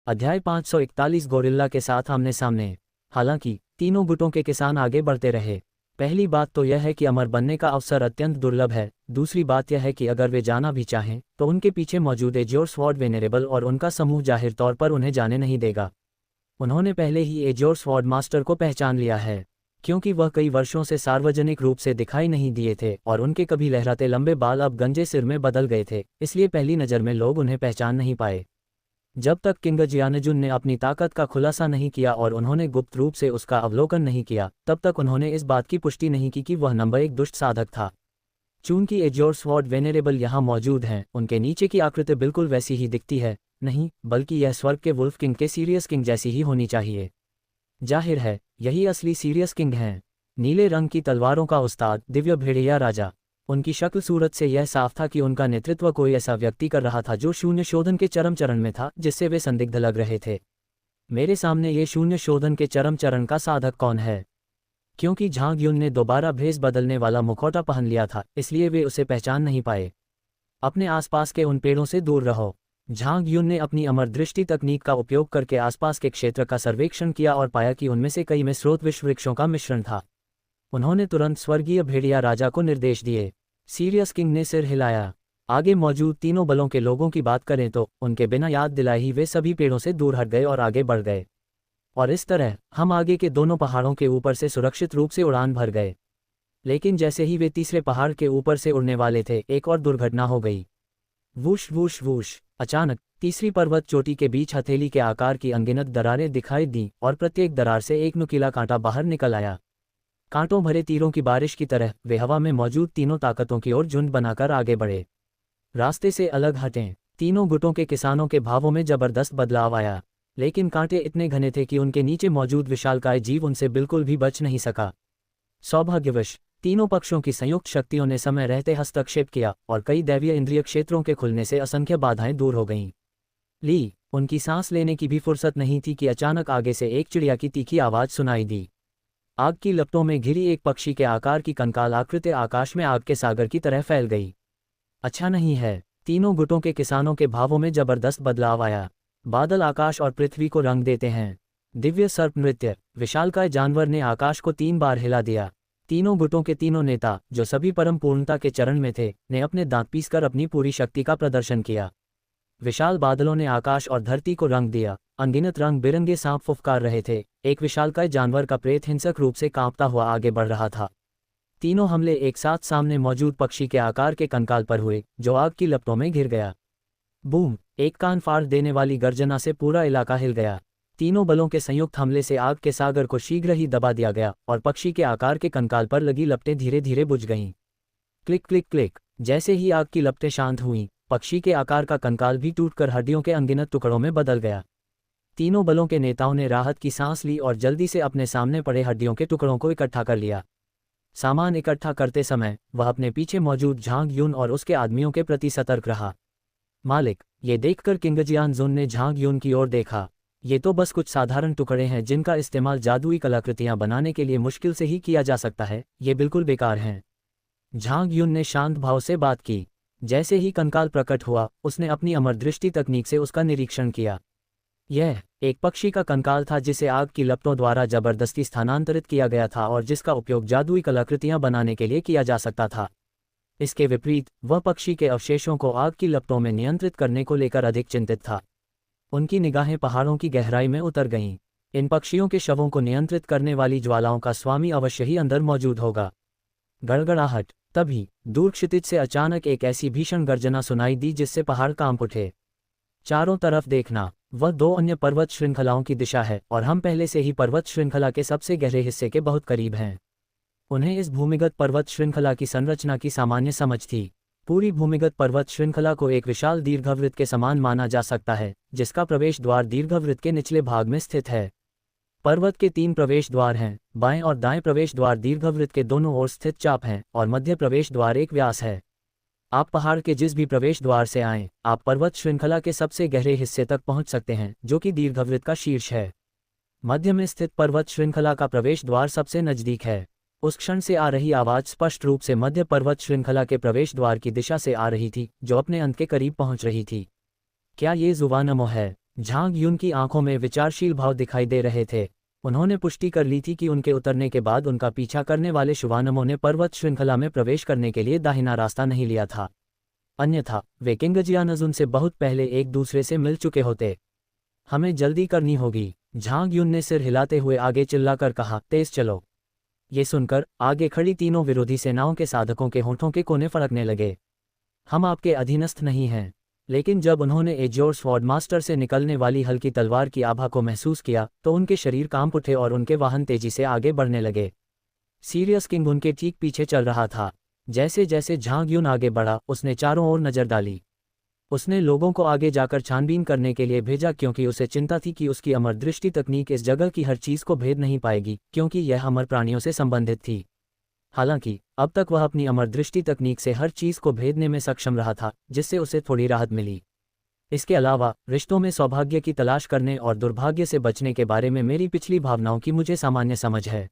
अध्याय 541 गोरिल्ला के साथ आमने सामने। हालांकि तीनों गुटों के किसान आगे बढ़ते रहे। पहली बात तो यह है कि अमर बनने का अवसर अत्यंत दुर्लभ है। दूसरी बात यह है कि अगर वे जाना भी चाहें तो उनके पीछे मौजूद एज्योर स्वॉर्ड वेनेरेबल और उनका समूह जाहिर तौर पर उन्हें जाने नहीं देगा। उन्होंने पहले ही एज्योर स्वॉर्ड मास्टर को पहचान लिया है, क्योंकि वह कई वर्षों से सार्वजनिक रूप से दिखाई नहीं दिए थे और उनके कभी लहराते लंबे बाल अब गंजे सिर में बदल गए थे, इसलिए पहली नज़र में लोग उन्हें पहचान नहीं पाए। जब तक किंग जियानजुन ने अपनी ताकत का खुलासा नहीं किया और उन्होंने गुप्त रूप से उसका अवलोकन नहीं किया, तब तक उन्होंने इस बात की पुष्टि नहीं की कि वह नंबर 1 दुष्ट साधक था। चूंकि एज्योर स्वॉर्ड वेनेरेबल यहाँ मौजूद हैं, उनके नीचे की आकृति बिल्कुल वैसी ही दिखती है, नहीं बल्कि यह स्वर्ग के वुल्फ किंग के सीरियस किंग जैसी ही होनी चाहिए। जाहिर है यही असली सीरियस किंग हैं। नीले रंग की तलवारों का उस्ताद, दिव्य भेड़िया राजा। उनकी शक्ल सूरत से यह साफ था कि उनका नेतृत्व कोई ऐसा व्यक्ति कर रहा था जो शून्य शोधन के चरम चरण में था, जिससे वे संदिग्ध लग रहे थे। मेरे सामने ये शून्य शोधन के चरम चरण का साधक कौन है? क्योंकि झांग युन ने दोबारा भेस बदलने वाला मुखौटा पहन लिया था, इसलिए वे उसे पहचान नहीं पाए। अपने आसपास के उन पेड़ों से दूर रहो। झांग युन ने अपनी अमर दृष्टि तकनीक का उपयोग करके आसपास के क्षेत्र का सर्वेक्षण किया और पाया कि उनमें से कई में स्रोत विश्व वृक्षों का मिश्रण था। उन्होंने तुरंत स्वर्गीय भेड़िया राजा को निर्देश दिए। सीरियस किंग ने सिर हिलाया। आगे मौजूद तीनों बलों के लोगों की बात करें तो उनके बिना याद दिलाए ही वे सभी पेड़ों से दूर हट गए और आगे बढ़ गए, और इस तरह हम आगे के दोनों पहाड़ों के ऊपर से सुरक्षित रूप से उड़ान भर गए। लेकिन जैसे ही वे तीसरे पहाड़ के ऊपर से उड़ने वाले थे, एक और दुर्घटना हो गई। Whoosh whoosh whoosh! अचानक तीसरी पर्वत चोटी के बीच हथेली के आकार की अनगिनत दरारें दिखाई दीं और प्रत्येक दरार से एक नुकीला कांटा बाहर निकल आया। कांटों भरे तीरों की बारिश की तरह वे हवा में मौजूद तीनों ताकतों की ओर झुंड बनाकर आगे बढ़े। रास्ते से अलग हटें। तीनों गुटों के किसानों के भावों में जबरदस्त बदलाव आया, लेकिन कांटे इतने घने थे कि उनके नीचे मौजूद विशालकाय जीव उनसे बिल्कुल भी बच नहीं सका। सौभाग्यवश तीनों पक्षों की संयुक्त शक्तियों ने समय रहते हस्तक्षेप किया और कई दैवीय इंद्रिय क्षेत्रों के खुलने से असंख्य बाधाएं दूर हो गईं। उनकी सांस लेने की भी फुर्सत नहीं थी कि अचानक आगे से एक चिड़िया की तीखी आवाज सुनाई दी। आग की लपटों में घिरी एक पक्षी के आकार की कंकाल आकृति आकाश में आग के सागर की तरह फैल गई। अच्छा नहीं है। तीनों गुटों के किसानों के भावों में जबरदस्त बदलाव आया। बादल आकाश और पृथ्वी को रंग देते हैं। दिव्य सर्प नृत्य। विशालकाय जानवर ने आकाश को 3 बार हिला दिया। तीनों गुटों के तीनों नेता, जो सभी परम पूर्णता के चरण में थे, ने अपने दांत पीसकर अपनी पूरी शक्ति का प्रदर्शन किया। विशाल बादलों ने आकाश और धरती को रंग दिया। अनगिनत रंग बिरंगे सांप फुफकार रहे थे। एक विशालकाय जानवर का प्रेत हिंसक रूप से कांपता हुआ आगे बढ़ रहा था। तीनों हमले एक साथ सामने मौजूद पक्षी के आकार के कंकाल पर हुए, जो आग की लपटों में घिर गया। बूम! एक कान फाड़ देने वाली गर्जना से पूरा इलाका हिल गया। तीनों बलों के संयुक्त हमले से आग के सागर को शीघ्र ही दबा दिया गया और पक्षी के आकार के कंकाल पर लगी लपटें धीरे धीरे बुझ गईं। Click click click! जैसे ही आग की लपटें शांत हुईं, पक्षी के आकार का कंकाल भी टूटकर हड्डियों के अनगिनत टुकड़ों में बदल गया। तीनों बलों के नेताओं ने राहत की सांस ली और जल्दी से अपने सामने पड़े हड्डियों के टुकड़ों को इकट्ठा कर लिया। सामान इकट्ठा करते समय वह अपने पीछे मौजूद झांग युन और उसके आदमियों के प्रति सतर्क रहा। मालिक! ये देखकर किंग जियानजुन ने झांग युन की ओर देखा। ये तो बस कुछ साधारण टुकड़े हैं जिनका इस्तेमाल जादुई कलाकृतियां बनाने के लिए मुश्किल से ही किया जा सकता है। ये बिल्कुल बेकार हैं। झांग युन ने शांत भाव से बात की। जैसे ही कंकाल प्रकट हुआ, उसने अपनी अमर दृष्टि तकनीक से उसका निरीक्षण किया। यह एक पक्षी का कंकाल था जिसे आग की लपटों द्वारा जबरदस्ती स्थानांतरित किया गया था और जिसका उपयोग जादुई कलाकृतियां बनाने के लिए किया जा सकता था। इसके विपरीत वह पक्षी के अवशेषों को आग की लपटों में नियंत्रित करने को लेकर अधिक चिंतित था। उनकी निगाहें पहाड़ों की गहराई में उतर गईं। इन पक्षियों के शवों को नियंत्रित करने वाली ज्वालाओं का स्वामी अवश्य ही अंदर मौजूद होगा। गड़गड़ाहट! तभी दूर क्षितिज से अचानक एक ऐसी भीषण गर्जना सुनाई दी जिससे पहाड़ कांप उठे। चारों तरफ देखना, वह 2 अन्य पर्वत श्रृंखलाओं की दिशा है और हम पहले से ही पर्वत श्रृंखला के सबसे गहरे हिस्से के बहुत करीब हैं। उन्हें इस भूमिगत पर्वत श्रृंखला की संरचना की सामान्य समझ थी। पूरी भूमिगत पर्वत श्रृंखला को एक विशाल दीर्घवृत्त के समान माना जा सकता है, जिसका प्रवेश द्वार दीर्घवृत्त के निचले भाग में स्थित है। पर्वत के 3 प्रवेश द्वार हैं। बाएं और दाएं प्रवेश द्वार दीर्घवृत्त के दोनों ओर स्थित चाप हैं और मध्य प्रवेश द्वार एक व्यास है। आप पहाड़ के जिस भी प्रवेश द्वार से आएं, आप पर्वत श्रृंखला के सबसे गहरे हिस्से तक पहुंच सकते हैं, जो कि दीर्घवृत्त का शीर्ष है। मध्य में स्थित पर्वत श्रृंखला का प्रवेश द्वार सबसे नजदीक है। उस क्षण से आ रही आवाज स्पष्ट रूप से मध्य पर्वत श्रृंखला के प्रवेश द्वार की दिशा से आ रही थी, जो अपने अंत के करीब पहुंच रही थी। क्या ये जुबानमो है? झांग युन की आंखों में विचारशील भाव दिखाई दे रहे थे। उन्होंने पुष्टि कर ली थी कि उनके उतरने के बाद उनका पीछा करने वाले शुभानमों ने पर्वत श्रृंखला में प्रवेश करने के लिए दाहिना रास्ता नहीं लिया था, अन्यथा वे किंगजियानजुन से बहुत पहले एक दूसरे से मिल चुके होते। हमें जल्दी करनी होगी, झांग युन ने सिर हिलाते हुए आगे चिल्लाकर कहा, तेज चलो। ये सुनकर आगे खड़ी तीनों विरोधी सेनाओं के साधकों के होंठों के कोने फड़कने लगे। हम आपके अधीनस्थ नहीं हैं। लेकिन जब उन्होंने एज्योर स्वॉर्ड मास्टर से निकलने वाली हल्की तलवार की आभा को महसूस किया तो उनके शरीर कांप उठे और उनके वाहन तेजी से आगे बढ़ने लगे। सीरियस किंग उनके ठीक पीछे चल रहा था। जैसे जैसे झांग युन आगे बढ़ा, उसने चारों ओर नजर डाली। उसने लोगों को आगे जाकर छानबीन करने के लिए भेजा, क्योंकि उसे चिंता थी कि उसकी अमर दृष्टि तकनीक इस जगह की हर चीज को भेद नहीं पाएगी, क्योंकि यह अमर प्राणियों से संबंधित थी। हालांकि अब तक वह अपनी अमर दृष्टि तकनीक से हर चीज को भेदने में सक्षम रहा था, जिससे उसे थोड़ी राहत मिली। इसके अलावा रिश्तों में सौभाग्य की तलाश करने और दुर्भाग्य से बचने के बारे में मेरी पिछली भावनाओं की मुझे सामान्य समझ है।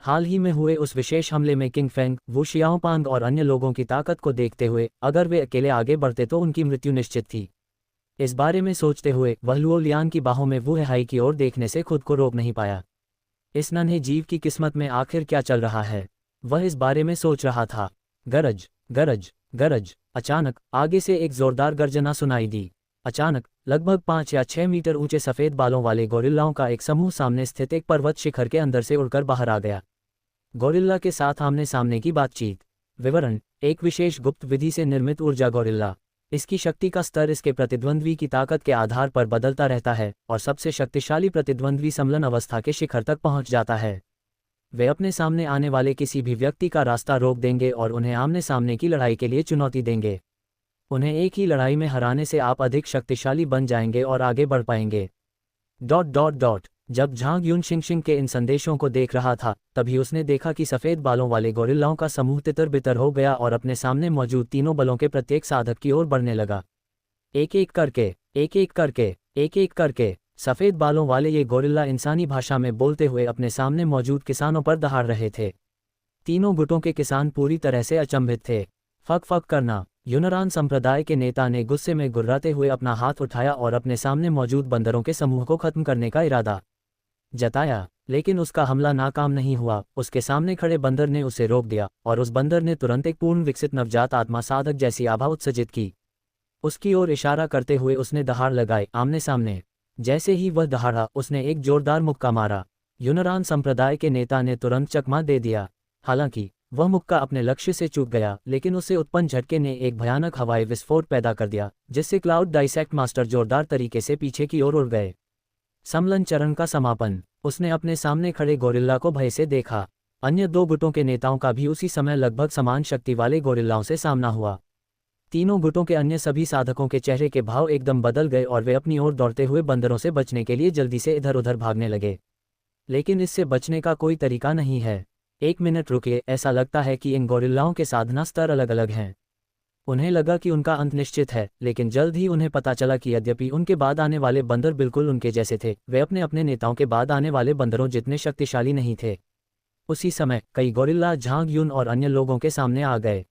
हाल ही में हुए उस विशेष हमले में किंग फेंग, वू शियाओपांग और अन्य लोगों की ताकत को देखते हुए अगर वे अकेले आगे बढ़ते तो उनकी मृत्यु निश्चित थी। इस बारे में सोचते हुए वह लुओ लियान की बाहों में वू हेहाई की ओर देखने से खुद को रोक नहीं पाया। इस नन्हे जीव की किस्मत में आखिर क्या चल रहा है, वह इस बारे में सोच रहा था। गरज गरज गरज। अचानक आगे से एक जोरदार गर्जना सुनाई दी। अचानक लगभग 5 या 6 मीटर ऊंचे सफेद बालों वाले गोरिल्लाओं का एक समूह सामने स्थित एक पर्वत शिखर के अंदर से उड़कर बाहर आ गया। गोरिल्ला के साथ आमने सामने की बातचीत। विवरण: एक विशेष गुप्त विधि से निर्मित ऊर्जा गोरिल्ला। इसकी शक्ति का स्तर इसके प्रतिद्वंद्वी की ताकत के आधार पर बदलता रहता है और सबसे शक्तिशाली प्रतिद्वंद्वी सम्लन अवस्था के शिखर तक पहुंच जाता है। वे अपने सामने आने वाले किसी भी व्यक्ति का रास्ता रोक देंगे और उन्हें आमने सामने की लड़ाई के लिए चुनौती देंगे। उन्हें एक ही लड़ाई में हराने से आप अधिक शक्तिशाली बन जाएंगे और आगे बढ़ पाएंगे। ... जब झांग युन शिंगशिंग के इन संदेशों को देख रहा था, तभी उसने देखा कि सफ़ेद बालों वाले गोरिल्लाओं का समूह तितर बितर हो गया और अपने सामने मौजूद तीनों बलों के प्रत्येक साधक की ओर बढ़ने लगा। एक एक करके, एक एक करके, एक एक करके सफ़ेद बालों वाले ये गोरिल्ला इंसानी भाषा में बोलते हुए अपने सामने मौजूद किसानों पर दहाड़ रहे थे। तीनों गुटों के किसान पूरी तरह से अचंभित थे। फक फक करना। यूनरान संप्रदाय के नेता ने गुस्से में गुर्राते हुए अपना हाथ उठाया और अपने सामने मौजूद बंदरों के समूह को खत्म करने का इरादा जताया, लेकिन उसका हमला नाकाम नहीं हुआ। उसके सामने खड़े बंदर ने उसे रोक दिया और उस बंदर ने तुरंत एक पूर्ण विकसित नवजात आत्मा साधक जैसी आभा उत्सर्जित की। उसकी ओर इशारा करते हुए उसने दहाड़ लगाए आमने सामने। जैसे ही वह दहाड़ा, उसने एक जोरदार मुक्का मारा। यूनरान संप्रदाय के नेता ने तुरंत चकमा दे दिया। हालांकि वह मुक्का अपने लक्ष्य से चूक गया, लेकिन उसे उत्पन्न झटके ने एक भयानक हवाई विस्फोट पैदा कर दिया, जिससे क्लाउड डाइसेक्ट मास्टर जोरदार तरीके से पीछे की ओर उड़ गए। सम्लन चरण का समापन। उसने अपने सामने खड़े गोरिल्ला को भय से देखा। अन्य दो गुटों के नेताओं का भी उसी समय लगभग समान शक्ति वाले गोरिल्लाओं से सामना हुआ। तीनों गुटों के अन्य सभी साधकों के चेहरे के भाव एकदम बदल गए और वे अपनी ओर दौड़ते हुए बंदरों से बचने के लिए जल्दी से इधर उधर भागने लगे। लेकिन इससे बचने का कोई तरीका नहीं है। 1 मिनट रुकिए, ऐसा लगता है कि इन गोरिल्लाओं के साधना स्तर अलग अलग हैं। उन्हें लगा कि उनका अंत निश्चित है, लेकिन जल्द ही उन्हें पता चला कि यद्यपि उनके बाद आने वाले बंदर बिल्कुल उनके जैसे थे, वे अपने अपने नेताओं के बाद आने वाले बंदरों जितने शक्तिशाली नहीं थे। उसी समय कई गोरिल्ला झांग युन और अन्य लोगों के सामने आ गए।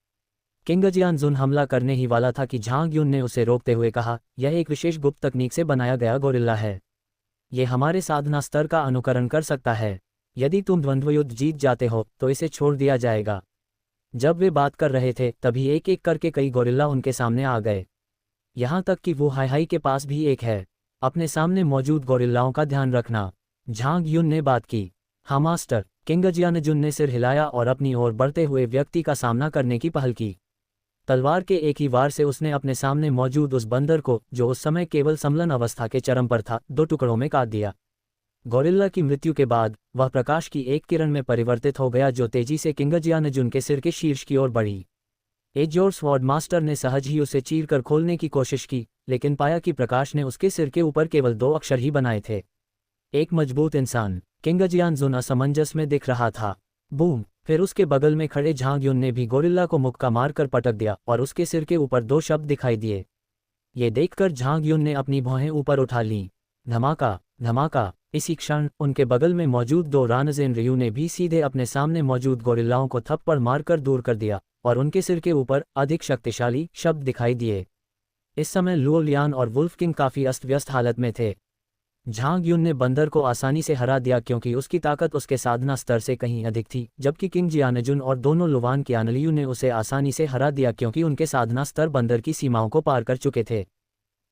किंगजियानजुन हमला करने ही वाला था कि झांग युन ने उसे रोकते हुए कहा, यह एक विशेष गुप्त तकनीक से बनाया गया गोरिल्ला है। ये हमारे साधना स्तर का अनुकरण कर सकता है। यदि तुम द्वंद्वयुद्ध जीत जाते हो तो इसे छोड़ दिया जाएगा। जब वे बात कर रहे थे, तभी एक एक करके कई गोरिल्ला उनके सामने आ गए। यहाँ तक कि वो हाई के पास भी एक है। अपने सामने मौजूद गोरिल्लाओं का ध्यान रखना। झांग युन ने बात की। हाँ मास्टर। किंगजियानजुन ने सिर हिलाया और अपनी ओर बढ़ते हुए व्यक्ति का सामना करने की पहल की। तलवार के एक ही वार से उसने अपने सामने मौजूद उस बंदर को, जो उस समय केवल सम्लन अवस्था के चरम पर था, 2 टुकड़ों में काट दिया। गोरिल्ला की मृत्यु के बाद वह प्रकाश की एक किरण में परिवर्तित हो गया, जो तेजी से किंगजियानजुन के सिर के शीर्ष की ओर बढ़ी। एज्योर स्वॉर्ड मास्टर ने सहज ही उसे चीरकर खोलने की कोशिश की, लेकिन पाया कि प्रकाश ने उसके सिर के ऊपर केवल 2 अक्षर ही बनाए थे। एक मजबूत इंसान। किंगजियानजुन असमंजस में दिख रहा था। बूम! फिर उसके बगल में खड़े झांग युन ने भी गोरिल्ला को मुक्का मारकर पटक दिया और उसके सिर के ऊपर 2 शब्द दिखाई दिए। ये देखकर झांग युन ने अपनी भौहें ऊपर उठा लीं। धमाका! धमाका! इसी क्षण उनके बगल में मौजूद 2 रानजेन रियू ने भी सीधे अपने सामने मौजूद गोरिल्लाओं को थप्पड़ मारकर दूर कर दिया और उनके सिर के ऊपर अधिक शक्तिशाली शब्द दिखाई दिए। इस समय लुओ लियान और वुल्फ किंग काफ़ी अस्त व्यस्त हालत में थे। झांग युन ने बंदर को आसानी से हरा दिया क्योंकि उसकी ताकत उसके साधना स्तर से कहीं अधिक थी, जबकि किंग जियानजुन और दोनों लुवान कियानलियू ने उसे आसानी से हरा दिया क्योंकि उनके साधना स्तर बंदर की सीमाओं को पार कर चुके थे।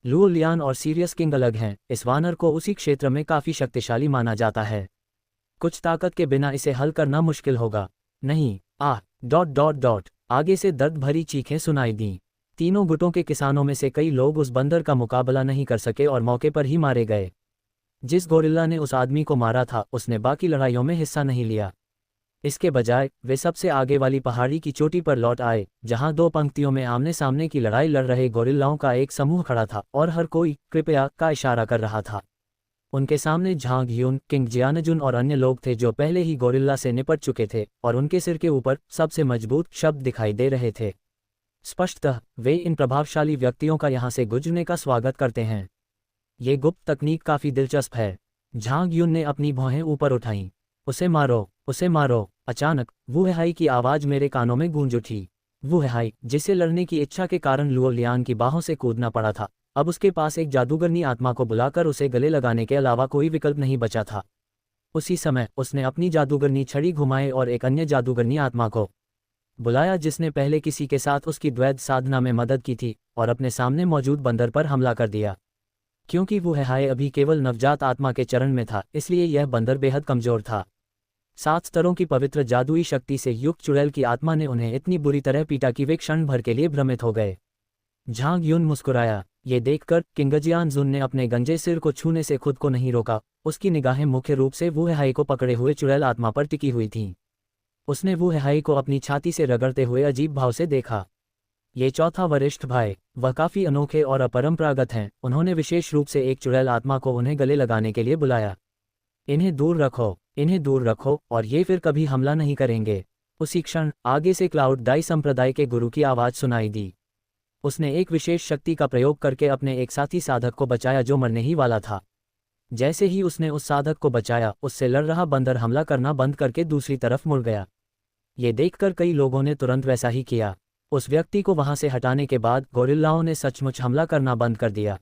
लुओ लियान और सीरियस किंग अलग हैं, इस वानर को उसी क्षेत्र में काफ़ी शक्तिशाली माना जाता है। कुछ ताकत के बिना इसे हल करना मुश्किल होगा। नहीं, आगे से दर्द भरी चीखें सुनाई दीं। तीनों गुटों के किसानों में से कई लोग उस बंदर का मुकाबला नहीं कर सके और मौके पर ही मारे गए। जिस गोरिल्ला ने उस आदमी को मारा था उसने बाकी लड़ाइयों में हिस्सा नहीं लिया। इसके बजाय वे सबसे आगे वाली पहाड़ी की चोटी पर लौट आए, जहां दो पंक्तियों में आमने सामने की लड़ाई लड़ रहे गोरिल्लाओं का एक समूह खड़ा था और हर कोई कृपया का इशारा कर रहा था। उनके सामने झांग युन, किंग जियानजुन और अन्य लोग थे जो पहले ही गोरिल्ला से निपट चुके थे, और उनके सिर के ऊपर सबसे मजबूत शब्द दिखाई दे रहे थे। स्पष्टतः वे इन प्रभावशाली व्यक्तियों का यहाँ से गुजरने का स्वागत करते हैं। ये गुप्त तकनीक काफ़ी दिलचस्प है। झांग युन ने अपनी भौहें ऊपर उठाईं। उसे मारो, उसे मारो। अचानक वुहेहाई की आवाज़ मेरे कानों में गूंज उठी। वुहेहाई, जिसे लड़ने की इच्छा के कारण लुओ लियान की बाहों से कूदना पड़ा था, अब उसके पास एक जादूगरनी आत्मा को बुलाकर उसे गले लगाने के अलावा कोई विकल्प नहीं बचा था। उसी समय उसने अपनी जादूगरनी छड़ी घुमाए और एक अन्य जादूगरनी आत्मा को बुलाया जिसने पहले किसी के साथ उसकी द्वैध साधना में मदद की थी, और अपने सामने मौजूद बंदर पर हमला कर दिया। क्योंकि वुहेहाई अभी केवल नवजात आत्मा के चरण में था, इसलिए यह बंदर बेहद कमजोर था। 7 स्तरों की पवित्र जादुई शक्ति से युक्त चुड़ैल की आत्मा ने उन्हें इतनी बुरी तरह पीटा कि वे क्षण भर के लिए भ्रमित हो गए। झांग युन मुस्कुराया। ये देखकर किंग जियानजुन ने अपने गंजे सिर को छूने से खुद को नहीं रोका। उसकी निगाहें मुख्य रूप से वुहेहाई को पकड़े हुए चुड़ैल आत्मा पर टिकी हुई थीं। उसने वुहेहाई को अपनी छाती से रगड़ते हुए अजीब भाव से देखा। ये चौथा वरिष्ठ भाई, वह काफ़ी अनोखे और अपरंपरागत हैं। उन्होंने विशेष रूप से एक चुड़ैल आत्मा को उन्हें गले लगाने के लिए बुलाया। इन्हें दूर रखो, इन्हें दूर रखो, और ये फिर कभी हमला नहीं करेंगे। उसी क्षण आगे से क्लाउड दाई संप्रदाय के गुरु की आवाज़ सुनाई दी। उसने एक विशेष शक्ति का प्रयोग करके अपने एक साथी साधक को बचाया जो मरने ही वाला था। जैसे ही उसने उस साधक को बचाया, उससे लड़ रहा बंदर हमला करना बंद करके दूसरी तरफ मुड़ गया। ये देखकर कई लोगों ने तुरंत वैसा ही किया। उस व्यक्ति को वहां से हटाने के बाद गोरिल्लाओं ने सचमुच हमला करना बंद कर दिया।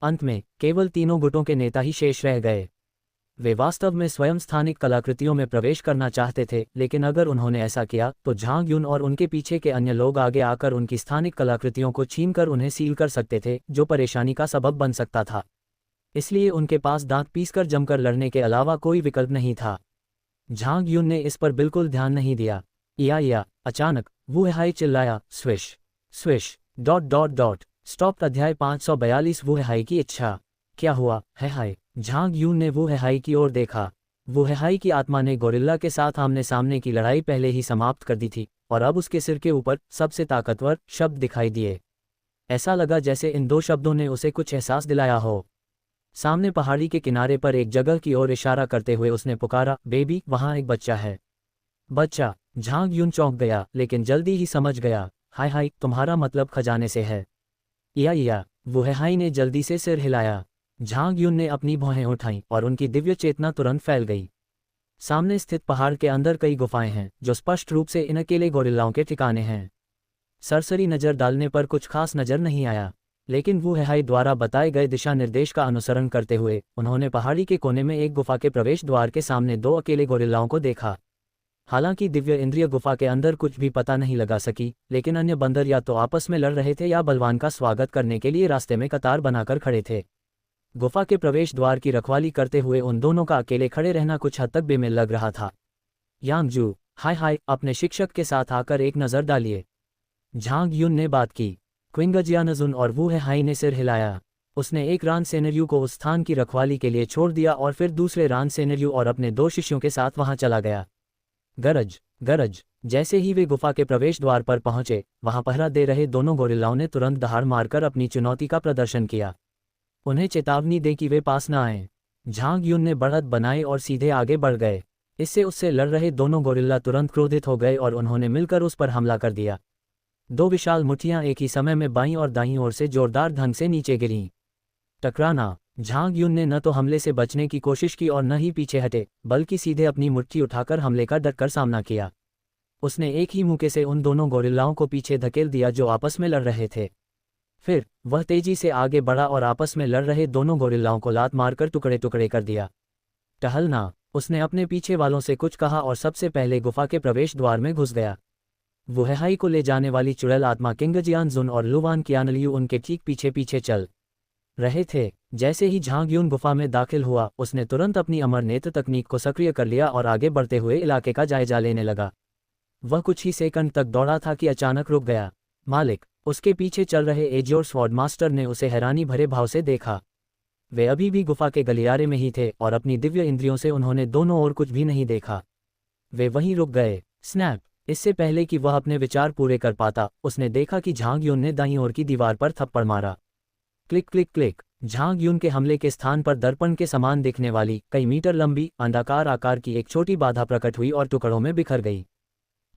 अंत में केवल तीनों गुटों के नेता ही शेष रह गए। वे वास्तव में स्वयं स्थानिक कलाकृतियों में प्रवेश करना चाहते थे, लेकिन अगर उन्होंने ऐसा किया तो झांग युन और उनके पीछे के अन्य लोग आगे आकर उनकी स्थानिक कलाकृतियों को छीनकर उन्हें सील कर सकते थे, जो परेशानी का सबब बन सकता था। इसलिए उनके पास दांत पीसकर जमकर लड़ने के अलावा कोई विकल्प नहीं था। झांग युन ने इस पर बिल्कुल ध्यान नहीं दिया। या अचानक वुहेहाई चिल्लाया, स्विश स्विश ... स्टॉप। अध्याय 542 वुहेहाई की इच्छा। क्या हुआ है हाय? झांग युन ने वुहेहाई की ओर देखा। वुहेहाई की आत्मा ने गोरिल्ला के साथ आमने सामने की लड़ाई पहले ही समाप्त कर दी थी, और अब उसके सिर के ऊपर सबसे ताकतवर शब्द दिखाई दिए। ऐसा लगा जैसे इन दो शब्दों ने उसे कुछ एहसास दिलाया हो। सामने पहाड़ी के किनारे पर एक जगह की ओर इशारा करते हुए उसने पुकारा, बेबी, वहाँ एक बच्चा है। बच्चा? झांग युन चौंक गया, लेकिन जल्दी ही समझ गया। हाय, तुम्हारा मतलब खजाने से है? या वुहेहाई ने जल्दी से सिर हिलाया। झांग युन ने अपनी भौहें उठाईं और उनकी दिव्य चेतना तुरंत फैल गई। सामने स्थित पहाड़ के अंदर कई गुफाएं हैं जो स्पष्ट रूप से इन अकेले गोरिल्लाओं के ठिकाने हैं। सरसरी नज़र डालने पर कुछ खास नज़र नहीं आया, लेकिन वुहेहाई द्वारा बताए गए दिशा निर्देश का अनुसरण करते हुए उन्होंने पहाड़ी के कोने में एक गुफा के प्रवेश द्वार के सामने 2 अकेले गोरिल्लाओं को देखा। हालांकि दिव्य इंद्रिय गुफा के अंदर कुछ भी पता नहीं लगा सकी, लेकिन अन्य बंदर या तो आपस में लड़ रहे थे या बलवान का स्वागत करने के लिए रास्ते में कतार बनाकर खड़े थे। गुफा के प्रवेश द्वार की रखवाली करते हुए उन दोनों का अकेले खड़े रहना कुछ हद तक बेमेल लग रहा था। यांगजू, हाय, अपने शिक्षक के साथ आकर एक नज़र डालिए। झांग युन ने बात की। क्विंग जियानजुन और वुहेहाई ने सिर हिलाया। उसने एक रान सेनरियू को उस स्थान की रखवाली के लिए छोड़ दिया और फिर दूसरे रान सेनरियू और अपने 2 शिष्यों के साथ वहां चला गया। गरज। जैसे ही वे गुफा के प्रवेश द्वार पर पहुंचे, वहां पहरा दे रहे दोनों गोरिल्लाओं ने तुरंत दहाड़ मारकर अपनी चुनौती का प्रदर्शन किया। उन्हें चेतावनी दे कि वे पास न आएं। झांग युन ने बढ़त बनाई और सीधे आगे बढ़ गए। इससे उससे लड़ रहे दोनों गोरिल्ला तुरंत क्रोधित हो गए और उन्होंने मिलकर उस पर हमला कर दिया। 2 विशाल मुट्ठियां एक ही समय में बाईं और दाईं ओर से जोरदार ढंग से नीचे गिरीं। टकराना। झांग युन ने न तो हमले से बचने की कोशिश की और न ही पीछे हटे, बल्कि सीधे अपनी मुट्ठी उठाकर हमले का डटकर सामना किया। उसने एक ही मुक्के से उन दोनों गोरिल्लाओं को पीछे धकेल दिया जो आपस में लड़ रहे थे। फिर वह तेजी से आगे बढ़ा और आपस में लड़ रहे दोनों गोरिल्लाओं को लात मारकर टुकड़े टुकड़े कर दिया। टहलना, उसने अपने पीछे वालों से कुछ कहा और सबसे पहले गुफा के प्रवेश द्वार में घुस गया। वुहेहाई को ले जाने वाली चुड़ैल आत्मा किंगजियानजुन और लुवान कियानलियू उनके ठीक पीछे पीछे चल रहे थे। जैसे ही झांग यून गुफा में दाखिल हुआ, उसने तुरंत अपनी अमर नेत्र तकनीक को सक्रिय कर लिया और आगे बढ़ते हुए इलाके का जायजा लेने लगा। वह कुछ ही सेकंड तक दौड़ा था कि अचानक रुक गया। मालिक, उसके पीछे चल रहे एजियोर स्वॉर्ड मास्टर ने उसे हैरानी भरे भाव से देखा। वे अभी भी गुफा के गलियारे में ही थे और अपनी दिव्य इंद्रियों से उन्होंने दोनों ओर कुछ भी नहीं देखा। वे वहीं रुक गए। स्नैप! इससे पहले कि वह अपने विचार पूरे कर पाता, उसने देखा कि झांग यून ने दाईं ओर की दीवार पर थप्पड़ मारा। Click click click! झांग यून के हमले के स्थान पर दर्पण के समान दिखने वाली कई मीटर लंबी अंडाकार आकार की एक छोटी बाधा प्रकट हुई और टुकड़ों में बिखर गई।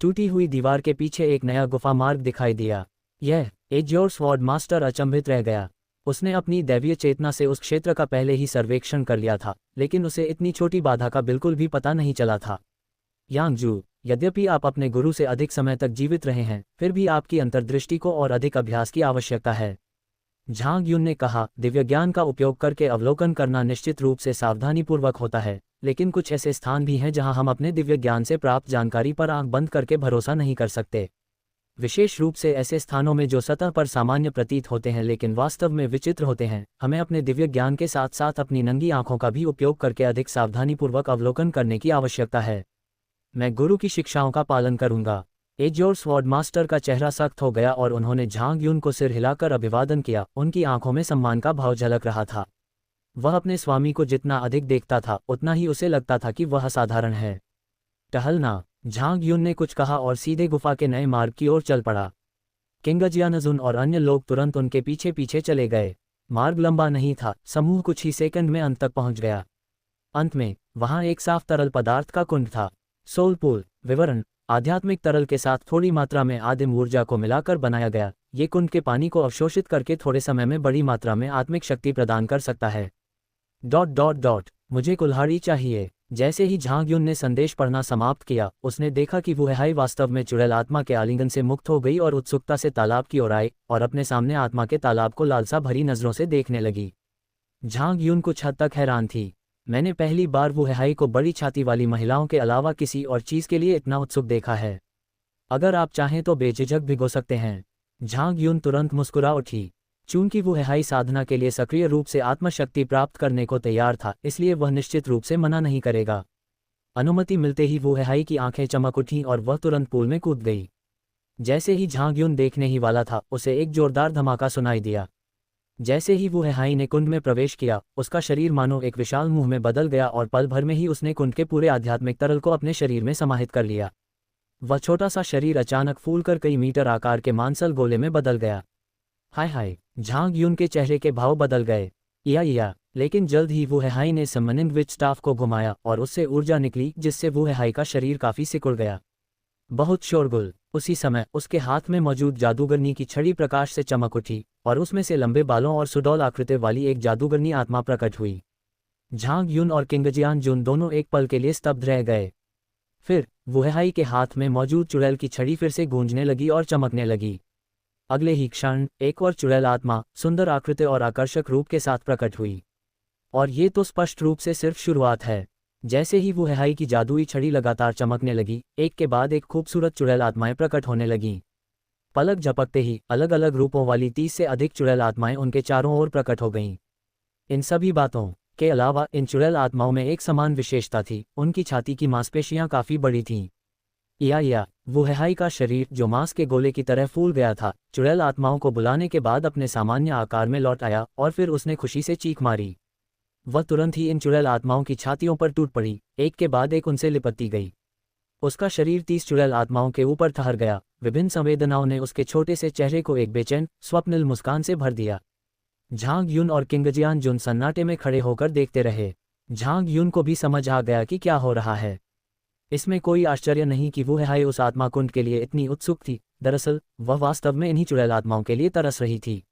टूटी हुई दीवार के पीछे एक नया गुफा मार्ग दिखाई दिया। यह एजियोर स्वॉर्ड मास्टर अचंभित रह गया। उसने अपनी दैवीय चेतना से उस क्षेत्र का पहले ही सर्वेक्षण कर लिया था, लेकिन उसे इतनी छोटी बाधा का बिल्कुल भी पता नहीं चला था। यांगजू, यद्यपि आप अपने गुरु से अधिक समय तक जीवित रहे हैं, फिर भी आपकी अंतर्दृष्टि को और अधिक अभ्यास की आवश्यकता है। झांग यून ने कहा, दिव्य ज्ञान का उपयोग करके अवलोकन करना निश्चित रूप से सावधानीपूर्वक होता है, लेकिन कुछ ऐसे स्थान भी हैं जहां हम अपने दिव्य ज्ञान से प्राप्त जानकारी पर आंख बंद करके भरोसा नहीं कर सकते। विशेष रूप से ऐसे स्थानों में जो सतह पर सामान्य प्रतीत होते हैं लेकिन वास्तव में विचित्र होते हैं। हमें अपने दिव्य ज्ञान के साथ साथ अपनी नंगी आंखों का भी उपयोग करके अधिक सावधानीपूर्वक अवलोकन करने की आवश्यकता है। मैं गुरु की शिक्षाओं का पालन करूंगा। एजियोर स्वॉर्ड मास्टर का चेहरा सख्त हो गया और उन्होंने झांग यून को सिर हिलाकर अभिवादन किया। उनकी आंखों में सम्मान का भाव झलक रहा था। वह अपने स्वामी को जितना अधिक देखता था, उतना ही उसे लगता था कि वह असाधारण है। टहलना, झांग यून ने कुछ कहा और सीधे गुफा के नए मार्ग की ओर चल पड़ा। किंगजियानजुन और अन्य लोग तुरंत उनके पीछे पीछे चले गए। मार्ग लंबा नहीं था, समूह कुछ ही सेकंड में अंत तक पहुंच गया। अंत में वहां एक साफ तरल पदार्थ का कुंड था। सोल पूल विवरण: आध्यात्मिक तरल के साथ थोड़ी मात्रा में आदिम ऊर्जा को मिलाकर बनाया गया। ये कुंड के पानी को अवशोषित करके थोड़े समय में बड़ी मात्रा में आत्मिक शक्ति प्रदान कर सकता है। ... मुझे कुल्हाड़ी चाहिए। जैसे ही झांग यून ने संदेश पढ़ना समाप्त किया, उसने देखा कि वुहेहाई वास्तव में चुड़ैल आत्मा के आलिंगन से मुक्त हो गई और उत्सुकता से तालाब की ओर आई और अपने सामने आत्मा के तालाब को लालसा भरी नजरों से देखने लगी। झांग यून कुछ हद तक हैरान थी। मैंने पहली बार वुहेहाई को बड़ी छाती वाली महिलाओं के अलावा किसी और चीज के लिए इतना उत्सुक देखा है। अगर आप चाहें तो बेझिझक भिगो सकते हैं। झांग यून तुरंत मुस्कुरा उठी। चूंकि वुहेहाई साधना के लिए सक्रिय रूप से आत्मशक्ति प्राप्त करने को तैयार था, इसलिए वह निश्चित रूप से मना नहीं करेगा। अनुमति मिलते ही वुहेहाई की आंखें चमक उठीं और वह तुरंत पूल में कूद गई। जैसे ही झांग यून देखने ही वाला था, उसे एक जोरदार धमाका सुनाई दिया। जैसे ही वुहेहाई ने कुंड में प्रवेश किया, उसका शरीर मानो एक विशाल मुंह में बदल गया और पल भर में ही उसने कुंड के पूरे आध्यात्मिक तरल को अपने शरीर में समाहित कर लिया। वह छोटा सा शरीर अचानक फूलकर कई मीटर आकार के मांसल गोले में बदल गया। हाय हाय! झांग यून के चेहरे के भाव बदल गए। या लेकिन जल्द ही वुहेहाई ने समनिंग विच स्टाफ को घुमाया और उससे ऊर्जा निकली, जिससे वुहेहाई का शरीर काफी सिकुड़ गया। बहुत शोरगुल। उसी समय उसके हाथ में मौजूद जादूगरनी की छड़ी प्रकाश से चमक उठी और उसमें से लंबे बालों और सुडौल आकृति वाली एक जादूगरनी आत्मा प्रकट हुई। झांग यून और किंगजियानजुन दोनों एक पल के लिए स्तब्ध रह गए। फिर वुहेहाई के हाथ में मौजूद चुड़ैल की छड़ी फिर से गूंजने लगी और चमकने लगी। अगले ही क्षण एक और चुड़ैल आत्मा सुंदर आकृति और आकर्षक रूप के साथ प्रकट हुई। और ये तो स्पष्ट रूप से सिर्फ शुरुआत है। जैसे ही वुहेहाई की जादुई छड़ी लगातार चमकने लगी, एक के बाद एक खूबसूरत चुड़ैल आत्माएं प्रकट होने लगीं। पलक झपकते ही अलग अलग रूपों वाली 30 से अधिक चुड़ैल आत्माएं उनके चारों ओर प्रकट हो गईं। इन सभी बातों के अलावा इन चुड़ैल आत्माओं में एक समान विशेषता थी, उनकी छाती की मांसपेशियां काफी बड़ी थीं। या वुहेहाई का शरीर, जो मांस के गोले की तरह फूल गया था, चुड़ैल आत्माओं को बुलाने के बाद अपने सामान्य आकार में लौट आया और फिर उसने खुशी से चीख मारी। वह तुरंत ही इन चुड़ैल आत्माओं की छातियों पर टूट पड़ी, एक के बाद एक उनसे लिपटती गई। उसका शरीर 30 चुड़ैल आत्माओं के ऊपर ठहर गया। विभिन्न संवेदनाओं ने उसके छोटे से चेहरे को एक बेचैन, स्वप्निल मुस्कान से भर दिया। झांग यून और किंगजियानजुन सन्नाटे में खड़े होकर देखते रहे। झांग यून को भी समझ आ गया कि क्या हो रहा है। इसमें कोई आश्चर्य नहीं कि वुहेहाई उस आत्मा कुंड के लिए इतनी उत्सुक थी। दरअसल वह वास्तव में इन्हीं चुड़ैल आत्माओं के लिए तरस रही थी।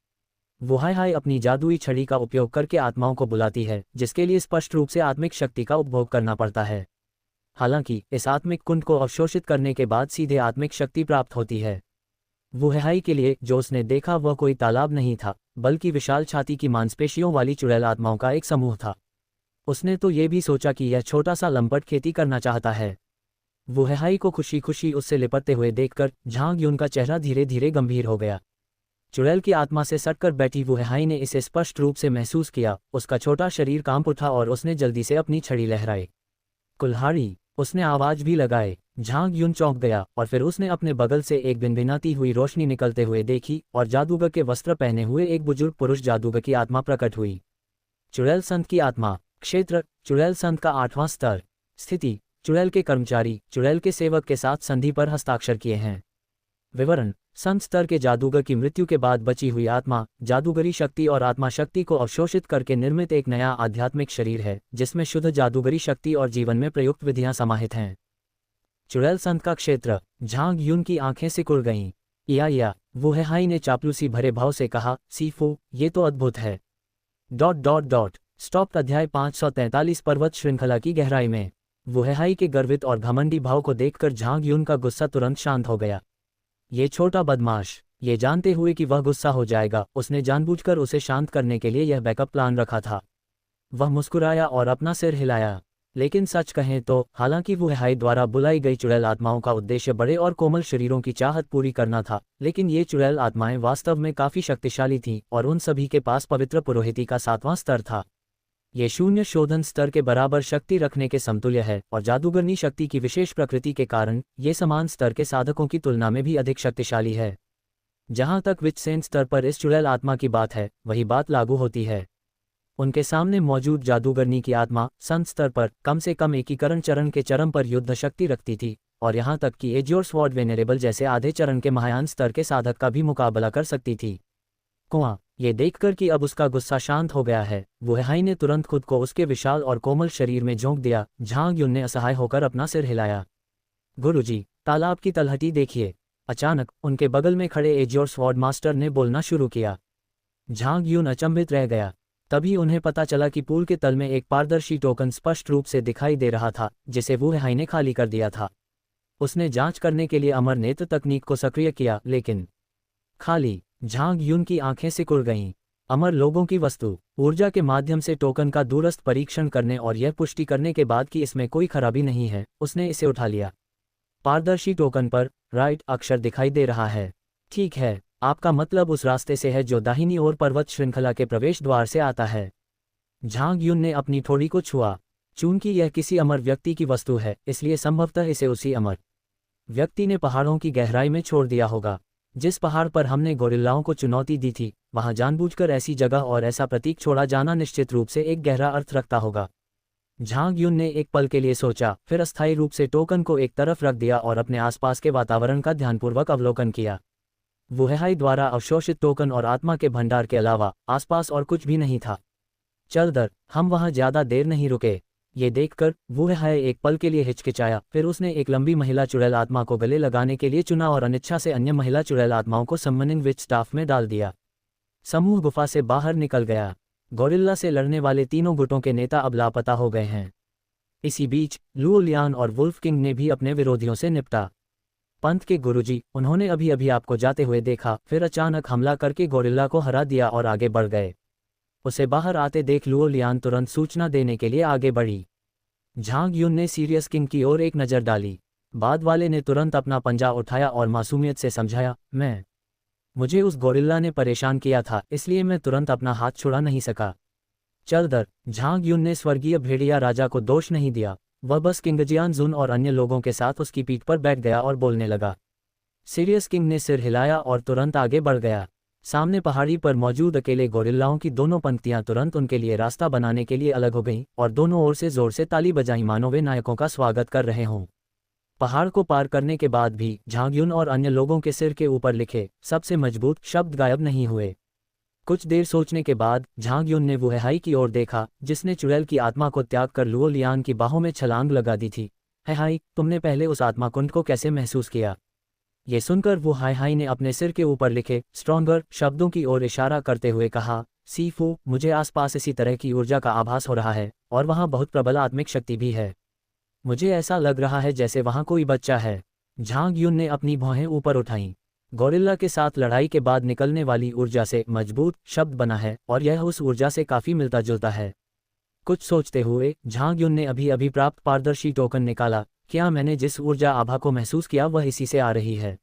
वुहेहाई अपनी जादुई छड़ी का उपयोग करके आत्माओं को बुलाती है, जिसके लिए स्पष्ट रूप से आत्मिक शक्ति का उपभोग करना पड़ता है। हालांकि इस आत्मिक कुंड को अवशोषित करने के बाद सीधे आत्मिक शक्ति प्राप्त होती है। वुहेहाई के लिए जो उसने देखा वह कोई तालाब नहीं था, बल्कि विशाल छाती की मांसपेशियों वाली चुड़ैल आत्माओं का एक समूह था। उसने तो ये भी सोचा कि यह छोटा सा लंपट खेती करना चाहता है। वुहेहाई को खुशी खुशी उससे लिपटते हुए देखकर झांग यून का चेहरा धीरे धीरे गंभीर हो गया। चुड़ैल की आत्मा से सटकर बैठी वुहेहाई ने इसे स्पष्ट रूप से महसूस किया। उसका छोटा शरीर कांप उठा और उसने जल्दी से अपनी छड़ी लहराई। कुल्हाड़ी, उसने आवाज भी लगाए। झांग यून चौंक गया और फिर उसने अपने बगल से एक भिनभिनाती हुई रोशनी निकलते हुए देखी और जादूगर के वस्त्र पहने हुए एक बुजुर्ग पुरुष जादूगर की आत्मा प्रकट हुई। चुड़ैल संत की आत्मा। क्षेत्र, चुड़ैल संत का 8वां स्तर। स्थिति, चुड़ैल के कर्मचारी चुड़ैल के सेवक के साथ संधि पर हस्ताक्षर किए हैं। विवरण, संत स्तर के जादूगर की मृत्यु के बाद बची हुई आत्मा जादूगरी शक्ति और आत्मा शक्ति को अवशोषित करके निर्मित एक नया आध्यात्मिक शरीर है, जिसमें शुद्ध जादूगरी शक्ति और जीवन में प्रयुक्त विधियां समाहित हैं। चुड़ैल संत का क्षेत्र। झांग यून की आंखें सिकुड़ गईं। या वुहेहाई ने चापलूसी भरे भाव से कहा, सीफो, ये तो अद्भुत है। स्टॉप। अध्याय 543 पर्वत श्रृंखला की गहराई में। वुहेहाई के गर्वित और घमंडी भाव को देखकर झांग यून का गुस्सा तुरंत शांत हो गया। ये छोटा बदमाश, ये जानते हुए कि वह गुस्सा हो जाएगा, उसने जानबूझकर उसे शांत करने के लिए यह बैकअप प्लान रखा था। वह मुस्कुराया और अपना सिर हिलाया। लेकिन सच कहें तो हालांकि वुहेहाई द्वारा बुलाई गई चुड़ैल आत्माओं का उद्देश्य बड़े और कोमल शरीरों की चाहत पूरी करना था, लेकिन ये चुड़ैल आत्माएं वास्तव में काफी शक्तिशाली थीं और उन सभी के पास पवित्र पुरोहिती का 7वां स्तर था। ये शून्य शोधन स्तर के बराबर शक्ति रखने के समतुल्य है और जादूगरनी शक्ति की विशेष प्रकृति के कारण ये समान स्तर के साधकों की तुलना में भी अधिक शक्तिशाली है। जहां तक विचसेन स्तर पर इस चुड़ैल आत्मा की बात है, वही बात लागू होती है। उनके सामने मौजूद जादूगरनी की आत्मा संत स्तर पर कम से कम एकीकरण चरण के चरम पर युद्ध शक्ति रखती थी और यहाँ तक कि एज्योर स्वॉर्ड वेनेरेबल जैसे आधे चरण के महायान स्तर के साधक का भी मुकाबला कर सकती थी। कुआं, ये देखकर कि अब उसका गुस्सा शांत हो गया है, वुहेहाई ने तुरंत खुद को उसके विशाल और कोमल शरीर में झोंक दिया। झांग यून ने असहाय होकर अपना सिर हिलाया। गुरुजी, तालाब की तलहटी देखिए। अचानक उनके बगल में खड़े एज्योर स्वॉर्ड मास्टर ने बोलना शुरू किया। झांग यून अचंभित रह गया। तभी उन्हें पता चला कि पूल के तल में एक पारदर्शी टोकन स्पष्ट रूप से दिखाई दे रहा था, जिसे वुहेहाई ने खाली कर दिया था। उसने जांच करने के लिए अमर नेत्र तकनीक को सक्रिय किया, लेकिन खाली। झांग यून की आंखें सिकुड़ गईं। अमर लोगों की वस्तु। ऊर्जा के माध्यम से टोकन का दूरस्थ परीक्षण करने और यह पुष्टि करने के बाद कि इसमें कोई खराबी नहीं है, उसने इसे उठा लिया। पारदर्शी टोकन पर राइट अक्षर दिखाई दे रहा है। ठीक है, आपका मतलब उस रास्ते से है जो दाहिनी ओर पर्वत श्रृंखला के प्रवेश द्वार से आता है। झांग यून ने अपनी ठोड़ी को छुआ। चूंकि यह किसी अमर व्यक्ति की वस्तु है, इसलिए संभवतः इसे उसी अमर व्यक्ति ने पहाड़ों की गहराई में छोड़ दिया होगा। जिस पहाड़ पर हमने गोरिल्लाओं को चुनौती दी थी, वहां जानबूझकर ऐसी जगह और ऐसा प्रतीक छोड़ा जाना निश्चित रूप से एक गहरा अर्थ रखता होगा। झांग यून ने एक पल के लिए सोचा, फिर अस्थायी रूप से टोकन को एक तरफ रख दिया और अपने आसपास के वातावरण का ध्यानपूर्वक अवलोकन किया। वुहेहाई द्वारा अवशोषित टोकन और आत्मा के भंडार के अलावा आसपास और कुछ भी नहीं था। चल दर, हम वहां ज्यादा देर नहीं रुके। ये देखकर वुहेहाई एक पल के लिए हिचकिचाया, फिर उसने एक लंबी महिला चुड़ैल आत्मा को गले लगाने के लिए चुना और अनिच्छा से अन्य महिला चुड़ैल आत्माओं को समनिंग विच स्टाफ में डाल दिया। समूह गुफा से बाहर निकल गया। गोरिल्ला से लड़ने वाले तीनों गुटों के नेता अब लापता हो गए हैं। इसी बीच लुओ लियान और वुल्फ किंग ने भी अपने विरोधियों से निपटा। पंथ के गुरुजी, उन्होंने अभी अभी आपको जाते हुए देखा, फिर अचानक हमला करके गोरिल्ला को हरा दिया और आगे बढ़ गए। उसे बाहर आते देख लुओ लियान तुरंत सूचना देने के लिए आगे बढ़ी। झांग यून ने सीरियस किंग की ओर एक नज़र डाली। बाद वाले ने तुरंत अपना पंजा उठाया और मासूमियत से समझाया, मुझे उस गोरिल्ला ने परेशान किया था, इसलिए मैं तुरंत अपना हाथ छुड़ा नहीं सका। चल दर, झांग यून ने स्वर्गीय भेड़िया राजा को दोष नहीं दिया। वह बस किंगजियान जुन और अन्य लोगों के साथ उसकी पीठ पर बैठ गया और बोलने लगा। सीरियस किंग ने सिर हिलाया और तुरंत आगे बढ़ गया। सामने पहाड़ी पर मौजूद अकेले गोरिल्लाओं की दोनों पंक्तियां तुरंत उनके लिए रास्ता बनाने के लिए अलग हो गईं और दोनों ओर से जोर से ताली बजाई मानो वे नायकों का स्वागत कर रहे हों। पहाड़ को पार करने के बाद भी झांग यून और अन्य लोगों के सिर के ऊपर लिखे सबसे मजबूत शब्द गायब नहीं हुए। कुछ देर सोचने के बाद झांग यून ने वुहेहाई की ओर देखा, जिसने चुड़ैल की आत्मा को त्याग कर लुओ लियान की बाहों में छलांग लगा दी थी। हाई, तुमने पहले उस आत्मा कुंड को कैसे महसूस किया? ये सुनकर वुहेहाई ने अपने सिर के ऊपर लिखे स्ट्रॉन्गर शब्दों की ओर इशारा करते हुए कहा, सीफू, मुझे आसपास इसी तरह की ऊर्जा का आभास हो रहा है और वहाँ बहुत प्रबल आत्मिक शक्ति भी है। मुझे ऐसा लग रहा है जैसे वहाँ कोई बच्चा है। झांग यून ने अपनी भौहें ऊपर उठाईं। गोरिल्ला के साथ लड़ाई के बाद निकलने वाली ऊर्जा से मजबूत शब्द बना है और यह उस ऊर्जा से काफ़ी मिलता जुलता है। कुछ सोचते हुए झांग युन ने अभी अभी प्राप्त पारदर्शी टोकन निकाला। क्या मैंने जिस ऊर्जा आभा को महसूस किया वह इसी से आ रही है?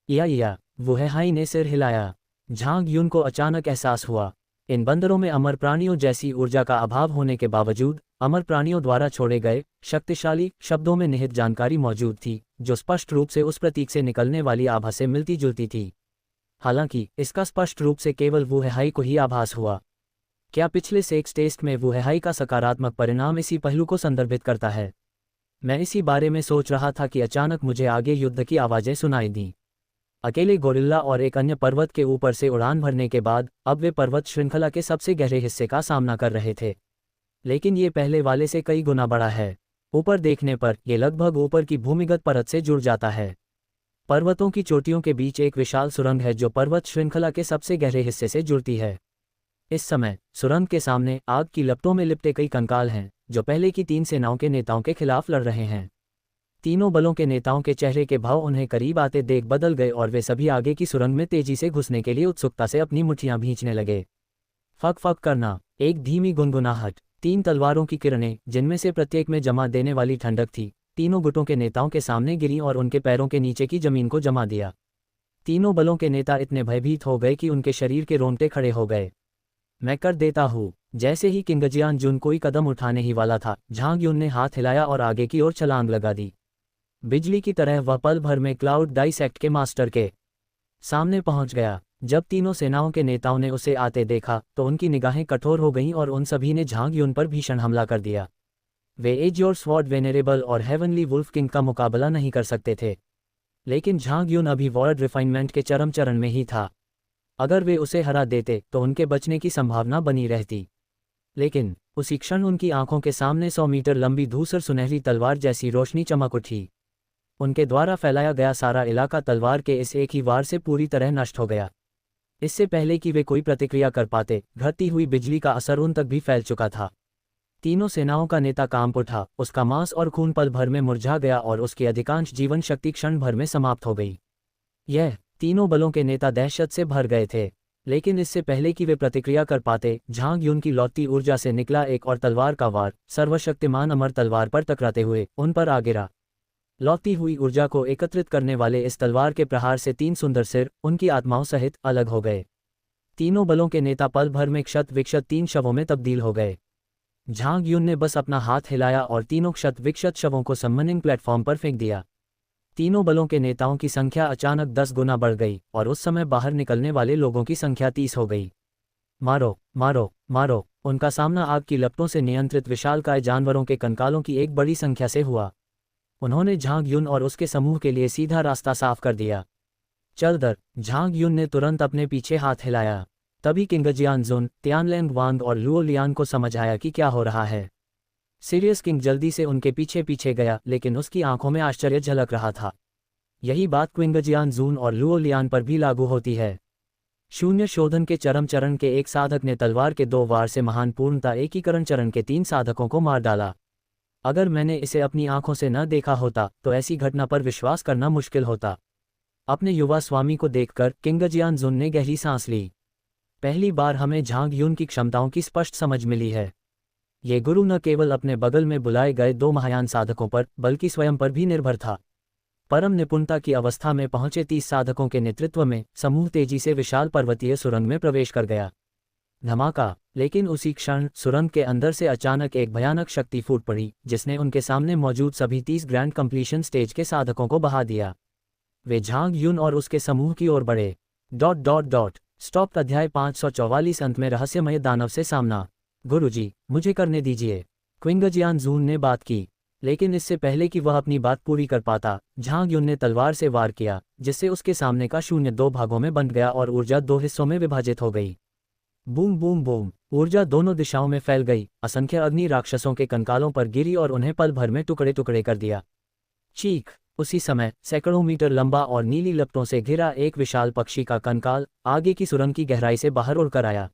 या वो है। हाई ने सिर हिलाया। झांग युन को अचानक एहसास हुआ, इन बंदरों में अमर प्राणियों जैसी ऊर्जा का अभाव होने के बावजूद अमर प्राणियों द्वारा छोड़े गए शक्तिशाली शब्दों में निहित जानकारी मौजूद थी, जो स्पष्ट रूप से उस प्रतीक से निकलने वाली आभा से मिलती जुलती थी। हालांकि इसका स्पष्ट रूप से केवल वो है हाई को ही आभास हुआ। क्या पिछले सेक्स टेस्ट में वो है हाई का सकारात्मक परिणाम इसी पहलू को संदर्भित करता है? मैं इसी बारे में सोच रहा था कि अचानक मुझे आगे युद्ध की आवाज़ें सुनाई दीं। अकेले गोरिल्ला और एक अन्य पर्वत के ऊपर से उड़ान भरने के बाद अब वे पर्वत श्रृंखला के सबसे गहरे हिस्से का सामना कर रहे थे, लेकिन ये पहले वाले से कई गुना बड़ा है। ऊपर देखने पर यह लगभग ऊपर की भूमिगत परत से जुड़ जाता है। पर्वतों की चोटियों के बीच एक विशाल सुरंग है जो पर्वत श्रृंखला के सबसे गहरे हिस्से से जुड़ती है। इस समय सुरंग के सामने आग की लपटों में लिपटे कई कंकाल हैं जो पहले की 3 सेनाओं के नेताओं के खिलाफ लड़ रहे हैं। तीनों बलों के नेताओं के चेहरे के भाव उन्हें करीब आते देख बदल गए और वे सभी आगे की सुरंग में तेजी से घुसने के लिए उत्सुकता से अपनी मुट्ठियां भींचने लगे। फक फक करना, एक धीमी गुनगुनाहट, 3 तलवारों की किरणें जिनमें से प्रत्येक में जमा देने वाली ठंडक थी, तीनों गुटों के नेताओं के सामने गिरी और उनके पैरों के नीचे की जमीन को जमा दिया। तीनों बलों के नेता इतने भयभीत हो गए कि उनके शरीर के रोंगटे खड़े हो गए। मैं कर देता हूँ। जैसे ही किंगजियान जुन कोई कदम उठाने ही वाला था, झांग युन ने हाथ हिलाया और आगे की ओर छलांग लगा दी। बिजली की तरह वह पल भर में क्लाउड डाइसेक्ट के मास्टर के सामने पहुंच गया। जब तीनों सेनाओं के नेताओं ने उसे आते देखा तो उनकी निगाहें कठोर हो गईं और उन सभी ने झांग युन पर भीषण हमला कर दिया। वे एज योर स्वॉर्ड वेनेरेबल और हेवनली वुल्फ किंग का मुकाबला नहीं कर सकते थे, लेकिन झांग युन अभी वर्ड रिफाइनमेंट के चरम चरण में ही था। अगर वे उसे हरा देते तो उनके बचने की संभावना बनी रहती, लेकिन उसी क्षण उनकी आंखों के सामने 100 मीटर लंबी धूसर सुनहरी तलवार जैसी रोशनी चमक उठी। उनके द्वारा फैलाया गया सारा इलाका तलवार के इस एक ही वार से पूरी तरह नष्ट हो गया। इससे पहले कि वे कोई प्रतिक्रिया कर पाते, घटती हुई बिजली का असर उन तक भी फैल चुका था। तीनों सेनाओं का नेता कांप उठा, उसका मांस और खून पल भर में मुरझा गया और उसकी अधिकांश जीवन शक्ति क्षण भर में समाप्त हो गई। यह तीनों बलों के नेता दहशत से भर गए थे, लेकिन इससे पहले कि वे प्रतिक्रिया कर पाते, झांग युन की लौटती ऊर्जा से निकला एक और तलवार का वार सर्वशक्तिमान अमर तलवार पर टकराते हुए उन पर आ गिरा। लौटती हुई ऊर्जा को एकत्रित करने वाले इस तलवार के प्रहार से 3 सुंदर सिर उनकी आत्माओं सहित अलग हो गए। तीनों बलों के नेता पल भर में क्षत विक्षत 3 शवों में तब्दील हो गए। झांग युन ने बस अपना हाथ हिलाया और तीनों क्षत विक्षत शवों को समनिंग प्लेटफॉर्म पर फेंक दिया। तीनों बलों के नेताओं की संख्या अचानक 10 गुना बढ़ गई और उस समय बाहर निकलने वाले लोगों की संख्या 30 हो गई। मारो मारो मारो! उनका सामना आग की लपटों से नियंत्रित विशालकाय जानवरों के कंकालों की एक बड़ी संख्या से हुआ। उन्होंने झांग युन और उसके समूह के लिए सीधा रास्ता साफ कर दिया। चल दर! झांग युन ने तुरंत अपने पीछे हाथ हिलाया। तभी किंगजियान जुन, तियानलेंग वांग और लुओ लियान को समझ आया कि क्या हो रहा है। सीरियस किंग जल्दी से उनके पीछे पीछे गया, लेकिन उसकी आंखों में आश्चर्य झलक रहा था। यही बात किंगजियान जुन और लुओ लियान पर भी लागू होती है। शून्य शोधन के चरम चरण के एक साधक ने तलवार के 2 वार से महान पूर्णता एकीकरण चरण के 3 साधकों को मार डाला। अगर मैंने इसे अपनी आंखों से न देखा होता तो ऐसी घटना पर विश्वास करना मुश्किल होता। अपने युवा स्वामी को देखकर किंगजियान जुन ने गहरी सांस ली। पहली बार हमें झांग युन की क्षमताओं की स्पष्ट समझ मिली है। ये गुरु न केवल अपने बगल में बुलाए गए 2 महायान साधकों पर बल्कि स्वयं पर भी निर्भर था। परम निपुणता की अवस्था में पहुंचे 30 साधकों के नेतृत्व में समूह तेजी से विशाल पर्वतीय सुरंग में प्रवेश कर गया। धमाका! लेकिन उसी क्षण सुरंग के अंदर से अचानक एक भयानक शक्ति फूट पड़ी, जिसने उनके सामने मौजूद सभी 30 ग्रैंड कंप्लीशन स्टेज के साधकों को बहा दिया। वे झांग युन और उसके समूह की ओर बढ़े। स्टॉप। अध्याय 544 अंत में रहस्यमय दानव से सामना। गुरुजी, मुझे करने दीजिए, किंगजियान जुन ने बात की। लेकिन इससे पहले कि वह अपनी बात पूरी कर पाता, झांग युन ने तलवार से वार किया, जिससे उसके सामने का शून्य 2 भागों में बंट गया और ऊर्जा 2 हिस्सों में विभाजित हो गई। Boom boom boom! ऊर्जा दोनों दिशाओं में फैल गई, असंख्य अग्नि राक्षसों के कंकालों पर गिरी और उन्हें पल भर में टुकड़े टुकड़े कर दिया। चीख! उसी समय सैकड़ों मीटर लंबा और नीली लपटों से घिरा एक विशाल पक्षी का कंकाल आगे की सुरंग की गहराई से बाहर उड़कर आया।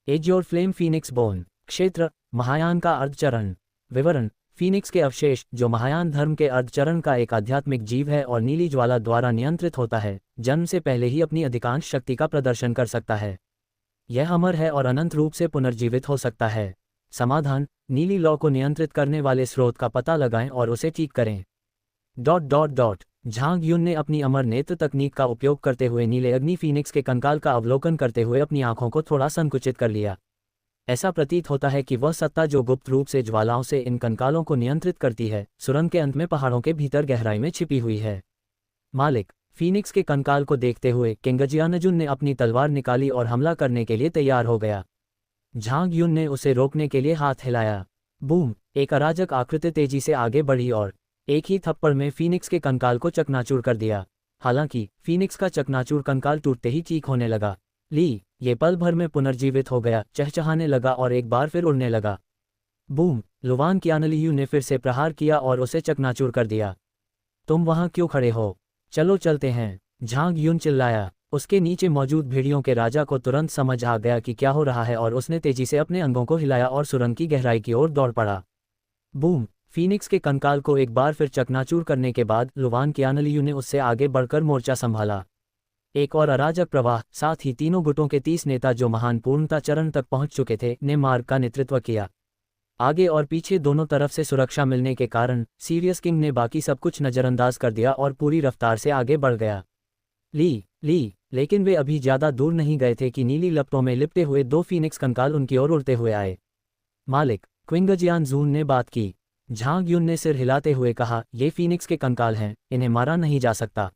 As your flame phoenix born. क्षेत्र: महायान का अर्धचरण। विवरण: फीनिक्स के अवशेष, जो महायान धर्म के अर्धचरण का एक आध्यात्मिक जीव है और नीली ज्वाला द्वारा नियंत्रित होता है, जन्म से पहले ही अपनी अधिकांश शक्ति का प्रदर्शन कर सकता है। यह अमर है और अनंत रूप से पुनर्जीवित हो सकता है। समाधान: नीली लौ को नियंत्रित करने वाले स्रोत का पता लगाएं और उसे ठीक करें। झांग युन ने अपनी अमर नेत्र तकनीक का उपयोग करते हुए नीले अग्नि फीनिक्स के कंकाल का अवलोकन करते हुए अपनी आंखों को थोड़ा संकुचित कर लिया। ऐसा प्रतीत होता है कि वह सत्ता जो गुप्त रूप से ज्वालाओं से इन कंकालों को नियंत्रित करती है, सुरंग के अंत में पहाड़ों के भीतर गहराई में छिपी हुई है। मालिक, फीनिक्स के कंकाल को देखते हुए किंग जियानजुन ने अपनी तलवार निकाली और हमला करने के लिए तैयार हो गया। झांग युन ने उसे रोकने के लिए हाथ हिलाया। बूम! एक अराजक आकृति तेजी से आगे बढ़ी और एक ही थप्पड़ में फीनिक्स के कंकाल को चकनाचूर कर दिया। हालांकि फीनिक्स का चकनाचूर कंकाल टूटते ही चीख होने लगा। ये पल भर में पुनर्जीवित हो गया, चहचहाने लगा और एक बार फिर उड़ने लगा। बूम! लुवान कियानलियू ने फिर से प्रहार किया और उसे चकनाचूर कर दिया। तुम वहां क्यों खड़े हो? चलो चलते हैं, झांग युन चिल्लाया। उसके नीचे मौजूद भेड़ियों के राजा को तुरंत समझ आ गया कि क्या हो रहा है और उसने तेजी से अपने अंगों को हिलाया और सुरंग की गहराई की ओर दौड़ पड़ा। बूम! फीनिक्स के कंकाल को एक बार फिर चकनाचूर करने के बाद लुवान कियानलियू ने उससे आगे बढ़कर मोर्चा संभाला। एक और अराजक प्रवाह, साथ ही तीनों गुटों के 30 नेता जो महान पूर्णता चरण तक पहुंच चुके थे, ने मार्ग का नेतृत्व किया। आगे और पीछे दोनों तरफ से सुरक्षा मिलने के कारण सीरियस किंग ने बाकी सब कुछ नज़रअंदाज कर दिया और पूरी रफ्तार से आगे बढ़ गया। लेकिन वे अभी ज़्यादा दूर नहीं गए थे कि नीली लपटों में लिपटे हुए 2 फीनिक्स कंकाल उनकी ओर उड़ते हुए आए। मालिक, क्विंग जियानजून ने बात की। झांग युन ने सिर हिलाते हुए कहा, ये फीनिक्स के कंकाल हैं, इन्हें मारा नहीं जा सकता।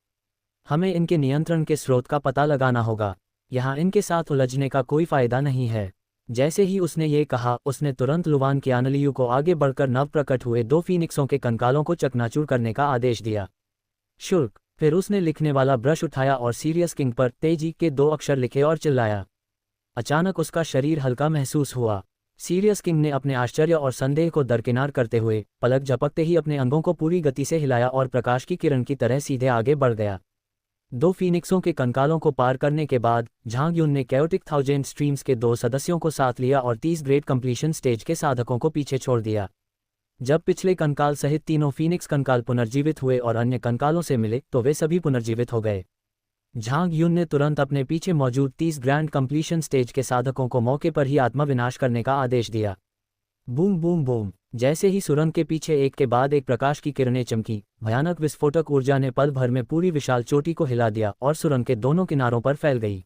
हमें इनके नियंत्रण के स्रोत का पता लगाना होगा। यहाँ इनके साथ उलझने का कोई फायदा नहीं है। जैसे ही उसने ये कहा, उसने तुरंत लुवान कियानलियू को आगे बढ़कर नव प्रकट हुए 2 फीनिक्सों के कंकालों को चकनाचूर करने का आदेश दिया। शुल्क! फिर उसने लिखने वाला ब्रश उठाया और सीरियस किंग पर तेजी के 2 अक्षर लिखे और चिल्लाया। अचानक उसका शरीर हल्का महसूस हुआ। सीरियस किंग ने अपने आश्चर्य और संदेह को दरकिनार करते हुए पलक झपकते ही अपने अंगों को पूरी गति से हिलाया और प्रकाश की किरण की तरह सीधे आगे बढ़ गया। 2 फीनिक्सों के कंकालों को पार करने के बाद झांग युन ने कैओटिक थाउजेंड स्ट्रीम्स के 2 सदस्यों को साथ लिया और 30 ग्रेट कंप्लीशन स्टेज के साधकों को पीछे छोड़ दिया। जब पिछले कंकाल सहित तीनों फीनिक्स कंकाल पुनर्जीवित हुए और अन्य कंकालों से मिले तो वे सभी पुनर्जीवित हो गए। झांग युन ने तुरंत अपने पीछे मौजूद 30 ग्रैंड कंप्लीशन स्टेज के साधकों को मौके पर ही आत्मविनाश करने का आदेश दिया। Boom boom boom! जैसे ही सुरंग के पीछे एक के बाद एक प्रकाश की किरणें चमकी, भयानक विस्फोटक ऊर्जा ने पल भर में पूरी विशाल चोटी को हिला दिया और सुरंग के दोनों किनारों पर फैल गई।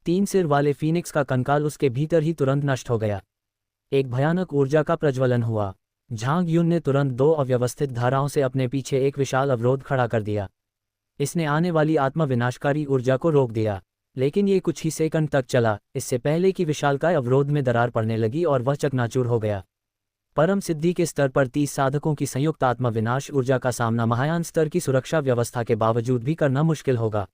3 सिर वाले फीनिक्स का कंकाल उसके भीतर ही तुरंत नष्ट हो गया। एक भयानक ऊर्जा का प्रज्वलन हुआ। झांग युन ने तुरंत 2 अव्यवस्थित धाराओं से अपने पीछे एक विशाल अवरोध खड़ा कर दिया। इसने आने वाली आत्मविनाशकारी ऊर्जा को रोक दिया, लेकिन ये कुछ ही सेकंड तक चला, इससे पहले कि विशालकाय अवरोध में दरार पड़ने लगी और वह चकनाचूर हो गया। परम सिद्धि के स्तर पर 30 साधकों की संयुक्त आत्मविनाश ऊर्जा का सामना महायान स्तर की सुरक्षा व्यवस्था के बावजूद भी करना मुश्किल होगा।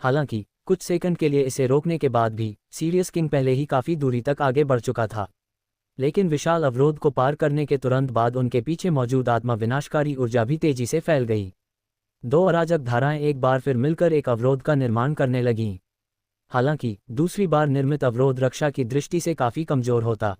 हालांकि कुछ सेकंड के लिए इसे रोकने के बाद भी सीरियस किंग पहले ही काफ़ी दूरी तक आगे बढ़ चुका था, लेकिन विशाल अवरोध को पार करने के तुरंत बाद उनके पीछे मौजूद आत्मविनाशकारी ऊर्जा भी तेजी से फैल गई। 2 अराजक धाराएं एक बार फिर मिलकर एक अवरोध का निर्माण करने लगीं। हालांकि दूसरी बार निर्मित अवरोध रक्षा की दृष्टि से काफ़ी कमजोर होता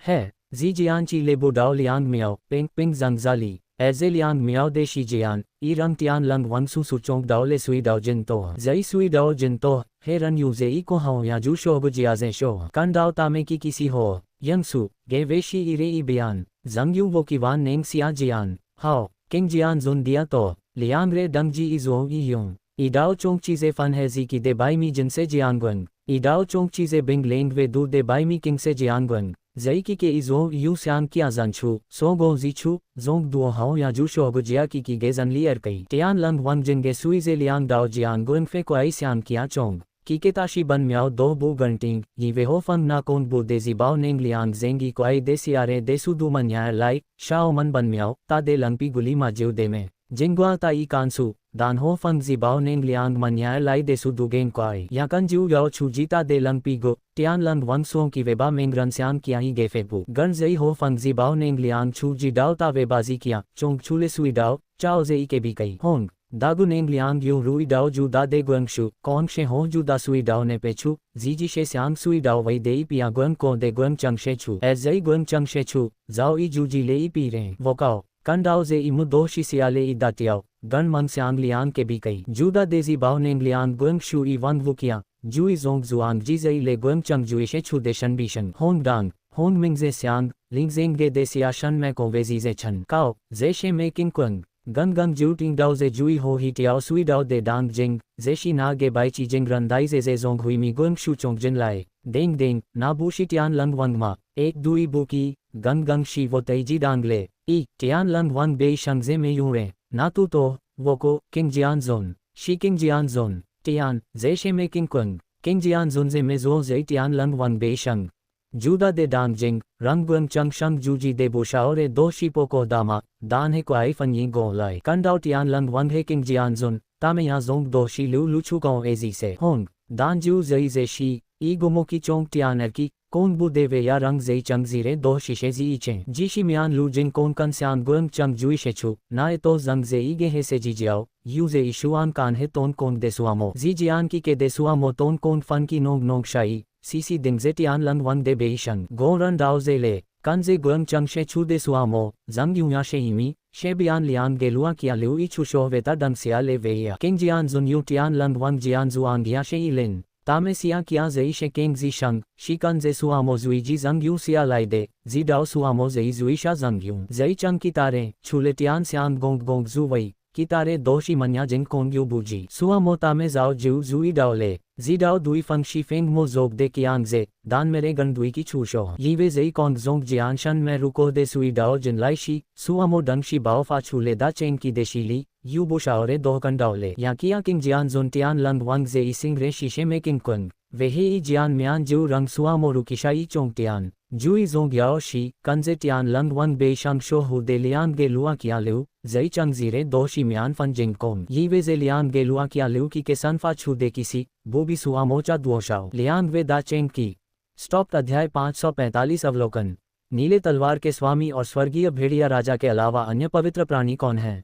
है। जी जियानची लेबो डाओ लियांग मियाओ पेंग पिंग जंगजाली एजे लियांग मियाओ दे शी जियान ई रंग तियान लंग वंग सु सुचोंग डाओ ले सुई डाओ जिन तो जई सुई डाओ जिन तो हे रन यूजे ई को हाओ या जू शोग जियाजे शो कन डाओ तामे की किसी हो यंग सु गे वेशी ई रे ई बयान जंग यू वो की वान नेंग सिया जियान हाओ किंग जियान जुन दिया तो लियांग रे डंग जी ई जो ई योंग ई डाओ चोंग चीजे फन है जी की दे बाई मी जिनसे जियांगवंग ई डाओ चोंग चीजे बिंग लेंग वे दूर दे बाई मी किंग से जियांगवंग जई की के इजो यू स्यांग किया जानछू सो गो जीछू जोंग दुओ हाओ या जू शोग जिया की गे जन लियर कई टियान लंग वंग जिन गे सुई जे लियांग डाओ जियांग गुंग फे कोई स्यांग किया चोंग की के ताशी बन म्याओ दो बू गंटिंग ये वे हो फंग ना कोन बू दे जिबाओ नेंग लियांग जेंगी कोई दे सियारे दे सु दू मन यार लाई शाओ मन बन म्याओ ता दे लंगपी गुली मा जिव दे में जिंगवा ताई कांसु दान हो फंग जिबाओ नेंग लियांग मन यार लाई दे सु दू गेंग कोई या कन जिव याओ छु जीता दे लंग पी गो टियान लंग वंग सोंग की वेबा मेंग रन स्यांग किया ही गे फेबू गन जई हो फंग जिबाओ नेंग लियांग छु जी डाओ ता वे बाजी किया चोंग छुले सुई डाओ चाओ जे के भी कई होंग दागु नेंग लियांग यू रुई डाओ जू दा दे गुएंगशु कौन शे हो जू दा सुई डाओ ने पेछु जी शे स्यांग सुई डाओ वही देई पिया गुएंग को दे गुएंग चंग शे छु एज जई गुएंग चंग शे छु जाओ ई जू जी ले ई पी रहे वो काओ कन डाओ जे इमु दो शी सियाले ई दातियाओ गन मंग स्यांग लियांग के भी कई जूदा देजी बाओ नेंग लियांग गुएंग शु ई वंग वुकिया जू ई जोंग जुआंग जी जई ले गुएंग चंग जू शे छु देशन बीशन होंग डांग होंग मिंग जे स्यांग लिंग जेंग गे दे सिया शन में को वेजी जे छन काओ जे शे मेकिंग कुंग गंग गंग जू टिंग डाओ जे जुई हो ही टियाओ सुई डाओ दे डांग जिंग जे शी ना गे बाई ची जिंग रंदाई जे जोंग हुई मी गुएंग शु चोंग जिन लाए देंग देंग ना बूशी टियान लंग वंग मा एक दुई बुकी गंग गंग शी वो तेजी डांग ले ई टियान लंग वंग बे शंग जे में यूं रे ना तू तो वो को किंग जियान जोन शी किंग जियान जोन टियान जे शे में किंग जियान जोन जे में जो जे टियान लंग वंग बे शंग जूदा दे डांग जिंग रंग गुंग चंग शंग जूजी दे बोशाओ रे दो शीपो को दामा दान है क्वाई फन यी गो लाई कंडाओ टियान लंग वंग है किंग जियान जुन तामे या जोंग दो शी लू लुचू गो एजी से होंग दान जू जई जे शी ई गुमो की चोंग टियान er की कोन बु देवे या रंग जई चंग जीरे दो शीशे जी इचे जी शी म्यान लू जिन कोन कन स्यान गुंग चंग जुई शे छु ना ए तो जंग जे ई गे हे से जी जियाओ यू जे इशुआन कान है तोन कोन दे सुआमो जी जियान की के दे सुआमो तोन कोन फन की नोंग नोंग शाई सीसी दिंग जे टियान लंग वंग दे बेशंग गो रन डाओ जे ले कन जे गुंग चंग शे छु दे सुआमो जंग यू या शे इमी शे बियान लियान गेलुआ किया लिउ ई छु शो वेता डंग सिया ले वेया किंग जियान जुन यू टियान लंग वंग जियान जुआंग या शे ई लिन तामे सिया किया जई शे किंग जी शंग शी कन जे सुआमो जुई जी जंग यू सिया लाई दे जी डाओ सुआमो जई जुई शा जंग यू जई चंग की तारे छुले टियान स्यान गोंग गोंग जु वई की तारे दोशी मन्या जिंग कोंग यू बूजी सुआमो तामे जाओ जू जुई डाओ ले जी डाओ दुई फंग शी फेंग मो जोग दे कियांग जे दान मेरे गन दुई की छूशो यी वे जई कोंग जोंग जियान शन में रुको दे सुई डाओ जिन लाई शी सुआमो डंग शी बाओ फा छूले दा चेंग की देशीली यू बोशाओरे दो कन डाओ ले या किया किंग जियान जोन टियान लंग वंग जे ई सिंग रे शीशे में किंग कुंग वे हे ई जियान म्यान जू रंग सुआमो रुकिशाई चोंग टियान जुई जोंग याओ शी कंजे टियान लंग वंग बे शंग शो हु दे लियान गे लुआ किया लिउ जई चंग जीरे दो शी म्यान फन जिंग कोंग यी वे जे लियान गे लुआ किया लिउ की के सनफा छू दे किसी वो भी सुआमो चा दुओशाओ लियांग वे दा चेंग की स्टॉप अध्याय 545 अवलोकन नीले तलवार के स्वामी और स्वर्गीय भेड़िया राजा के अलावा अन्य पवित्र प्राणी कौन है।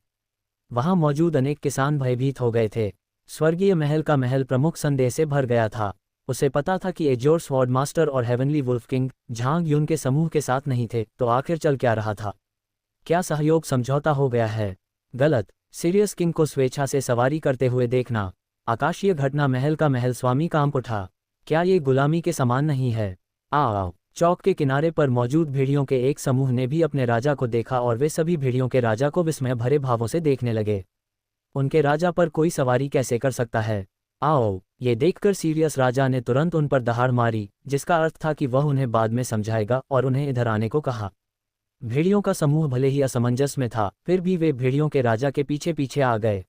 वहां मौजूद अनेक किसान भयभीत हो गए थे। स्वर्गीय महल का महल प्रमुख संदेह से भर गया था। उसे पता था कि एजोर स्वॉर्ड मास्टर और हेवनली वुल्फ किंग झांग युन के समूह के साथ नहीं थे, तो आखिर चल क्या रहा था। क्या सहयोग समझौता हो गया है? गलत। सीरियस किंग को स्वेच्छा से सवारी करते हुए देखना, आकाशीय घटना महल का महल स्वामी कांप उठा। क्या ये गुलामी के समान नहीं है? आओ। चौक के किनारे पर मौजूद भेड़ियों के एक समूह ने भी अपने राजा को देखा और वे सभी भेड़ियों के राजा को विस्मय भरे भावों से देखने लगे। उनके राजा पर कोई सवारी कैसे कर सकता है? आओ। ये देखकर सीरियस राजा ने तुरंत उन पर दहाड़ मारी, जिसका अर्थ था कि वह उन्हें बाद में समझाएगा और उन्हें इधर आने को कहा। भेड़ियों का समूह भले ही असमंजस में था, फिर भी वे भेड़ियों के राजा के पीछे पीछे आ गए।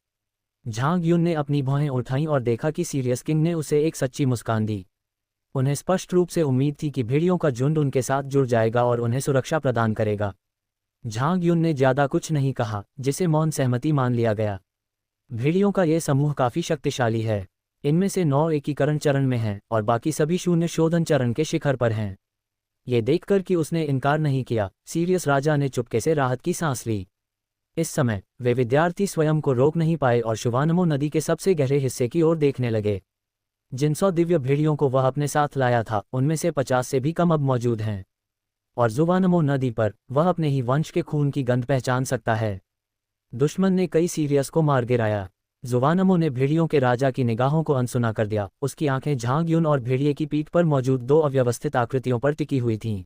झांग युन ने अपनी भौहें उठाईं और देखा कि सीरियस किंग ने उसे एक सच्ची मुस्कान दी। उन्हें स्पष्ट रूप से उम्मीद थी कि भेड़ियों का झुंड उनके साथ जुड़ जाएगा और उन्हें सुरक्षा प्रदान करेगा। झांग युन ने ज्यादा कुछ नहीं कहा, जिसे मौन सहमति मान लिया गया। भेड़ियों का यह समूह काफी शक्तिशाली है। इनमें से 9 एकीकरण चरण में हैं और बाकी सभी शून्य शोधन चरण के शिखर पर हैं। ये देखकर कि उसने इनकार नहीं किया, सीरियस राजा ने चुपके से राहत की सांस ली। इस समय वे विद्यार्थी स्वयं को रोक नहीं पाए और शुवानमो नदी के सबसे गहरे हिस्से की ओर देखने लगे। जिन 100 दिव्य भेड़ियों को वह अपने साथ लाया था, उनमें से 50 से भी कम अब मौजूद हैं। और जुवानमो नदी पर वह अपने ही वंश के खून की गंध पहचान सकता है। दुश्मन ने कई सीरियस को मार गिराया। जुवानमो ने भेड़ियों के राजा की निगाहों को अनसुना कर दिया। उसकी आंखें झांग युन और भेड़िए की पीठ पर मौजूद 2 अव्यवस्थित आकृतियों पर टिकी हुई थीं।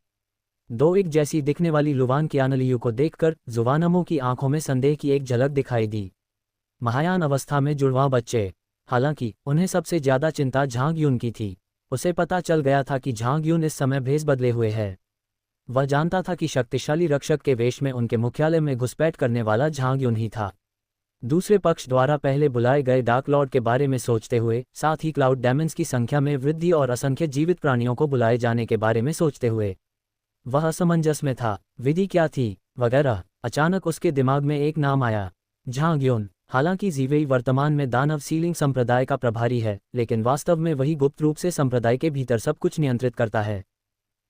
2 एक जैसी दिखने वाली लुवान कियानलियू को देखकर जुवानमो की आंखों में संदेह की एक झलक दिखाई दी। महायान अवस्था में जुड़वां बच्चे। हालांकि उन्हें सबसे ज्यादा चिंता झांग युन की थी। उसे पता चल गया था कि झांग युन इस समय भेष बदले हुए है। वह जानता था कि शक्तिशाली रक्षक के वेश में उनके मुख्यालय में घुसपैठ करने वाला झांग युन ही था। दूसरे पक्ष द्वारा पहले बुलाए गए डार्क लॉर्ड के बारे में सोचते हुए, साथ ही क्लाउड डेमन्स की संख्या में वृद्धि और असंख्य जीवित प्राणियों को बुलाए जाने के बारे में सोचते हुए वह असमंजस में था। विधि क्या थी वगैरह। अचानक उसके दिमाग में एक नाम आया, झांग युन। हालांकि जीवेई वर्तमान में दानव सीलिंग संप्रदाय का प्रभारी है, लेकिन वास्तव में वही गुप्त रूप से संप्रदाय के भीतर सब कुछ नियंत्रित करता है।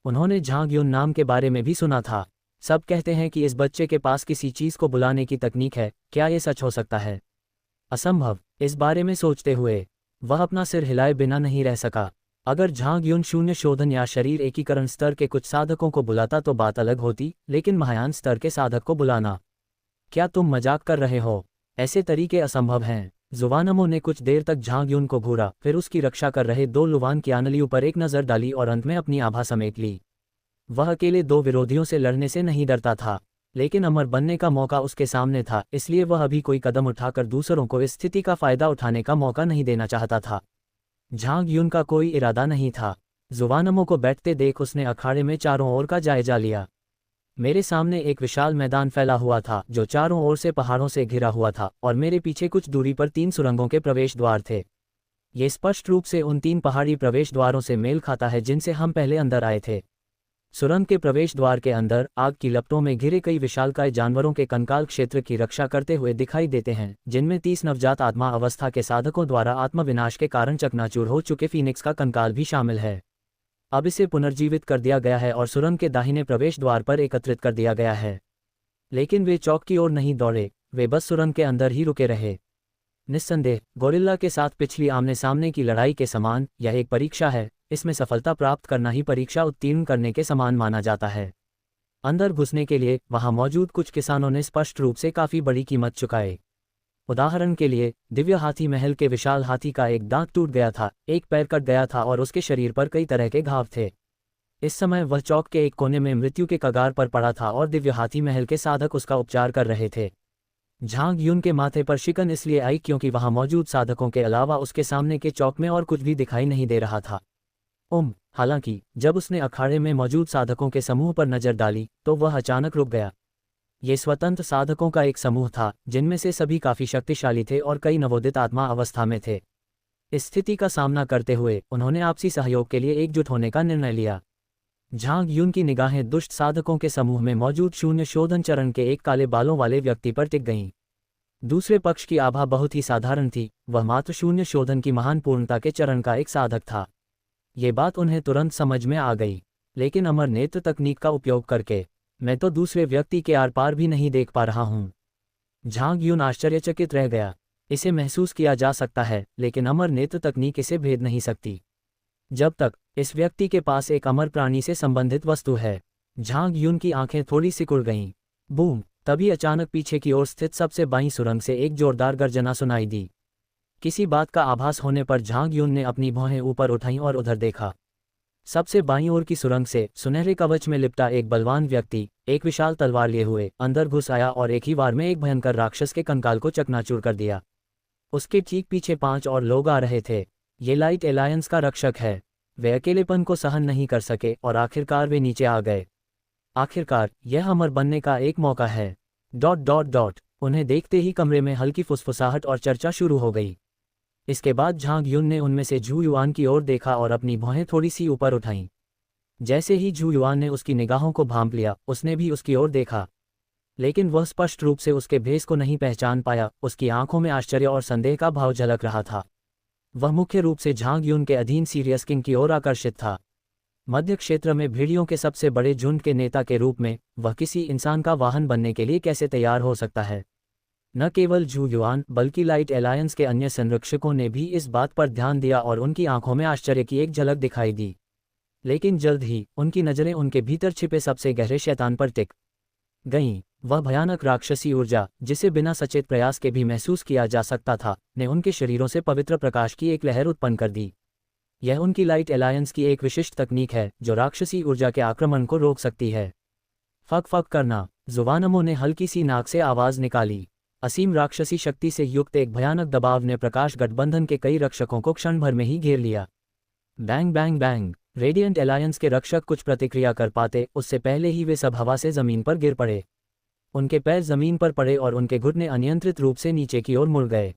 उन्होंने झांग युन नाम के बारे में भी सुना था। सब कहते हैं कि इस बच्चे के पास किसी चीज को बुलाने की तकनीक है। क्या ये सच हो सकता है? असंभव। इस बारे में सोचते हुए वह अपना सिर हिलाए बिना नहीं रह सका। अगर झांग युन शून्य शोधन या शरीर एकीकरण स्तर के कुछ साधकों को बुलाता तो बात अलग होती, लेकिन महायान स्तर के साधक को बुलाना? क्या तुम मजाक कर रहे हो? ऐसे तरीके असंभव हैं। जुवानमो ने कुछ देर तक झांग युन को घूरा, फिर उसकी रक्षा कर रहे दो लुवान कियानलियों पर एक नज़र डाली और अंत में अपनी आभा समेट ली। वह अकेले दो विरोधियों से लड़ने से नहीं डरता था, लेकिन अमर बनने का मौका उसके सामने था, इसलिए वह अभी कोई कदम उठाकर दूसरों को इस स्थिति का फायदा उठाने का मौका नहीं देना चाहता था। झांग युन का कोई इरादा नहीं था। जुवानमो को बैठते देख उसने अखाड़े में चारों ओर का जायजा लिया। मेरे सामने एक विशाल मैदान फैला हुआ था जो चारों ओर से पहाड़ों से घिरा हुआ था, और मेरे पीछे कुछ दूरी पर 3 सुरंगों के प्रवेश द्वार थे। ये स्पष्ट रूप से उन 3 पहाड़ी प्रवेश द्वारों से मेल खाता है जिनसे हम पहले अंदर आए थे। सुरंग के प्रवेश द्वार के अंदर आग की लपटों में घिरे कई विशालकाय जानवरों के कंकाल क्षेत्र की रक्षा करते हुए दिखाई देते हैं, जिनमें 30 नवजात आत्मा अवस्था के साधकों द्वारा आत्मविनाश के कारण चकनाचूर हो चुके फीनिक्स का कंकाल भी शामिल है। अब इसे पुनर्जीवित कर दिया गया है और सुरंग के दाहिने प्रवेश द्वार पर एकत्रित कर दिया गया है। लेकिन वे चौक की ओर नहीं दौड़े, वे बस सुरंग के अंदर ही रुके रहे। निस्संदेह गोरिल्ला के साथ पिछली आमने सामने की लड़ाई के समान यह एक परीक्षा है। इसमें सफलता प्राप्त करना ही परीक्षा उत्तीर्ण करने के समान माना जाता है। अंदर घुसने के लिए वहां मौजूद कुछ किसानों ने स्पष्ट रूप से काफी बड़ी कीमत चुकाई। उदाहरण के लिए दिव्य हाथी महल के विशाल हाथी का एक दांत टूट गया था, एक पैर कट गया था और उसके शरीर पर कई तरह के घाव थे। इस समय वह चौक के एक कोने में मृत्यु के कगार पर पड़ा था और दिव्य हाथी महल के साधक उसका उपचार कर रहे थे। झांग युन के माथे पर शिकन इसलिए आई क्योंकि वहां मौजूद साधकों के अलावा उसके सामने के चौक में और कुछ भी दिखाई नहीं दे रहा था। हालांकि जब उसने अखाड़े में मौजूद साधकों के समूह पर नजर डाली तो वह अचानक रुक गया। ये स्वतंत्र साधकों का एक समूह था, जिनमें से सभी काफी शक्तिशाली थे और कई नवोदित आत्मा अवस्था में थे। इस स्थिति का सामना करते हुए उन्होंने आपसी सहयोग के लिए एकजुट होने का निर्णय लिया। झांग युन की निगाहें दुष्ट साधकों के समूह में मौजूद शून्य शोधन चरण के एक काले बालों वाले व्यक्ति पर टिक गईं। दूसरे पक्ष की आभा बहुत ही साधारण थी, वह मात्र शून्य शोधन की महान पूर्णता के चरण का एक साधक था। ये बात उन्हें तुरंत समझ में आ गई, लेकिन अमर नेत्र तकनीक का उपयोग करके मैं तो दूसरे व्यक्ति के आर पार भी नहीं देख पा रहा हूँ। झांग युन आश्चर्यचकित रह गया। इसे महसूस किया जा सकता है, लेकिन अमर नेत्र तकनीक इसे भेद नहीं सकती जब तक इस व्यक्ति के पास एक अमर प्राणी से संबंधित वस्तु है। झांग युन की आंखें थोड़ी सिकुड़ गईं। बूम! तभी अचानक पीछे की ओर स्थित सबसे बाईं सुरंग से एक जोरदार गर्जना सुनाई दी। किसी बात का आभास होने पर झांग युन ने अपनी भौहें ऊपर उठाईं और उधर देखा। सबसे बाईं ओर की सुरंग से सुनहरे कवच में लिपटा एक बलवान व्यक्ति एक विशाल तलवार लिए हुए अंदर घुस आया और एक ही बार में एक भयंकर राक्षस के कंकाल को चकनाचूर कर दिया। उसके ठीक पीछे 5 और लोग आ रहे थे। ये लाइट एलायंस का रक्षक है। वे अकेलेपन को सहन नहीं कर सके और आखिरकार वे नीचे आ गए। आखिरकार यह अमर बनने का एक मौका है। ... उन्हें देखते ही कमरे में हल्की फुसफुसाहट और चर्चा शुरू हो गई। इसके बाद झांग युन ने उनमें से झू युआन की ओर देखा और अपनी भौहें थोड़ी सी ऊपर उठाईं। जैसे ही झू युआन ने उसकी निगाहों को भांप लिया, उसने भी उसकी ओर देखा, लेकिन वह स्पष्ट रूप से उसके भेस को नहीं पहचान पाया। उसकी आंखों में आश्चर्य और संदेह का भाव झलक रहा था। वह मुख्य रूप से झांग युन के अधीन सीरियस किंग की ओर आकर्षित था। मध्य क्षेत्र में भेड़ियों के सबसे बड़े झुंड के नेता के रूप में वह किसी इंसान का वाहन बनने के लिए कैसे तैयार हो सकता है। न केवल झू युआन बल्कि लाइट एलायंस के अन्य संरक्षकों ने भी इस बात पर ध्यान दिया और उनकी आंखों में आश्चर्य की एक झलक दिखाई दी। लेकिन जल्द ही उनकी नज़रें उनके भीतर छिपे सबसे गहरे शैतान पर टिक गईं। वह भयानक राक्षसी ऊर्जा, जिसे बिना सचेत प्रयास के भी महसूस किया जा सकता था, ने उनके शरीरों से पवित्र प्रकाश की एक लहर उत्पन्न कर दी। यह उनकी लाइट एलायंस की एक विशिष्ट तकनीक है जो राक्षसी ऊर्जा के आक्रमण को रोक सकती है। फक फक करना। जुवानमो ने हल्की सी नाक से आवाज निकाली। असीम राक्षसी शक्ति से युक्त एक भयानक दबाव ने प्रकाश गठबंधन के कई रक्षकों को क्षण भर में ही घेर लिया। Bang bang bang. Radiant alliance के रक्षक कुछ प्रतिक्रिया कर पाते उससे पहले ही वे सब हवा से जमीन पर गिर पड़े। उनके पैर जमीन पर पड़े और उनके घुटने अनियंत्रित रूप से नीचे की ओर मुड़ गए।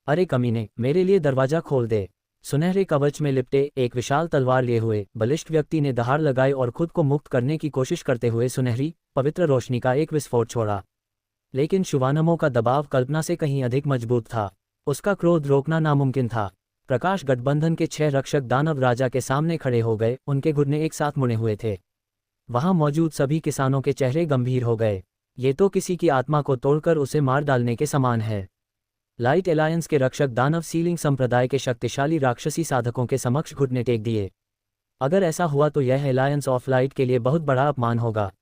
अरे कमीने, मेरे लिए दरवाजा खोल दे। सुनहरे कवच में लिपटे एक विशाल तलवार लिए हुए बलिष्ठ व्यक्ति ने दहाड़ लगाई और खुद को मुक्त करने की कोशिश करते हुए सुनहरी पवित्र रोशनी का एक विस्फोट छोड़ा। लेकिन शुवानमो का दबाव कल्पना से कहीं अधिक मजबूत था। उसका क्रोध रोकना नामुमकिन था। प्रकाश गठबंधन के 6 रक्षक दानव राजा के सामने खड़े हो गए। उनके घुटने एक साथ मुड़े हुए थे। वहां मौजूद सभी किसानों के चेहरे गंभीर हो गए। ये तो किसी की आत्मा को तोड़कर उसे मार डालने के समान है। लाइट एलायंस के रक्षक दानव सीलिंग संप्रदाय के शक्तिशाली राक्षसी साधकों के समक्ष घुटने टेक दिए। अगर ऐसा हुआ तो यह एलायंस ऑफ लाइट के लिए बहुत बड़ा अपमान होगा।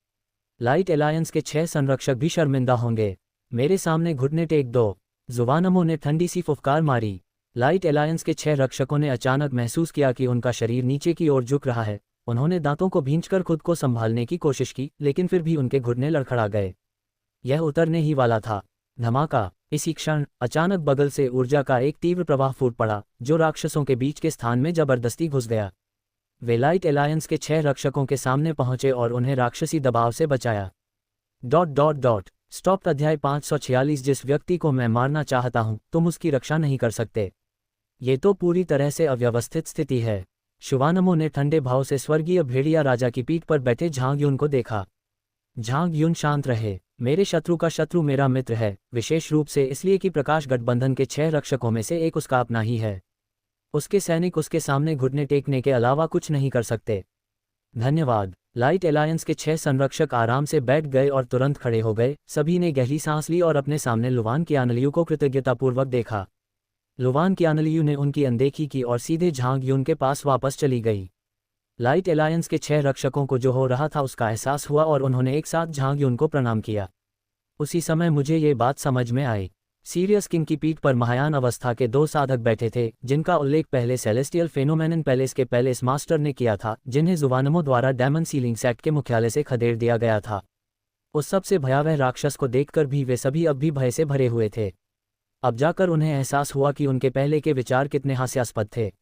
लाइट एलायंस के 6 संरक्षक भी शर्मिंदा होंगे। मेरे सामने घुटने टेक दो। जुवानमो ने ठंडी सी फुफकार मारी। लाइट एलायंस के 6 रक्षकों ने अचानक महसूस किया कि उनका शरीर नीचे की ओर झुक रहा है। उन्होंने दांतों को भींचकर खुद को संभालने की कोशिश की, लेकिन फिर भी उनके घुटने लड़खड़ा गए। यह उतरने ही वाला था। धमाका! इसी क्षण अचानक बगल से ऊर्जा का एक तीव्र प्रवाह फूट पड़ा, जो राक्षसों के बीच के स्थान में जबरदस्ती घुस गया। वे लाइट एलायंस के 6 रक्षकों के सामने पहुंचे और उन्हें राक्षसी दबाव से बचाया। स्टॉप। अध्याय 546। जिस व्यक्ति को मैं मारना चाहता हूं, तुम उसकी रक्षा नहीं कर सकते। ये तो पूरी तरह से अव्यवस्थित स्थिति है। शुवानमो ने ठंडे भाव से स्वर्गीय भेड़िया राजा की पीठ पर बैठे झांग युन को देखा। झांग युन, शांत रहे। मेरे शत्रु का शत्रु मेरा मित्र है, विशेष रूप से इसलिए कि प्रकाश गठबंधन के 6 रक्षकों में से एक उसका अपना ही है। उसके सैनिक उसके सामने घुटने टेकने के अलावा कुछ नहीं कर सकते। धन्यवाद। लाइट एलायंस के 6 संरक्षक आराम से बैठ गए और तुरंत खड़े हो गए। सभी ने गहरी सांस ली और अपने सामने लुवान कियानलियू को कृतज्ञतापूर्वक देखा। लुवान कियानलियू ने उनकी अनदेखी की और सीधे झांग युन के पास वापस चली गई। लाइट एलायंस के 6 रक्षकों को जो हो रहा था उसका एहसास हुआ और उन्होंने एक साथ झांग युन को प्रणाम किया। उसी समय मुझे ये बात समझ में आई। सीरियस किंग की पीठ पर महायान अवस्था के 2 साधक बैठे थे, जिनका उल्लेख पहले सेलेस्टियल फेनोमेनन पैलेस के पैलेस मास्टर ने किया था, जिन्हें जुवानमो द्वारा डेमन सीलिंग सेक्ट के मुख्यालय से खदेड़ दिया गया था। उस सबसे भयावह राक्षस को देखकर भी वे सभी अब भी भय से भरे हुए थे। अब जाकर उन्हें एहसास हुआ कि उनके पहले के विचार कितने हास्यास्पद थे।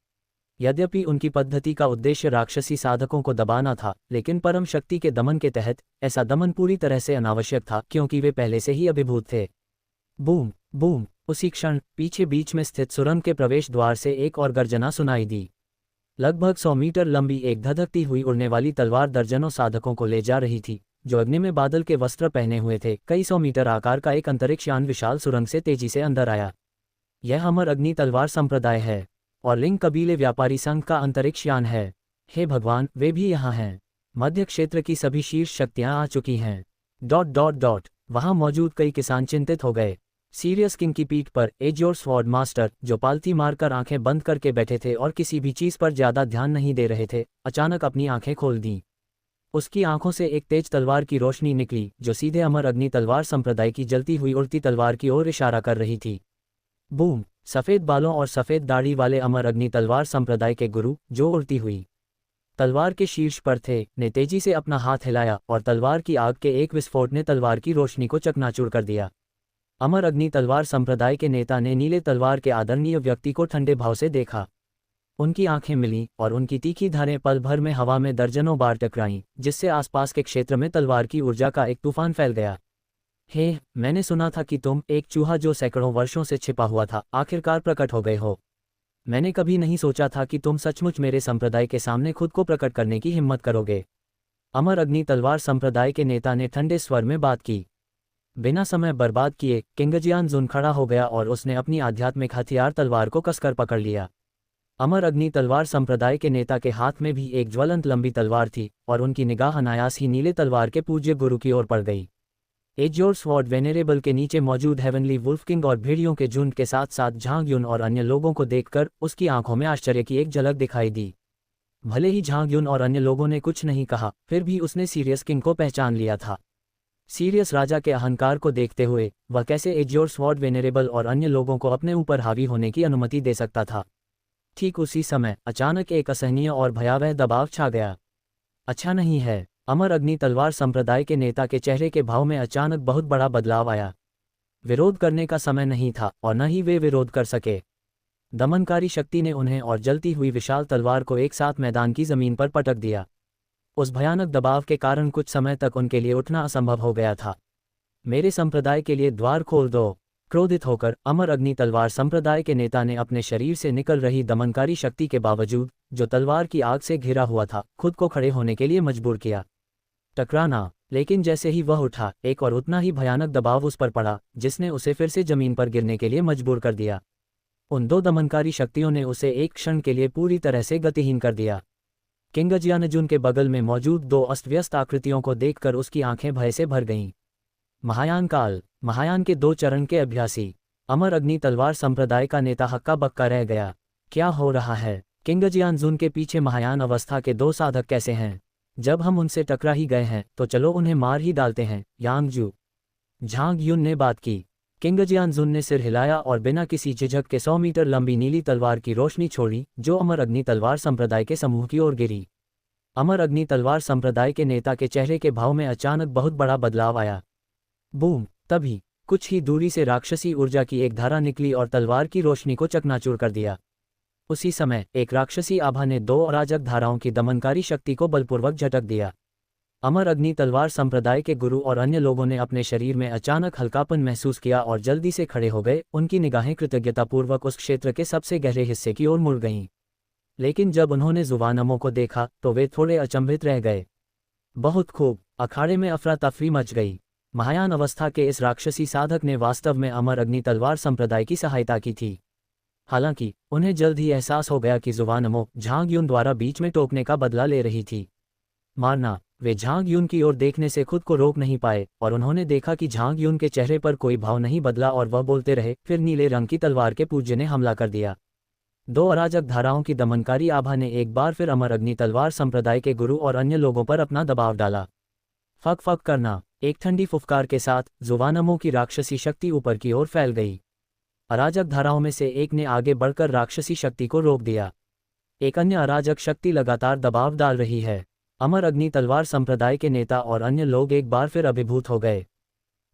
यद्यपि उनकी पद्धति का उद्देश्य राक्षसी साधकों को दबाना था, लेकिन परम शक्ति के दमन के तहत ऐसा दमन पूरी तरह से अनावश्यक था, क्योंकि वे पहले से ही अभिभूत थे। Boom boom! उसी क्षण पीछे बीच में स्थित सुरंग के प्रवेश द्वार से एक और गर्जना सुनाई दी। लगभग 100 मीटर लंबी एक धधकती हुई उड़ने वाली तलवार दर्जनों साधकों को ले जा रही थी, जो अग्नि में बादल के वस्त्र पहने हुए थे। कई 100 मीटर आकार का एक अंतरिक्ष यान विशाल सुरंग से तेजी से अंदर आया। यह अमर अग्नि तलवार संप्रदाय है और लिंग कबीले व्यापारी संघ का अंतरिक्ष यान है। हे भगवान, वे भी यहाँ हैं। मध्य क्षेत्र की सभी शीर्ष शक्तियाँ आ चुकी हैं। वहाँ मौजूद कई किसान चिंतित हो गए। सीरियस किंग की पीठ पर एज्योर स्वॉर्ड मास्टर, जो पालती मारकर आंखें बंद करके बैठे थे और किसी भी चीज पर ज्यादा ध्यान नहीं दे रहे थे, अचानक अपनी आंखें खोल दी। उसकी आंखों से एक तेज तलवार की रोशनी निकली, जो सीधे अमर अग्नि तलवार संप्रदाय की जलती हुई उड़ती तलवार की ओर इशारा कर रही थी। बूम! सफेद बालों और सफेद दाढ़ी वाले अमर अग्नि तलवार संप्रदाय के गुरु, जो उड़ती हुई तलवार के शीर्ष पर थे, ने तेजी से अपना हाथ हिलाया और तलवार की आग के एक विस्फोट ने तलवार की रोशनी को चकनाचूर कर दिया। अमर अग्नि तलवार संप्रदाय के नेता ने नीले तलवार के आदरणीय व्यक्ति को ठंडे भाव से देखा। उनकी आंखें मिलीं और उनकी तीखी धारें पल भर में हवा में दर्जनों बार टकराईं, जिससे आसपास के क्षेत्र में तलवार की ऊर्जा का एक तूफान फैल गया। हे, मैंने सुना था कि तुम, एक चूहा जो सैकड़ों वर्षों से छिपा हुआ था, आखिरकार प्रकट हो गए हो। मैंने कभी नहीं सोचा था कि तुम सचमुच मेरे संप्रदाय के सामने खुद को प्रकट करने की हिम्मत करोगे। अमर अग्नि तलवार संप्रदाय के नेता ने ठंडे स्वर में बात की। बिना समय बर्बाद किए किंगजियान जुन खड़ा हो गया और उसने अपनी आध्यात्मिक हथियार तलवार को कसकर पकड़ लिया। अमर अग्नि तलवार संप्रदाय के नेता के हाथ में भी एक ज्वलंत लंबी तलवार थी और उनकी निगाह अनायास ही नीले तलवार के पूज्य गुरु की ओर पड़ गई। एज्योर स्वॉर्ड वेनेरेबल के नीचे मौजूद हेवनली वुल्फ किंग और भेड़ियों के झुंड के साथ साथ झांग युन और अन्य लोगों को देखकर उसकी आंखों में आश्चर्य की एक झलक दिखाई दी। भले ही झांग युन और अन्य लोगों ने कुछ नहीं कहा, फिर भी उसने सीरियस किंग को पहचान लिया था। सीरियस राजा के अहंकार को देखते हुए वह कैसे एज्योर स्वॉर्ड वेनेरेबल और अन्य लोगों को अपने ऊपर हावी होने की अनुमति दे सकता था। ठीक उसी समय अचानक एक असहनीय और भयावह दबाव छा गया। अच्छा नहीं है। अमर अग्नि तलवार संप्रदाय के नेता के चेहरे के भाव में अचानक बहुत बड़ा बदलाव आया। विरोध करने का समय नहीं था और न ही वे विरोध कर सके। दमनकारी शक्ति ने उन्हें और जलती हुई विशाल तलवार को एक साथ मैदान की जमीन पर पटक दिया। उस भयानक दबाव के कारण कुछ समय तक उनके लिए उठना असंभव हो गया था। मेरे संप्रदाय के लिए द्वार खोल दो। क्रोधित होकर अमर अग्नि तलवार संप्रदाय के नेता ने अपने शरीर से निकल रही दमनकारी शक्ति के बावजूद, जो तलवार की आग से घिरा हुआ था, खुद को खड़े होने के लिए मजबूर किया। टकराना! लेकिन जैसे ही वह उठा, एक और उतना ही भयानक दबाव उस पर पड़ा, जिसने उसे फिर से जमीन पर गिरने के लिए मजबूर कर दिया। उन दो दमनकारी शक्तियों ने उसे एक क्षण के लिए पूरी तरह से गतिहीन कर दिया। किंगजियानजुन के बगल में मौजूद दो अस्त-व्यस्त आकृतियों को देखकर उसकी आंखें भय से भर गईं। महायान काल! महायान के 2 चरण के अभ्यासी। अमर अग्नि तलवार संप्रदाय का नेता हक्का बक्का रह गया। क्या हो रहा है? किंग जियानजुन के पीछे महायान अवस्था के 2 साधक कैसे हैं? जब हम उनसे टकरा ही गए हैं तो चलो उन्हें मार ही डालते हैं। यांगजू झांग युन ने बात की। किंग जियानजुन ने सिर हिलाया और बिना किसी झिझक के 100 मीटर लंबी नीली तलवार की रोशनी छोड़ी, जो अमर अग्नि तलवार संप्रदाय के समूह की ओर गिरी। अमर अग्नि तलवार संप्रदाय के नेता के चेहरे के भाव में अचानक बहुत बड़ा बदलाव आया। बूम! तभी कुछ ही दूरी से राक्षसी ऊर्जा की एक धारा निकली और तलवार की रोशनी को चकनाचूर कर दिया। उसी समय एक राक्षसी आभा ने 2 अराजक धाराओं की दमनकारी शक्ति को बलपूर्वक झटक दिया। अमर अग्नि तलवार संप्रदाय के गुरु और अन्य लोगों ने अपने शरीर में अचानक हल्कापन महसूस किया और जल्दी से खड़े हो गए। उनकी निगाहें कृतज्ञतापूर्वक उस क्षेत्र के सबसे गहरे हिस्से की ओर मुड़ गईं। लेकिन जब उन्होंने जुवानमो को देखा तो वे थोड़े अचंभित रह गए। बहुत खूब! अखाड़े में अफरा तफरी मच गई। महायान अवस्था के इस राक्षसी साधक ने वास्तव में अमर अग्नि तलवार संप्रदाय की सहायता की थी। हालांकि उन्हें जल्द ही एहसास हो गया कि जुवानमो झांग युन द्वारा बीच में टोकने का बदला ले रही थी। मारना! वे झांग युन की ओर देखने से खुद को रोक नहीं पाए और उन्होंने देखा कि झांग युन के चेहरे पर कोई भाव नहीं बदला और वह बोलते रहे। फिर नीले रंग की तलवार के पूज्य ने हमला कर दिया। 2 अराजक धाराओं की दमनकारी आभा ने एक बार फिर अमर अग्नि तलवार संप्रदाय के गुरु और अन्य लोगों पर अपना दबाव डाला। फक फक करना! एक ठंडी फुफकार के साथ जुवानमो की राक्षसी शक्ति ऊपर की ओर फैल गई। अराजक धाराओं में से एक ने आगे बढ़कर राक्षसी शक्ति को रोक दिया। एक अन्य अराजक शक्ति लगातार दबाव डाल रही है। अमर अग्नि तलवार संप्रदाय के नेता और अन्य लोग एक बार फिर अभिभूत हो गए।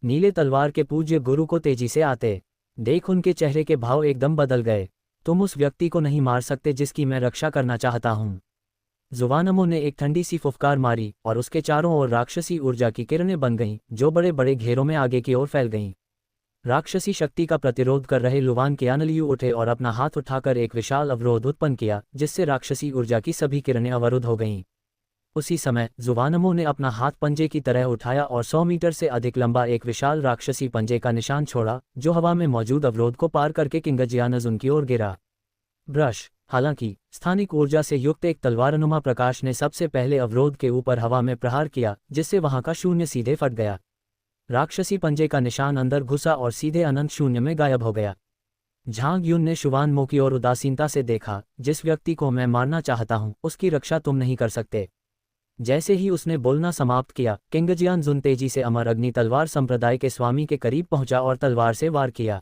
नीले तलवार के पूज्य गुरु को तेजी से आते देख उनके चेहरे के भाव एकदम बदल गए। तुम उस व्यक्ति को नहीं मार सकते जिसकी मैं रक्षा करना चाहता हूँ। जुवानमो ने एक ठंडी सी फुफकार मारी और उसके चारों ओर राक्षसी ऊर्जा की किरणें बन गईं, जो बड़े बड़े घेरों में आगे की ओर फैल गईं। राक्षसी शक्ति का प्रतिरोध कर रहे लुवान क्यानलियू उठे और अपना हाथ उठाकर एक विशाल अवरोध उत्पन्न किया, जिससे राक्षसी ऊर्जा की सभी किरणें अवरुद्ध हो गईं। उसी समय जुवानमो ने अपना हाथ पंजे की तरह उठाया और 100 मीटर से अधिक लंबा एक विशाल राक्षसी पंजे का निशान छोड़ा, जो हवा में मौजूद अवरोध को पार करके किंग जियानजुन की ओर गिरा। ब्रश! हालांकि स्थानिक ऊर्जा से युक्त एक तलवारनुमा प्रकाश ने सबसे पहले अवरोध के ऊपर हवा में प्रहार किया, जिससे वहां का शून्य सीधे फट गया। राक्षसी पंजे का निशान अंदर घुसा और सीधे अनंत शून्य में गायब हो गया। झांग युन ने शुवानमो की ओर उदासीनता से देखा। जिस व्यक्ति को मैं मारना चाहता हूं, उसकी रक्षा तुम नहीं कर सकते। जैसे ही उसने बोलना समाप्त किया, किंग जियानजुन तेजी से अमर अग्नि तलवार संप्रदाय के स्वामी के करीब पहुंचा और तलवार से वार किया।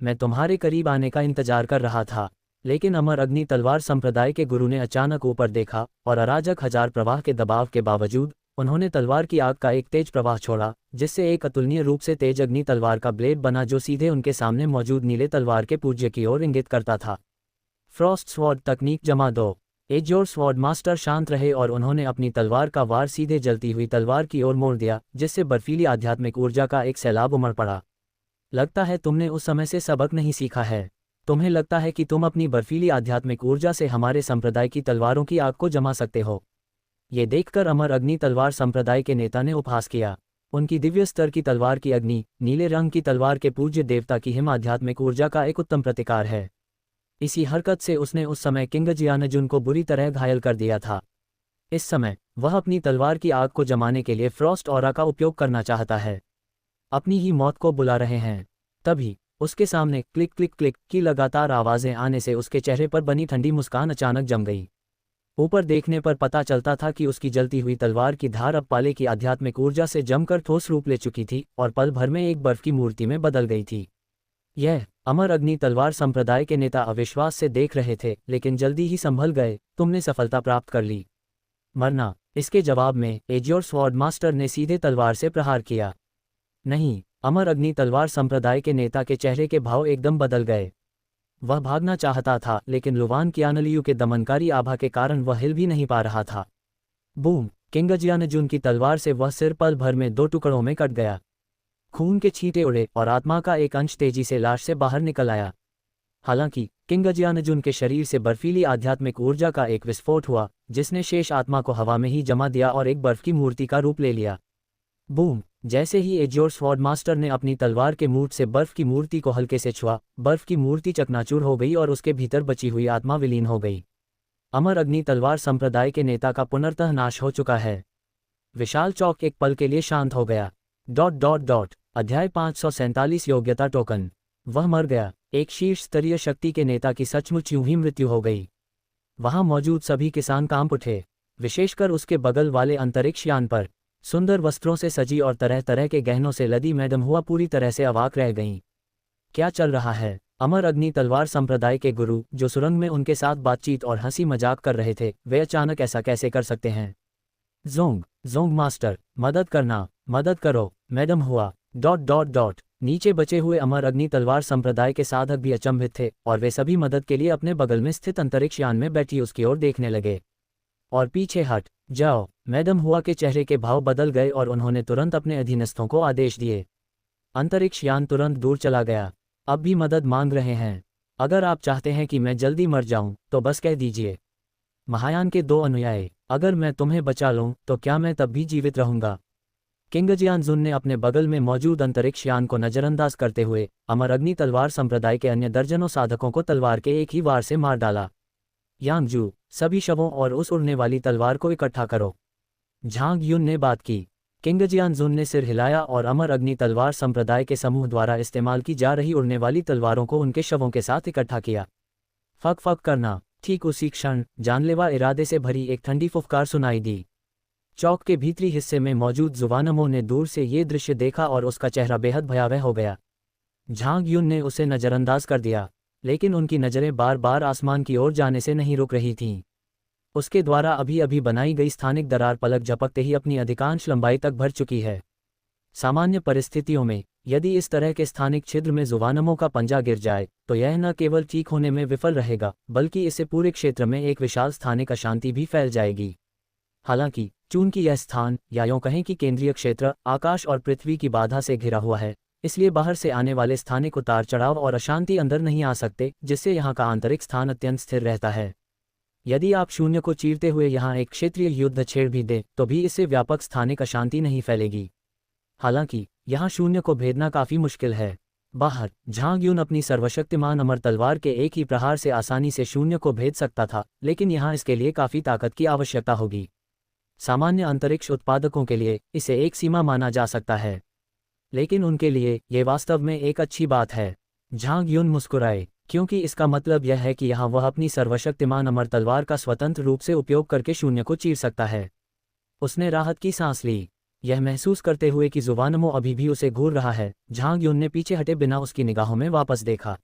मैं तुम्हारे करीब आने का इंतजार कर रहा था। लेकिन अमर अग्नि तलवार संप्रदाय के गुरु ने अचानक ऊपर देखा और अराजक हजार प्रवाह के दबाव के बावजूद उन्होंने तलवार की आग का एक तेज प्रवाह छोड़ा, जिससे एक अतुलनीय रूप से तेज अग्नि तलवार का ब्लेड बना, जो सीधे उनके सामने मौजूद नीले तलवार के पूज्य की ओर इंगित करता था। फ्रॉस्ट स्वॉर्ड तकनीक जमा 2। एज्योर स्वॉर्ड मास्टर शांत रहे और उन्होंने अपनी तलवार का वार सीधे जलती हुई तलवार की ओर मोड़ दिया, जिससे बर्फीली आध्यात्मिक ऊर्जा का एक सैलाब उमड़ पड़ा। लगता है तुमने उस समय से सबक नहीं सीखा है। तुम्हें लगता है कि तुम अपनी बर्फीली आध्यात्मिक ऊर्जा से हमारे संप्रदाय की तलवारों की आग को जमा सकते हो। ये देखकर अमर अग्नि तलवार संप्रदाय के नेता ने उपहास किया। उनकी दिव्य स्तर की तलवार की अग्नि नीले रंग की तलवार के पूज्य देवता की हिम आध्यात्मिक ऊर्जा का एक उत्तम प्रतिकार है। इसी हरकत से उसने उस समय किंग जियानजुन को बुरी तरह घायल कर दिया था। इस समय वह अपनी तलवार की आग को जमाने के लिए फ्रॉस्ट ऑरा का उपयोग करना चाहता है। अपनी ही मौत को बुला रहे हैं। तभी उसके सामने क्लिक क्लिक क्लिक की लगातार आवाजें आने से उसके चेहरे पर बनी ठंडी मुस्कान अचानक जम गई। ऊपर देखने पर पता चलता था कि उसकी जलती हुई तलवार की धार अब पाले की आध्यात्मिक ऊर्जा से जमकर ठोस रूप ले चुकी थी और पल भर में एक बर्फ की मूर्ति में बदल गई थी। यह अमर अग्नि तलवार संप्रदाय के नेता अविश्वास से देख रहे थे, लेकिन जल्दी ही संभल गए। तुमने सफलता प्राप्त कर ली। मरना! इसके जवाब में एज्योर स्वॉर्ड मास्टर ने सीधे तलवार से प्रहार किया। नहीं! अमर अग्नि तलवार संप्रदाय के नेता के चेहरे के भाव एकदम बदल गए। वह भागना चाहता था, लेकिन लुवान क्यानलियू के दमनकारी आभा के कारण वह हिल भी नहीं पा रहा था। बूम! किंग जियानजुन की तलवार से वह सिर पल भर में 2 टुकड़ों में कट गया। खून के छींटे उड़े और आत्मा का एक अंश तेजी से लाश से बाहर निकल आया। हालांकि किंग जियानजुन के शरीर से बर्फीली आध्यात्मिक ऊर्जा का एक विस्फोट हुआ, जिसने शेष आत्मा को हवा में ही जमा दिया और एक बर्फ की मूर्ति का रूप ले लिया। बूम! जैसे ही एज्योर स्वॉर्ड मास्टर ने अपनी तलवार के मूठ से बर्फ की मूर्ति को हल्के से छुआ, बर्फ की मूर्ति चकनाचूर हो गई और उसके भीतर बची हुई आत्मा विलीन हो गई। अमर अग्नि तलवार संप्रदाय के नेता का पुनर्तः नाश हो चुका है। विशाल चौक एक पल के लिए शांत हो गया। अध्याय 547 योग्यता टोकन। वह मर गया। एक शीर्ष स्तरीय शक्ति के नेता की सचमुच यूं ही मृत्यु हो गई। वहां मौजूद सभी किसान कांप उठे, विशेषकर उसके बगल वाले अंतरिक्ष यान पर। सुंदर वस्त्रों से सजी और तरह तरह के गहनों से लदी मैडम हुआ पूरी तरह से अवाक रह गईं। क्या चल रहा है? अमर अग्नि तलवार संप्रदाय के गुरु, जो सुरंग में उनके साथ बातचीत और हंसी मजाक कर रहे थे, वे अचानक ऐसा कैसे कर सकते हैं? जोंग जोंग मास्टर, मदद करना, मदद करो, मैडम हुआ... ... नीचे बचे हुए अमर अग्नि तलवार संप्रदाय के साधक भी अचंभित थे और वे सभी मदद के लिए अपने बगल में स्थित अंतरिक्ष यान में बैठी उसकी ओर देखने लगे। और पीछे हट जाओ। मैडम हुआ के चेहरे के भाव बदल गए और उन्होंने तुरंत अपने अधीनस्थों को आदेश दिए। अंतरिक्ष यान तुरंत दूर चला गया। अब भी मदद मांग रहे हैं? अगर आप चाहते हैं कि मैं जल्दी मर जाऊं तो बस कह दीजिए। महायान के 2 अनुयायी, अगर मैं तुम्हें बचा लूं तो क्या मैं तब भी जीवित रहूंगा? किंग जियानजुन ने अपने बगल में मौजूद अंतरिक्ष यान को नजरअंदाज करते हुए अमर अग्नि तलवार संप्रदाय के अन्य दर्जनों साधकों को तलवार के एक ही वार से मार डाला। यांगजू, सभी शवों और उस उड़ने वाली तलवार को इकट्ठा करो। झांग युन ने बात की। किंग जियानजुन ने सिर हिलाया और अमर अग्नि तलवार संप्रदाय के समूह द्वारा इस्तेमाल की जा रही उड़ने वाली तलवारों को उनके शवों के साथ इकट्ठा किया। फक फक करना। ठीक उसी क्षण जानलेवा इरादे से भरी एक ठंडी फुफकार सुनाई दी। चौक के भीतरी हिस्से में मौजूद जुवानमो ने दूर से ये दृश्य देखा और उसका चेहरा बेहद भयावह हो गया। झांग युन ने उसे नजरअंदाज कर दिया, लेकिन उनकी नज़रें बार बार आसमान की ओर जाने से नहीं रुक रही थीं। उसके द्वारा अभी अभी बनाई गई स्थानिक दरार पलक झपकते ही अपनी अधिकांश लंबाई तक भर चुकी है। सामान्य परिस्थितियों में यदि इस तरह के स्थानिक छिद्र में जुवानमो का पंजा गिर जाए तो यह न केवल ठीक होने में विफल रहेगा, बल्कि इससे पूरे क्षेत्र में एक विशाल स्थानिक अशांति भी फैल जाएगी। हालांकि चूंकि यह स्थान, या यूं कहें कि केंद्रीय क्षेत्र, आकाश और पृथ्वी की बाधा से घिरा हुआ है, इसलिए बाहर से आने वाले स्थानिक उतार चढ़ाव और अशांति अंदर नहीं आ सकते, जिससे यहाँ का आंतरिक स्थान अत्यंत स्थिर रहता है। यदि आप शून्य को चीरते हुए यहाँ एक क्षेत्रीय युद्ध छेड़ भी दें तो भी इससे व्यापक स्थानिक अशांति नहीं फैलेगी। हालांकि यहाँ शून्य को भेदना काफी मुश्किल है। बाहर झांग युन अपनी सर्वशक्तिमान अमर तलवार के एक ही प्रहार से आसानी से शून्य को भेद सकता था, लेकिन यहाँ इसके लिए काफी ताकत की आवश्यकता होगी। सामान्य अंतरिक्ष उत्पादकों के लिए इसे एक सीमा माना जा सकता है, लेकिन उनके लिए ये वास्तव में एक अच्छी बात है। झांग युन मुस्कुराए, क्योंकि इसका मतलब यह है कि यहाँ वह अपनी सर्वशक्तिमान अमर तलवार का स्वतंत्र रूप से उपयोग करके शून्य को चीर सकता है। उसने राहत की सांस ली, यह महसूस करते हुए कि जुवानमो अभी भी उसे घूर रहा है। झांग युन ने पीछे हटे बिना उसकी निगाहों में वापस देखा।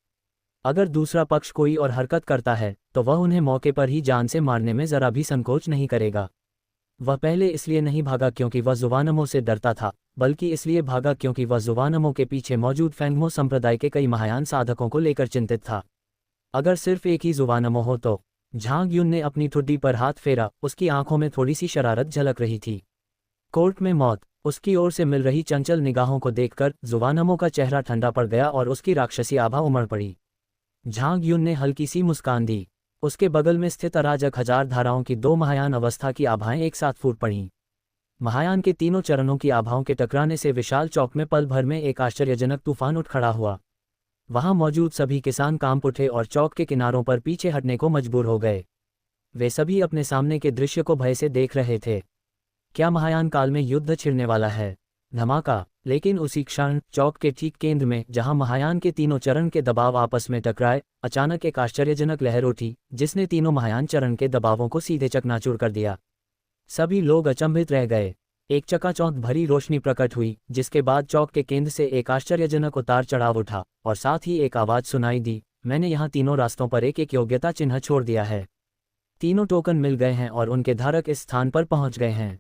अगर दूसरा पक्ष कोई और हरकत करता है तो वह उन्हें मौके पर ही जान से मारने में जरा भी संकोच नहीं करेगा। वह पहले इसलिए नहीं भागा क्योंकि वह जुवानमो से डरता था, बल्कि इसलिए भागा क्योंकि वह जुवानमो के पीछे मौजूद फेंगमो संप्रदाय के कई महायान साधकों को लेकर चिंतित था। अगर सिर्फ एक ही जुवानमो हो तो। झांग युन ने अपनी ठुड्डी पर हाथ फेरा, उसकी आंखों में थोड़ी सी शरारत झलक रही थी। कोर्ट में मौत। उसकी ओर से मिल रही चंचल निगाहों को देखकर जुवानमो का चेहरा ठंडा पड़ गया और उसकी राक्षसी आभा उमड़ पड़ी। झांग युन ने हल्की सी मुस्कान दी। उसके बगल में स्थित अराजक हजार धाराओं की 2 महायान अवस्था की आभाएं एक साथ फूट पड़ीं। महायान के तीनों चरणों की आभाओं के टकराने से विशाल चौक में पल भर में एक आश्चर्यजनक तूफान उठ खड़ा हुआ। वहां मौजूद सभी किसान कांप उठे और चौक के किनारों पर पीछे हटने को मजबूर हो गए। वे सभी अपने सामने के दृश्य को भय से देख रहे थे। क्या महायान काल में युद्ध छिड़ने वाला है? धमाका। लेकिन उसी क्षण चौक के ठीक केंद्र में, जहां महायान के तीनों चरण के दबाव आपस में टकराए, अचानक एक आश्चर्यजनक लहर उठी जिसने तीनों महायान चरण के दबावों को सीधे चकनाचूर कर दिया। सभी लोग अचंभित रह गए। एक चकाचौंध भरी रोशनी प्रकट हुई, जिसके बाद चौक के केंद्र से एक आश्चर्यजनक उतार चढ़ाव उठा और साथ ही एक आवाज सुनाई दी, मैंने यहाँ तीनों रास्तों पर एक एक योग्यता चिन्ह छोड़ दिया है। तीनों टोकन मिल गए हैं और उनके धारक इस स्थान पर पहुंच गए हैं।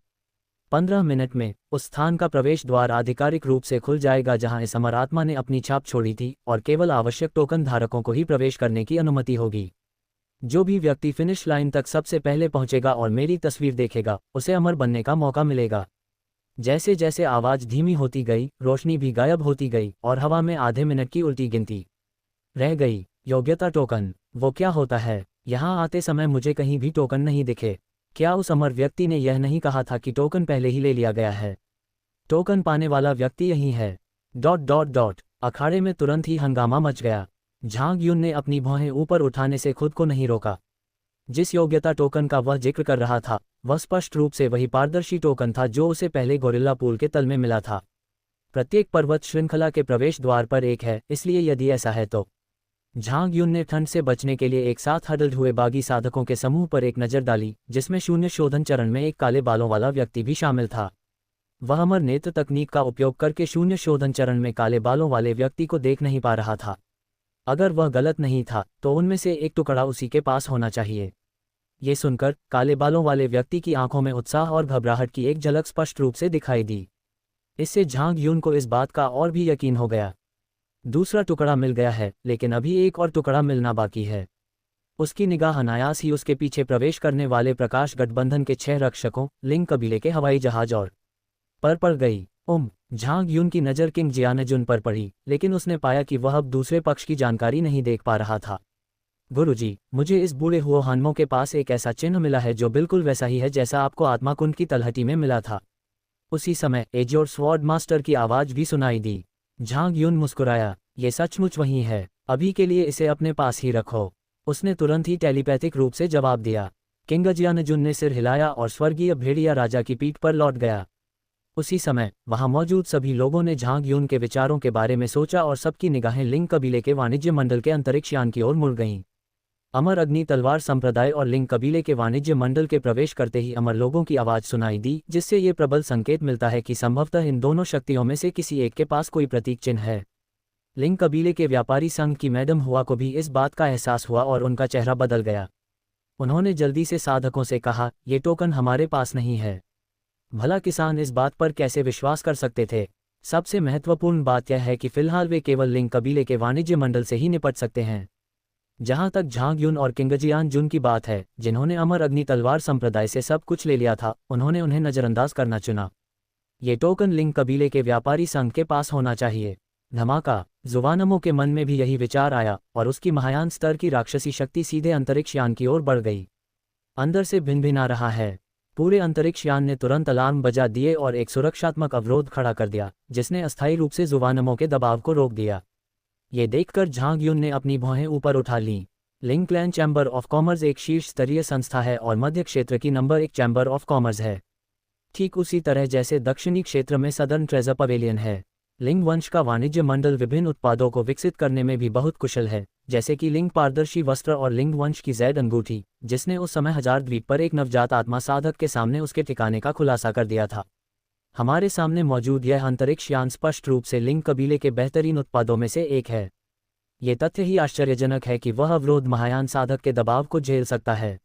15 मिनट में उस स्थान का प्रवेश द्वार आधिकारिक रूप से खुल जाएगा जहां इस अमर आत्मा ने अपनी छाप छोड़ी थी, और केवल आवश्यक टोकन धारकों को ही प्रवेश करने की अनुमति होगी। जो भी व्यक्ति फिनिश लाइन तक सबसे पहले पहुंचेगा और मेरी तस्वीर देखेगा, उसे अमर बनने का मौका मिलेगा। जैसे जैसे आवाज धीमी होती गई, रोशनी भी गायब होती गई और हवा में आधे मिनट की उल्टी गिनती रह गई। योग्यता टोकन, वो क्या होता है? यहाँ आते समय मुझे कहीं भी टोकन नहीं दिखे। क्या उस अमर व्यक्ति ने यह नहीं कहा था कि टोकन पहले ही ले लिया गया है? टोकन पाने वाला व्यक्ति यही है। ... अखाड़े में तुरंत ही हंगामा मच गया। झांग युन ने अपनी भौहें ऊपर उठाने से खुद को नहीं रोका। जिस योग्यता टोकन का वह जिक्र कर रहा था, वह स्पष्ट रूप से वही पारदर्शी टोकन था जो उसे पहले गोरिल्ला पूल के तल में मिला था। प्रत्येक पर्वत श्रृंखला के प्रवेश द्वार पर एक है, इसलिए यदि ऐसा है तो झांग युन ने ठंड से बचने के लिए एक साथ हडल्ड हुए बागी साधकों के समूह पर एक नज़र डाली, जिसमें शून्य शोधन चरण में एक काले बालों वाला व्यक्ति भी शामिल था। वह अमर नेत्र तकनीक का उपयोग करके शून्य शोधन चरण में काले बालों वाले व्यक्ति को देख नहीं पा रहा था। अगर वह गलत नहीं था तो उनमें से एक टुकड़ा उसी के पास होना चाहिए। ये सुनकर काले बालों वाले व्यक्ति की आंखों में उत्साह और घबराहट की एक झलक स्पष्ट रूप से दिखाई दी। इससे झांग युन को इस बात का और भी यकीन हो गया। दूसरा टुकड़ा मिल गया है, लेकिन अभी एक और टुकड़ा मिलना बाकी है। उसकी निगाह अनायास ही उसके पीछे प्रवेश करने वाले प्रकाश गठबंधन के 6 रक्षकों लिंग कबीले के हवाई जहाज और पर पड़ गई। झांग युन की नज़र किंग जियानजुन पर पड़ी, लेकिन उसने पाया कि वह अब दूसरे पक्ष की जानकारी नहीं देख पा रहा था। गुरुजी, मुझे इस बूढ़े हुए हानमो के पास एक ऐसा चिन्ह मिला है जो बिल्कुल वैसा ही है जैसा आपको आत्मा कुंड की तलहटी में मिला था। उसी समय एजोर स्वॉर्ड मास्टर की आवाज़ भी सुनाई दी। झांग युन मुस्कुराया, ये सचमुच वही है, अभी के लिए इसे अपने पास ही रखो। उसने तुरंत ही टेलीपैथिक रूप से जवाब दिया। किंग जियानजुन ने सिर हिलाया और स्वर्गीय भेड़िया राजा की पीठ पर लौट गया। उसी समय वहां मौजूद सभी लोगों ने झांग युन के विचारों के बारे में सोचा और सबकी निगाहें लिंग कबीले के वाणिज्य मंडल के अंतरिक्ष यान की ओर मुड़ गईं। अमर अग्नि तलवार संप्रदाय और लिंग कबीले के वाणिज्य मंडल के प्रवेश करते ही अमर लोगों की आवाज़ सुनाई दी, जिससे ये प्रबल संकेत मिलता है कि संभवतः इन दोनों शक्तियों में से किसी एक के पास कोई प्रतीक चिन्ह है। लिंग कबीले के व्यापारी संघ की मैडम हुआ को भी इस बात का एहसास हुआ और उनका चेहरा बदल गया। उन्होंने जल्दी से साधकों से कहा, ये टोकन हमारे पास नहीं है। भला किसान इस बात पर कैसे विश्वास कर सकते थे? सबसे महत्वपूर्ण बात यह है कि फिलहाल वे केवल लिंग कबीले के वाणिज्य मंडल से ही निपट सकते हैं। जहां तक झांग युन और किंग जियानजुन की बात है, जिन्होंने अमर अग्नि तलवार संप्रदाय से सब कुछ ले लिया था, उन्होंने उन्हें नज़रअंदाज करना चुना। ये टोकन लिंग कबीले के व्यापारी संघ के पास होना चाहिए। धमाका! जुवानमो के मन में भी यही विचार आया और उसकी महायान स्तर की राक्षसी शक्ति सीधे अंतरिक्ष यान की ओर बढ़ गई। अंदर से भिन-भिना रहा है। पूरे अंतरिक्ष यान ने तुरंत अलार्म बजा दिए और एक सुरक्षात्मक अवरोध खड़ा कर दिया, जिसने अस्थायी रूप से जुवानमो के दबाव को रोक दिया। ये देखकर झांग युन ने अपनी भौहें ऊपर उठा लीं। लिंग क्लैन चैम्बर ऑफ कॉमर्स एक शीर्ष स्तरीय संस्था है और मध्य क्षेत्र की नंबर 1 चैम्बर ऑफ कॉमर्स है, ठीक उसी तरह जैसे दक्षिणी क्षेत्र में सदर्न ट्रेजर पवेलियन है। लिंग वंश का वाणिज्य मंडल विभिन्न उत्पादों को विकसित करने में भी बहुत कुशल है, जैसे कि लिंग पारदर्शी वस्त्र और लिंग वंश की जैद अंगूठी, जिसने उस समय हजार द्वीप पर एक नवजात आत्मा साधक के सामने उसके ठिकाने का खुलासा कर दिया था। हमारे सामने मौजूद यह अंतरिक्ष यान स्पष्ट रूप से लिंग कबीले के बेहतरीन उत्पादों में से एक है। ये तथ्य ही आश्चर्यजनक है कि वह अवरोध महायान साधक के दबाव को झेल सकता है।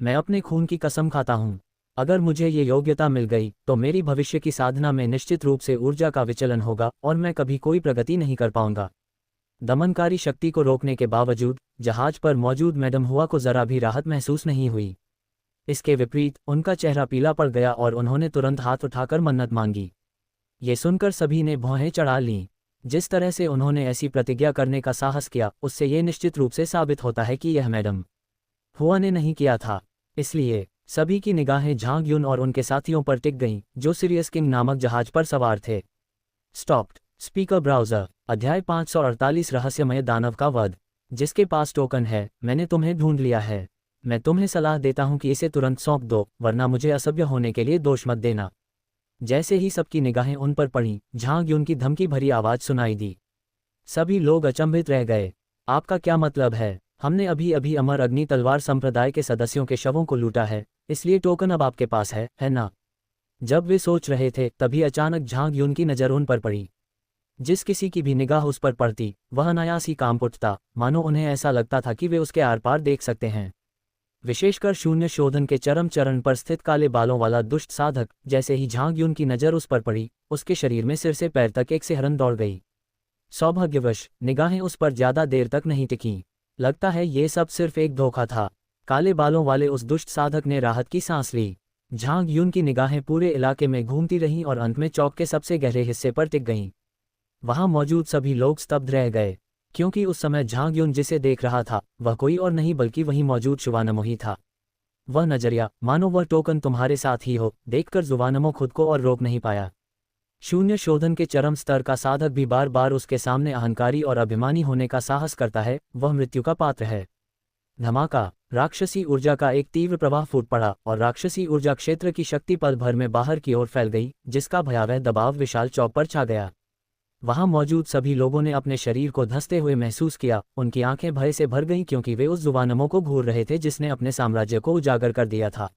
मैं अपने खून की कसम खाता हूँ, अगर मुझे ये योग्यता मिल गई तो मेरी भविष्य की साधना में निश्चित रूप से ऊर्जा का विचलन होगा और मैं कभी कोई प्रगति नहीं कर पाऊंगा। दमनकारी शक्ति को रोकने के बावजूद जहाज पर मौजूद मैडम हुआ को जरा भी राहत महसूस नहीं हुई। इसके विपरीत उनका चेहरा पीला पड़ गया और उन्होंने तुरंत हाथ उठाकर मन्नत मांगी। ये सुनकर सभी ने भौहें चढ़ा लीं। जिस तरह से उन्होंने ऐसी प्रतिज्ञा करने का साहस किया, उससे ये निश्चित रूप से साबित होता है कि यह मैडम हुआ ने नहीं किया था। इसलिए सभी की निगाहें झांग युन और उनके साथियों पर टिक गईं, जो सिरियस किंग नामक जहाज पर सवार थे। स्टॉप्ड स्पीकर ब्राउज़र अध्याय 548 रहस्यमय दानव का वध। जिसके पास टोकन है, मैंने तुम्हें ढूंढ लिया है। मैं तुम्हें सलाह देता हूं कि इसे तुरंत सौंप दो, वरना मुझे असभ्य होने के लिए दोष मत देना। जैसे ही सबकी निगाहें उन पर पड़ीं, झांग युन की धमकी भरी आवाज़ सुनाई दी। सभी लोग अचंभित रह गए। आपका क्या मतलब है? हमने अभी अभी अमर अग्नि तलवार संप्रदाय के सदस्यों के शवों को लूटा है, इसलिए टोकन अब आपके पास है ना? जब वे सोच रहे थे, तभी अचानक झांग युन की नज़र उन पर पड़ी। जिस किसी की भी निगाह उस पर पड़ती, वह अनायास ही कांप उठता, मानो उन्हें ऐसा लगता था कि वे उसके आर पार देख सकते हैं। विशेषकर शून्य शोधन के चरम चरण पर स्थित काले बालों वाला दुष्ट साधक। जैसे ही झांग युन की नज़र उस पर पड़ी, उसके शरीर में सिर से पैर तक एक सिहरन दौड़ गई। सौभाग्यवश निगाहें उस पर ज्यादा देर तक नहीं टिकीं। लगता है ये सब सिर्फ एक धोखा था। काले बालों वाले उस दुष्ट साधक ने राहत की सांस ली। झांग युन की निगाहें पूरे इलाके में घूमती रहीं और अंत में चौक के सबसे गहरे हिस्से पर टिक गईं। वहां मौजूद सभी लोग स्तब्ध रह गए, क्योंकि उस समय झांग युन जिसे देख रहा था, वह कोई और नहीं बल्कि वहीं मौजूद जुवानमो ही था। वह नजरिया, मानो वह टोकन तुम्हारे साथ ही हो, देखकर जुवानमो खुद को और रोक नहीं पाया। शून्य शोधन के चरम स्तर का साधक भी बार बार उसके सामने अहंकारी और अभिमानी होने का साहस करता है, वह मृत्यु का पात्र है। धमाका, राक्षसी ऊर्जा का एक तीव्र प्रवाह फूट पड़ा और राक्षसी ऊर्जा क्षेत्र की शक्ति पल भर में बाहर की ओर फैल गई, जिसका भयावह दबाव विशाल चौक पर छा गया। वहां मौजूद सभी लोगों ने अपने शरीर को धंसते हुए महसूस किया, उनकी आंखें भय से भर गईं क्योंकि वे उस जुवानमो को घूर रहे थे जिसने अपने साम्राज्य को उजागर कर दिया था।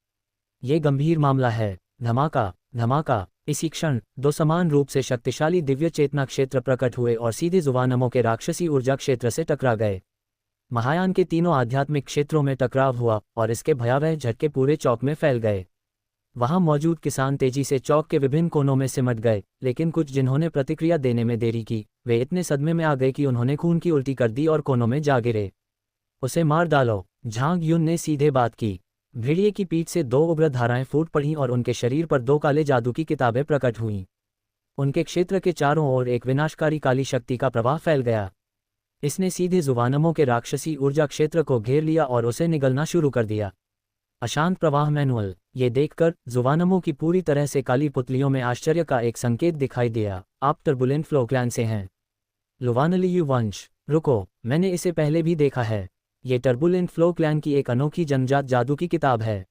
ये गंभीर मामला है। धमाका, धमाका, इसी क्षण दो समान रूप से शक्तिशाली दिव्य चेतना क्षेत्र प्रकट हुए और सीधे जुवानमो के राक्षसी ऊर्जा क्षेत्र से टकरा गए। महायान के तीनों आध्यात्मिक क्षेत्रों में टकराव हुआ और इसके भयावह झटके पूरे चौक में फैल गए। वहां मौजूद किसान तेजी से चौक के विभिन्न कोनों में सिमट गए, लेकिन कुछ जिन्होंने प्रतिक्रिया देने में देरी की, वे इतने सदमे में आ गए कि उन्होंने खून की उल्टी कर दी और कोनों में जा गिरे। उसे मार डालो, झांग युन ने सीधे बात की। भेड़िए की पीठ से दो उग्र धाराएं फूट पड़ीं और उनके शरीर पर दो काले जादू की किताबें प्रकट हुईं। उनके क्षेत्र के चारों ओर एक विनाशकारी काली शक्ति का प्रवाह फैल गया। इसने सीधे जुवानमो के राक्षसी ऊर्जा क्षेत्र को घेर लिया और उसे निगलना शुरू कर दिया। अशांत प्रवाह मैनुअल। ये देखकर जुवानमो की पूरी तरह से काली पुतलियों में आश्चर्य का एक संकेत दिखाई दिया। आप टर्बुलेंट फ्लो क्लैन से हैं? लुवानलियू वंश। रुको, मैंने इसे पहले भी देखा है। ये टर्बुलेंट फ्लो क्लैन की एक अनोखी जन्मजात जादू की किताब है।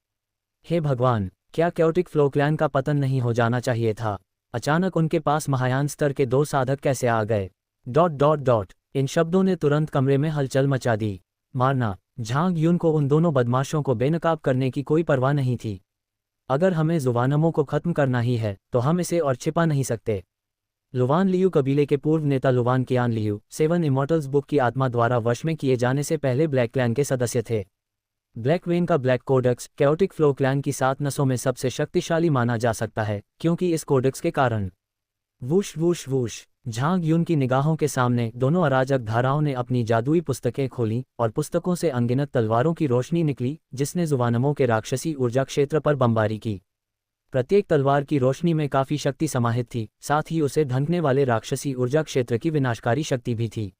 हे भगवान, क्या कैओटिक फ्लो क्लैन का पतन नहीं हो जाना चाहिए था? अचानक उनके पास महायान स्तर के दो साधक कैसे आ गए? ... इन शब्दों ने तुरंत कमरे में हलचल मचा दी। मारना। झांग युन को उन दोनों बदमाशों को बेनकाब करने की कोई परवाह नहीं थी। अगर हमें जुवानमो को खत्म करना ही है तो हम इसे और छिपा नहीं सकते। लुवान लियू कबीले के पूर्व नेता लुवान कियान लियू 7 इमॉर्टल्स बुक की आत्मा द्वारा वश में किए जाने से पहले ब्लैक क्लैन के सदस्य थे। ब्लैक वेन का black codex chaotic flow clan की 7 नसों में सबसे शक्तिशाली माना जा सकता है, क्योंकि इस कोडेक्स के कारण वूश वूश वूश झांग युन की निगाहों के सामने दोनों अराजक धाराओं ने अपनी जादुई पुस्तकें खोलीं और पुस्तकों से अनगिनत तलवारों की रोशनी निकली, जिसने जुवानमो के राक्षसी ऊर्जा क्षेत्र पर बमबारी की। प्रत्येक तलवार की रोशनी में काफी शक्ति समाहित थी, साथ ही उसे ढंकने वाले राक्षसी ऊर्जा क्षेत्र की विनाशकारी शक्ति भी थी।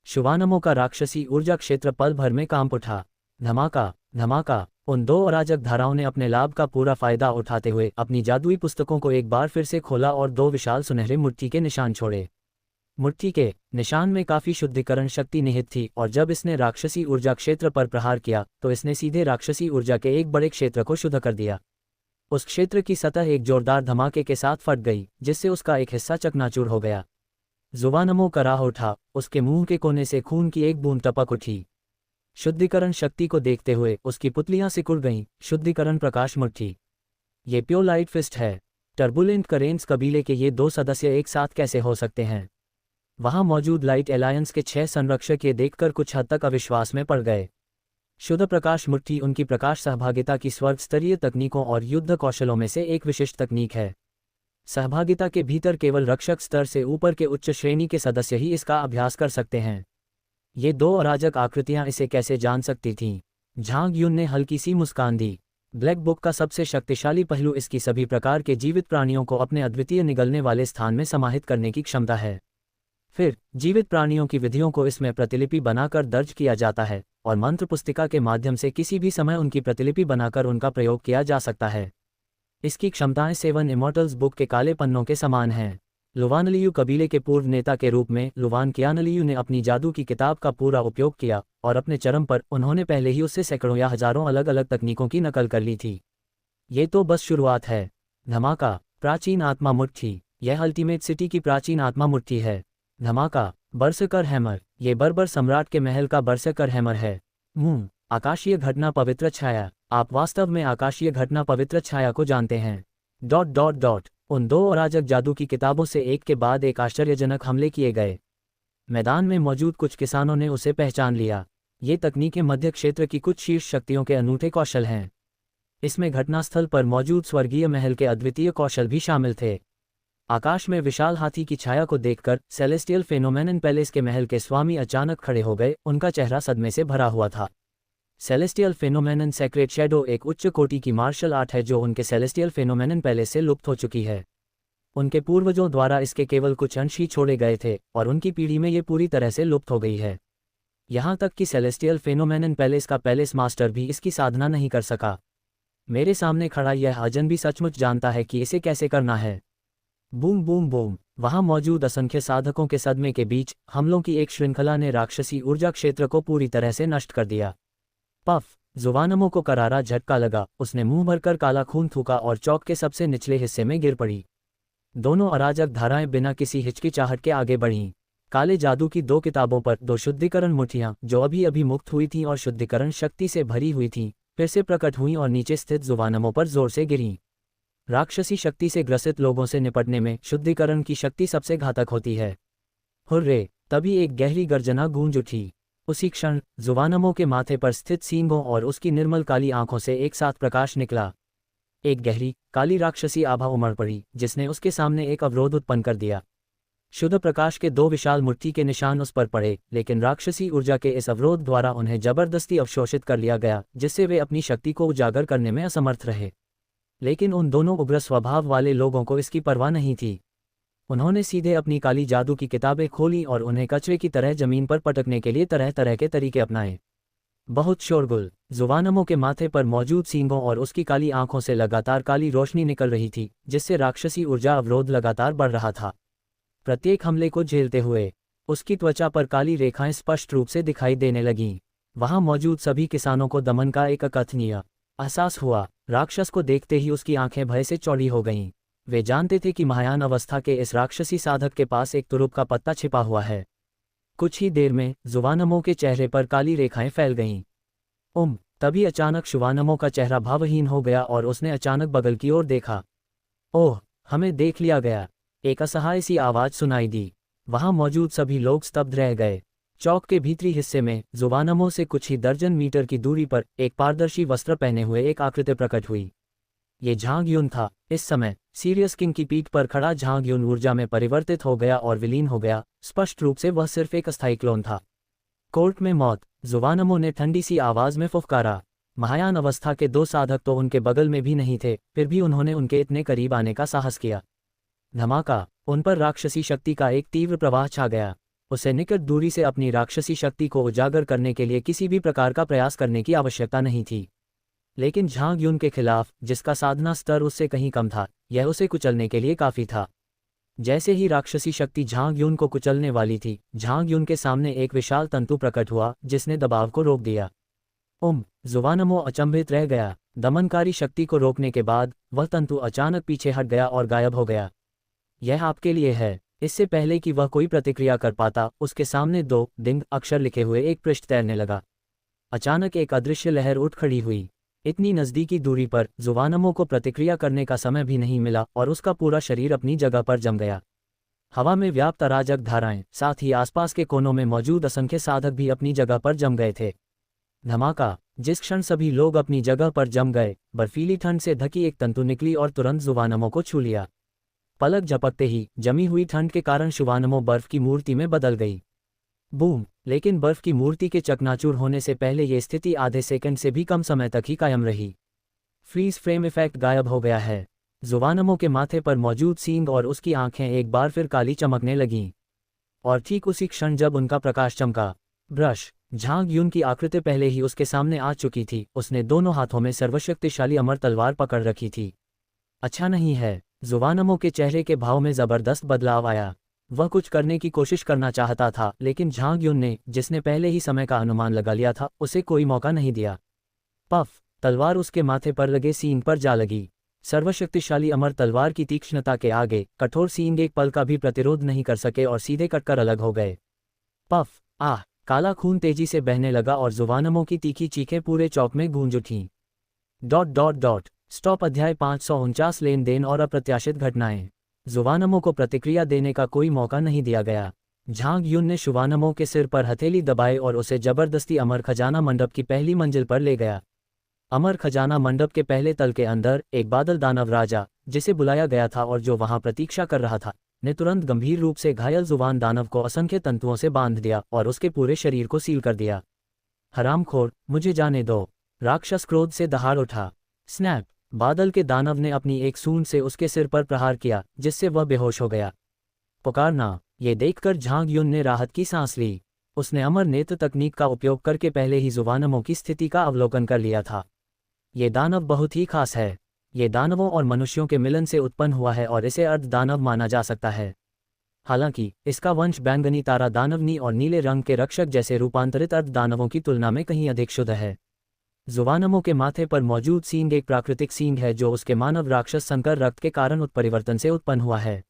जुवानमो का राक्षसी ऊर्जा क्षेत्र पल भर में कांप उठा। धमाका, धमाका, उन दो अराजक धाराओं ने अपने लाभ का पूरा फायदा उठाते हुए अपनी जादुई पुस्तकों को एक बार फिर से खोला और दो विशाल सुनहरे मुट्ठी के निशान छोड़े। मुट्ठी के निशान में काफी शुद्धिकरण शक्ति निहित थी और जब इसने राक्षसी ऊर्जा क्षेत्र पर प्रहार किया तो इसने सीधे राक्षसी ऊर्जा के एक बड़े क्षेत्र को शुद्ध कर दिया। उस क्षेत्र की सतह एक जोरदार धमाके के साथ फट गई, जिससे उसका एक हिस्सा चकनाचूर हो गया। जुवानमो कराह उठा, उसके मुंह के कोने से खून की एक बूंद टपक उठी। शुद्धिकरण शक्ति को देखते हुए उसकी पुतलियां सिकुड़ गईं। शुद्धिकरण प्रकाश मुट्ठी। ये प्योर लाइट फिस्ट है। टर्बुलेंट करेंस कबीले के ये दो सदस्य एक साथ कैसे हो सकते हैं? वहां मौजूद लाइट एलायंस के 6 संरक्षक ये देखकर कुछ हद तक अविश्वास में पड़ गए। शुद्ध प्रकाश मुट्ठी उनकी प्रकाश सहभागिता की स्वर्ग स्तरीय तकनीकों और युद्ध कौशलों में से एक विशिष्ट तकनीक है। सहभागिता के भीतर केवल रक्षक स्तर से ऊपर के उच्च श्रेणी के सदस्य ही इसका अभ्यास कर सकते हैं। ये दो अराजक आकृतियां इसे कैसे जान सकती थीं? झांग युन ने हल्की सी मुस्कान दी। ब्लैक बुक का सबसे शक्तिशाली पहलू इसकी सभी प्रकार के जीवित प्राणियों को अपने अद्वितीय निगलने वाले स्थान में समाहित करने की क्षमता है। फिर जीवित प्राणियों की विधियों को इसमें प्रतिलिपि बनाकर दर्ज किया जाता है और मंत्र पुस्तिका के माध्यम से किसी भी समय उनकी प्रतिलिपि बनाकर उनका प्रयोग किया जा सकता है। इसकी क्षमताएं 7 इमॉर्टल्स बुक के काले पन्नों के समान हैं। लुवानलियू कबीले के पूर्व नेता के रूप में लुवान कियानलियू ने अपनी जादू की किताब का पूरा उपयोग किया और अपने चरम पर उन्होंने पहले ही उससे सैकड़ों या हजारों अलग अलग तकनीकों की नकल कर ली थी। ये तो बस शुरुआत है। धमाका, प्राचीन आत्मा मुट्ठी। यह अल्टीमेट सिटी की प्राचीन आत्मा मुट्ठी है। धमाका, बरसकर हैमर। ये बर्बर सम्राट के महल का बरसकर हैमर है। आकाशीय घटना पवित्र छाया। आप वास्तव में आकाशीय घटना पवित्र छाया को जानते हैं। ... उन दो अराजक जादू की किताबों से एक के बाद एक आश्चर्यजनक हमले किए गए। मैदान में मौजूद कुछ किसानों ने उसे पहचान लिया। ये तकनीकें मध्य क्षेत्र की कुछ शीर्ष शक्तियों के अनूठे कौशल हैं। इसमें घटनास्थल पर मौजूद स्वर्गीय महल के अद्वितीय कौशल भी शामिल थे। आकाश में विशाल हाथी की छाया को देखकर सेलेस्टियल फेनोमेनन पैलेस के महल के स्वामी अचानक खड़े हो गए। उनका चेहरा सदमे से भरा हुआ था। सेलेस्टियल फेनोमेनन सेक्रेट शैडो एक उच्च कोटि की मार्शल आर्ट है जो उनके सेलेस्टियल फेनोमेनन पैलेस से लुप्त हो चुकी है। उनके पूर्वजों द्वारा इसके केवल कुछ अंश ही छोड़े गए थे और उनकी पीढ़ी में ये पूरी तरह से लुप्त हो गई है। यहाँ तक कि सेलेस्टियल फेनोमेनन पैलेस का पैलेस मास्टर भी इसकी साधना नहीं कर सका। मेरे सामने खड़ा यह अजन भी सचमुच जानता है कि इसे कैसे करना है। Boom boom boom. वहां मौजूद असंख्य साधकों के सदमे के बीच हमलों की एक श्रृंखला ने राक्षसी ऊर्जा क्षेत्र को पूरी तरह से नष्ट कर दिया। पफ! जुवानमो को करारा झटका लगा, उसने मुंह भरकर काला खून थूका और चौक के सबसे निचले हिस्से में गिर पड़ी। दोनों अराजक धाराएं बिना किसी हिचकिचाहट के आगे बढ़ीं। काले जादू की 2 किताबों पर 2 शुद्धिकरण मुठ्ठियां, जो अभी अभी मुक्त हुई थीं और शुद्धिकरण शक्ति से भरी हुई थीं, फिर से प्रकट हुईं और नीचे स्थित जुवानमो पर जोर से गिरीं। राक्षसी शक्ति से ग्रसित लोगों से निपटने में शुद्धिकरण की शक्ति सबसे घातक होती है। हुर्रे! तभी एक गहरी गर्जना गूंज उठी। उसी क्षण जुवानमो के माथे पर स्थित सींगों और उसकी निर्मल काली आंखों से एक साथ प्रकाश निकला। एक गहरी काली राक्षसी आभा उमड़ पड़ी, जिसने उसके सामने एक अवरोध उत्पन्न कर दिया। शुद्ध प्रकाश के 2 विशाल मुट्ठी के निशान उस पर पड़े, लेकिन राक्षसी ऊर्जा के इस अवरोध द्वारा उन्हें जबरदस्ती अवशोषित कर लिया गया, जिससे वे अपनी शक्ति को उजागर करने में असमर्थ रहे। लेकिन उन दोनों उग्र स्वभाव वाले लोगों को इसकी परवाह नहीं थी। उन्होंने सीधे अपनी काली जादू की किताबें खोली और उन्हें कचरे की तरह जमीन पर पटकने के लिए तरह तरह के तरीके अपनाए। बहुत शोरगुल! जुवानमो के माथे पर मौजूद सींगों और उसकी काली आंखों से लगातार काली रोशनी निकल रही थी, जिससे राक्षसी ऊर्जा अवरोध लगातार बढ़ रहा था। प्रत्येक हमले को झेलते हुए उसकी त्वचा पर काली रेखाएं स्पष्ट रूप से दिखाई देने लगीं। वहां मौजूद सभी किसानों को दमन का एक अकथनीय एहसास हुआ। राक्षस को देखते ही उसकी आंखें भय से चौड़ी हो गईं। वे जानते थे कि महायान अवस्था के इस राक्षसी साधक के पास एक तुरुप का पत्ता छिपा हुआ है। कुछ ही देर में जुवानमो के चेहरे पर काली रेखाएं फैल गईं। तभी अचानक शुवानमो का चेहरा भावहीन हो गया और उसने अचानक बगल की ओर देखा। ओह! हमें देख लिया गया! एक असहाय सी आवाज सुनाई दी। वहां मौजूद सभी लोग स्तब्ध रह गए। चौक के भीतरी हिस्से में जुवानमो से कुछ ही दर्जन मीटर की दूरी पर एक पारदर्शी वस्त्र पहने हुए एक आकृति प्रकट हुई। ये झांग युन था। इस समय सीरियस किंग की पीठ पर खड़ा झांग युन ऊर्जा में परिवर्तित हो गया और विलीन हो गया। स्पष्ट रूप से वह सिर्फ एक अस्थायी क्लोन था। कोर्ट में मौत! जुवानमो ने ठंडी सी आवाज में फुफकारा। महायान अवस्था के 2 साधक तो उनके बगल में भी नहीं थे, फिर भी उन्होंने उनके इतने करीब आने का साहस किया। धमाका! उन पर राक्षसी शक्ति का एक तीव्र प्रवाह छा गया। उसे निकट दूरी से अपनी राक्षसी शक्ति को उजागर करने के लिए किसी भी प्रकार का प्रयास करने की आवश्यकता नहीं थी। लेकिन झांग युन के खिलाफ, जिसका साधना स्तर उससे कहीं कम था, यह उसे कुचलने के लिए काफी था। जैसे ही राक्षसी शक्ति झांग युन को कुचलने वाली थी, झांग युन के सामने एक विशाल तंतु प्रकट हुआ, जिसने दबाव को रोक दिया। जुवानमो अचंभित रह गया। दमनकारी शक्ति को रोकने के बाद वह तंतु अचानक पीछे हट गया और गायब हो गया। यह आपके लिए है। इससे पहले कि वह कोई प्रतिक्रिया कर पाता, उसके सामने 2 दिंग अक्षर लिखे हुए एक पृष्ठ तैरने लगा। अचानक एक अदृश्य लहर उठ खड़ी हुई। इतनी नज़दीकी दूरी पर जुवानमो को प्रतिक्रिया करने का समय भी नहीं मिला और उसका पूरा शरीर अपनी जगह पर जम गया। हवा में व्याप्त अराजक धाराएं, साथ ही आसपास के कोनों में मौजूद असंख्य साधक भी अपनी जगह पर जम गए थे। धमाका! जिस क्षण सभी लोग अपनी जगह पर जम गए, बर्फीली ठंड से ढकी एक तंतु निकली और तुरंत जुवानमो को छू लिया। पलक झपकते ही जमी हुई ठंड के कारण जुवानमो बर्फ की मूर्ति में बदल गई। बूम! लेकिन बर्फ की मूर्ति के चकनाचूर होने से पहले ये स्थिति आधे सेकंड से भी कम समय तक ही कायम रही। फ्रीज फ्रेम इफेक्ट गायब हो गया है। जुवानमो के माथे पर मौजूद सींग और उसकी आंखें एक बार फिर काली चमकने लगीं। और ठीक उसी क्षण जब उनका प्रकाश चमका, ब्रश! झांग युन की आकृति पहले ही उसके सामने आ चुकी थी। उसने दोनों हाथों में सर्वशक्तिशाली अमर तलवार पकड़ रखी थी। अच्छा नहीं है। जुवानमो के चेहरे के भाव में जबरदस्त बदलाव आया। वह कुछ करने की कोशिश करना चाहता था, लेकिन झांग युन ने, जिसने पहले ही समय का अनुमान लगा लिया था, उसे कोई मौका नहीं दिया। पफ! तलवार उसके माथे पर लगे सींग पर जा लगी। सर्वशक्तिशाली अमर तलवार की तीक्ष्णता के आगे कठोर सींग एक पल का भी प्रतिरोध नहीं कर सके और सीधे कटकर अलग हो गए। पफ! आह! काला खून तेजी से बहने लगा और जुवानमो की तीखी चीखें पूरे चौक में गूंज उठीं। स्टॉप अध्याय 549 लेन देन और अप्रत्याशित घटनाएं। जुवानमो को प्रतिक्रिया देने का कोई मौका नहीं दिया गया। झांग युन ने शुवानमो के सिर पर हथेली दबाए और उसे जबरदस्ती अमर खजाना मंडप की पहली मंजिल पर ले गया। अमर खजाना मंडप के पहले तल के अंदर एक बादल दानव राजा, जिसे बुलाया गया था और जो वहां प्रतीक्षा कर रहा था, ने तुरंत गंभीर रूप से घायल जुबान दानव को असंख्य तंतुओं से बांध दिया और उसके पूरे शरीर को सील कर दिया। हरामखोर, मुझे जाने दो! राक्षस क्रोध से दहाड़ उठा। स्नैप! बादल के दानव ने अपनी एक सूंड से उसके सिर पर प्रहार किया, जिससे वह बेहोश हो गया। पुकारना! ये देखकर झांग युन ने राहत की सांस ली। उसने अमर नेत्र तकनीक का उपयोग करके पहले ही जुवानमो की स्थिति का अवलोकन कर लिया था। ये दानव बहुत ही खास है। ये दानवों और मनुष्यों के मिलन से उत्पन्न हुआ है और इसे अर्ध दानव माना जा सकता है। हालांकि इसका वंश बैंगनी तारा दानवनी और नीले रंग के रक्षक जैसे रूपांतरित अर्ध दानवों की तुलना में कहीं अधिक शुद्ध है। जुवानमो के माथे पर मौजूद सींग एक प्राकृतिक सींग है जो उसके मानव राक्षस संकर रक्त के कारण उत्परिवर्तन से उत्पन्न हुआ है।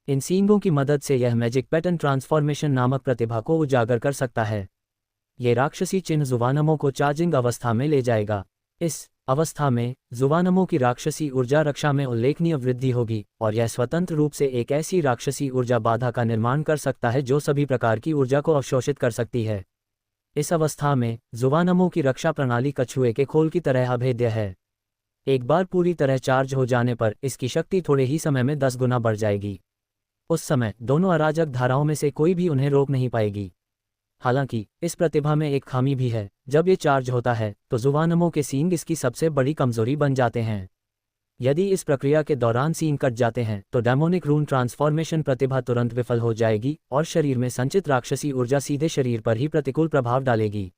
इन सींगों की मदद से यह मैजिक पैटर्न ट्रांसफॉर्मेशन नामक प्रतिभा को उजागर कर सकता है। ये राक्षसी चिन्ह जुवानमो को चार्जिंग अवस्था में ले जाएगा। इस अवस्था में जुवानमो की राक्षसी ऊर्जा रक्षा में उल्लेखनीय वृद्धि होगी और यह स्वतंत्र रूप से एक ऐसी राक्षसी ऊर्जा बाधा का निर्माण कर सकता है जो सभी प्रकार की ऊर्जा को अवशोषित कर सकती है। इस अवस्था में जुवानमो की रक्षा प्रणाली कछुए के खोल की तरह अभेद्य है। एक बार पूरी तरह चार्ज हो जाने पर इसकी शक्ति थोड़े ही समय में 10 गुना बढ़ जाएगी। उस समय दोनों अराजक धाराओं में से कोई भी उन्हें रोक नहीं पाएगी। हालांकि इस प्रतिभा में एक खामी भी है, जब ये चार्ज होता है तो जुवानमो के सींग इसकी सबसे बड़ी कमजोरी बन जाते हैं। यदि इस प्रक्रिया के दौरान सींग कट जाते हैं तो डेमोनिक रून ट्रांसफॉर्मेशन प्रतिभा तुरंत विफल हो जाएगी और शरीर में संचित राक्षसी ऊर्जा सीधे शरीर पर ही प्रतिकूल प्रभाव डालेगी।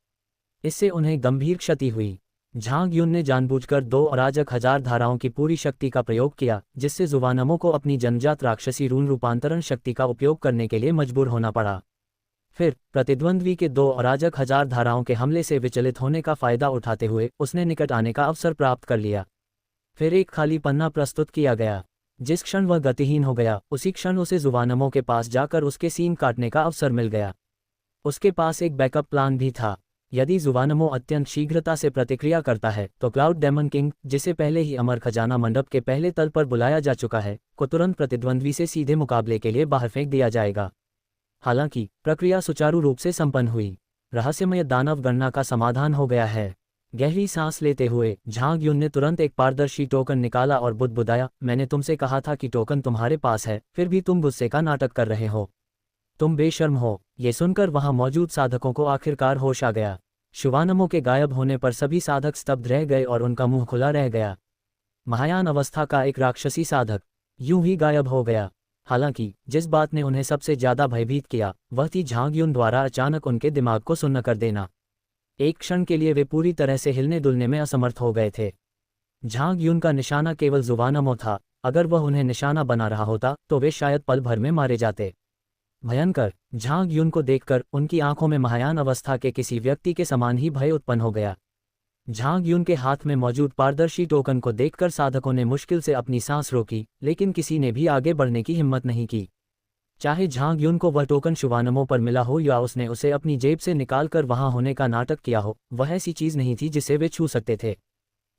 इससे उन्हें गंभीर क्षति हुई। झांग युन ने जानबूझकर 2 अराजक हजार धाराओं की पूरी शक्ति का प्रयोग किया, जिससे जुवानमो को अपनी जन्मजात राक्षसी रून रूपांतरण शक्ति का उपयोग करने के लिए मजबूर होना पड़ा। फिर प्रतिद्वंद्वी के 2 अराजक हजार धाराओं के हमले से विचलित होने का फायदा उठाते हुए उसने निकट आने का अवसर प्राप्त कर लिया। फिर एक खाली पन्ना प्रस्तुत किया गया। जिस क्षण वह गतिहीन हो गया उसी क्षण उसे जुवानमो के पास जाकर उसके सींग काटने का अवसर मिल गया। उसके पास एक बैकअप प्लान भी था। यदि जुवानमो अत्यंत शीघ्रता से प्रतिक्रिया करता है तो क्लाउड डेमन किंग, जिसे पहले ही अमर खजाना मंडप के पहले तल पर बुलाया जा चुका है, को तुरंत प्रतिद्वंद्वी से सीधे मुकाबले के लिए बाहर फेंक दिया जाएगा। हालांकि प्रक्रिया सुचारू रूप से संपन्न हुई। रहस्यमय दानव गणना का समाधान हो गया है। गहरी सांस लेते हुए झांग युन ने तुरंत एक पारदर्शी टोकन निकाला और बुदबुदाया, मैंने तुमसे कहा था कि टोकन तुम्हारे पास है, फिर भी तुम गुस्से का नाटक कर रहे हो। तुम बेशर्म हो। ये सुनकर वहां मौजूद साधकों को आखिरकार होश आ गया। शिवानमो के गायब होने पर सभी साधक स्तब्ध रह गए और उनका मुंह खुला रह गया। महायान अवस्था का एक राक्षसी साधक यूं ही गायब हो गया। हालांकि जिस बात ने उन्हें सबसे ज्यादा भयभीत किया वह थी झांग युन द्वारा अचानक उनके दिमाग को सुन्न कर देना। एक क्षण के लिए वे पूरी तरह से हिलने डुलने में असमर्थ हो गए थे। झांग युन का निशाना केवल जुवानमो था। अगर वह उन्हें निशाना बना रहा होता तो वे शायद पल भर में मारे जाते। भयंकर। झांग युन को देखकर उनकी आंखों में महायान अवस्था के किसी व्यक्ति के समान ही भय उत्पन्न हो गया। झांग युन के हाथ में मौजूद पारदर्शी टोकन को देखकर साधकों ने मुश्किल से अपनी सांस रोकी, लेकिन किसी ने भी आगे बढ़ने की हिम्मत नहीं की। चाहे झांग युन को वह टोकन शिवानमो पर मिला हो या उसने उसे अपनी जेब से निकालकर वहां होने का नाटक किया हो, वह ऐसी चीज नहीं थी जिसे वे छू सकते थे।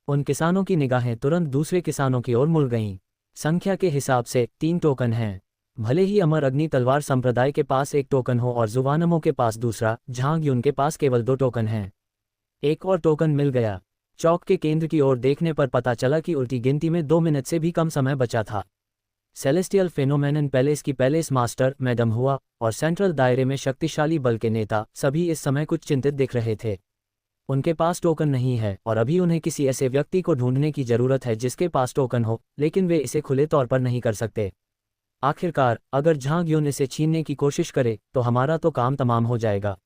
उन किसानों की निगाहें तुरंत दूसरे किसानों की ओर मुड़ गईं। संख्या के हिसाब से 3 टोकन हैं। भले ही अमर अग्नि तलवार संप्रदाय के पास एक टोकन हो और जुवानमो के पास दूसरा, झांग युन के पास केवल 2 टोकन हैं। एक और टोकन मिल गया। चौक के केंद्र की ओर देखने पर पता चला कि उल्टी गिनती में 2 मिनट से भी कम समय बचा था। सेलेस्टियल फेनोमेनन पैलेस की पैलेस मास्टर मैडम हुआ और सेंट्रल दायरे में शक्तिशाली बल के नेता सभी इस समय कुछ चिंतित दिख रहे थे। उनके पास टोकन नहीं है और अभी उन्हें किसी ऐसे व्यक्ति को ढूंढने की जरूरत है जिसके पास टोकन हो, लेकिन वे इसे खुले तौर पर नहीं कर सकते। आखिरकार अगर झांग युन इसे छीनने की कोशिश करे तो हमारा तो काम तमाम हो जाएगा।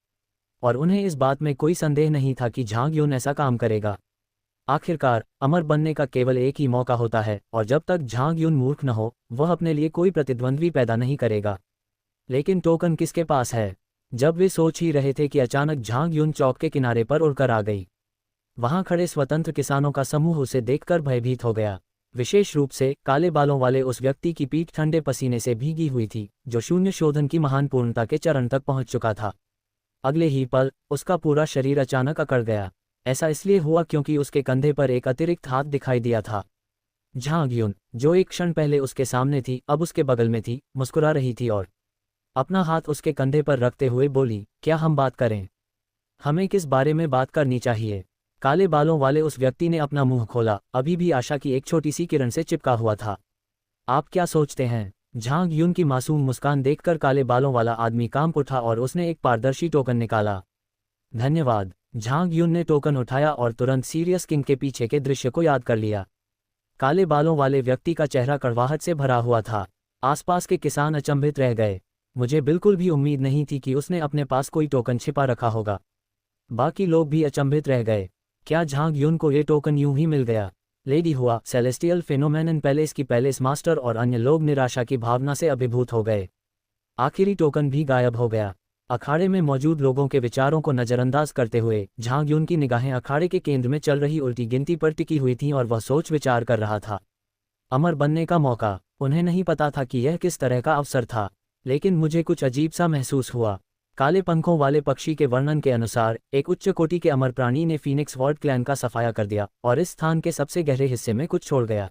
और उन्हें इस बात में कोई संदेह नहीं था कि झांग युन ऐसा काम करेगा। आखिरकार अमर बनने का केवल एक ही मौका होता है और जब तक झांग युन मूर्ख न हो वह अपने लिए कोई प्रतिद्वंद्वी पैदा नहीं करेगा। लेकिन टोकन किसके पास है? जब वे सोच ही रहे थे कि अचानक झांग युन चौक के किनारे पर उड़कर आ गई। वहां खड़े स्वतंत्र किसानों का समूह उसे देखकर भयभीत हो गया। विशेष रूप से काले बालों वाले उस व्यक्ति की पीठ ठंडे पसीने से भीगी हुई थी जो शून्य शोधन की महान पूर्णता के चरण तक पहुंच चुका था। अगले ही पल उसका पूरा शरीर अचानक अकड़ गया। ऐसा इसलिए हुआ क्योंकि उसके कंधे पर एक अतिरिक्त हाथ दिखाई दिया था। झांग युन, जो एक क्षण पहले उसके सामने थी, अब उसके बगल में थी, मुस्कुरा रही थी और अपना हाथ उसके कंधे पर रखते हुए बोली, क्या हम बात करें? हमें किस बारे में बात करनी चाहिए? काले बालों वाले उस व्यक्ति ने अपना मुंह खोला, अभी भी आशा की एक छोटी सी किरण से चिपका हुआ था। आप क्या सोचते हैं? झांग युन की मासूम मुस्कान देखकर काले बालों वाला आदमी कांप उठा और उसने एक पारदर्शी टोकन निकाला। धन्यवाद। झांग युन ने टोकन उठाया और तुरंत सीरियस किंग के पीछे के दृश्य को याद कर लिया। काले बालों वाले व्यक्ति का चेहरा कड़वाहट से भरा हुआ था। आसपास के किसान अचंभित रह गए। मुझे बिल्कुल भी उम्मीद नहीं थी कि उसने अपने पास कोई टोकन छिपा रखा होगा। बाकी लोग भी अचंभित रह गए। क्या झांग युन को ये टोकन यूं ही मिल गया? लेडी हुआ, सेलेस्टियल फेनोमेनन पैलेस की पैलेस मास्टर और अन्य लोग निराशा की भावना से अभिभूत हो गए। आखिरी टोकन भी गायब हो गया। अखाड़े में मौजूद लोगों के विचारों को नज़रअंदाज करते हुए झांग यून की निगाहें अखाड़े के केंद्र में चल रही उल्टी गिनती पर टिकी हुई थीं और वह सोच विचार कर रहा था। अमर बनने का मौका। उन्हें नहीं पता था कि यह किस तरह का अवसर था, लेकिन मुझे कुछ अजीब सा महसूस हुआ। काले पंखों वाले पक्षी के वर्णन के अनुसार एक उच्च कोटि के अमर प्राणी ने फीनिक्स वॉर्ड क्लैन का सफाया कर दिया और इस स्थान के सबसे गहरे हिस्से में कुछ छोड़ गया।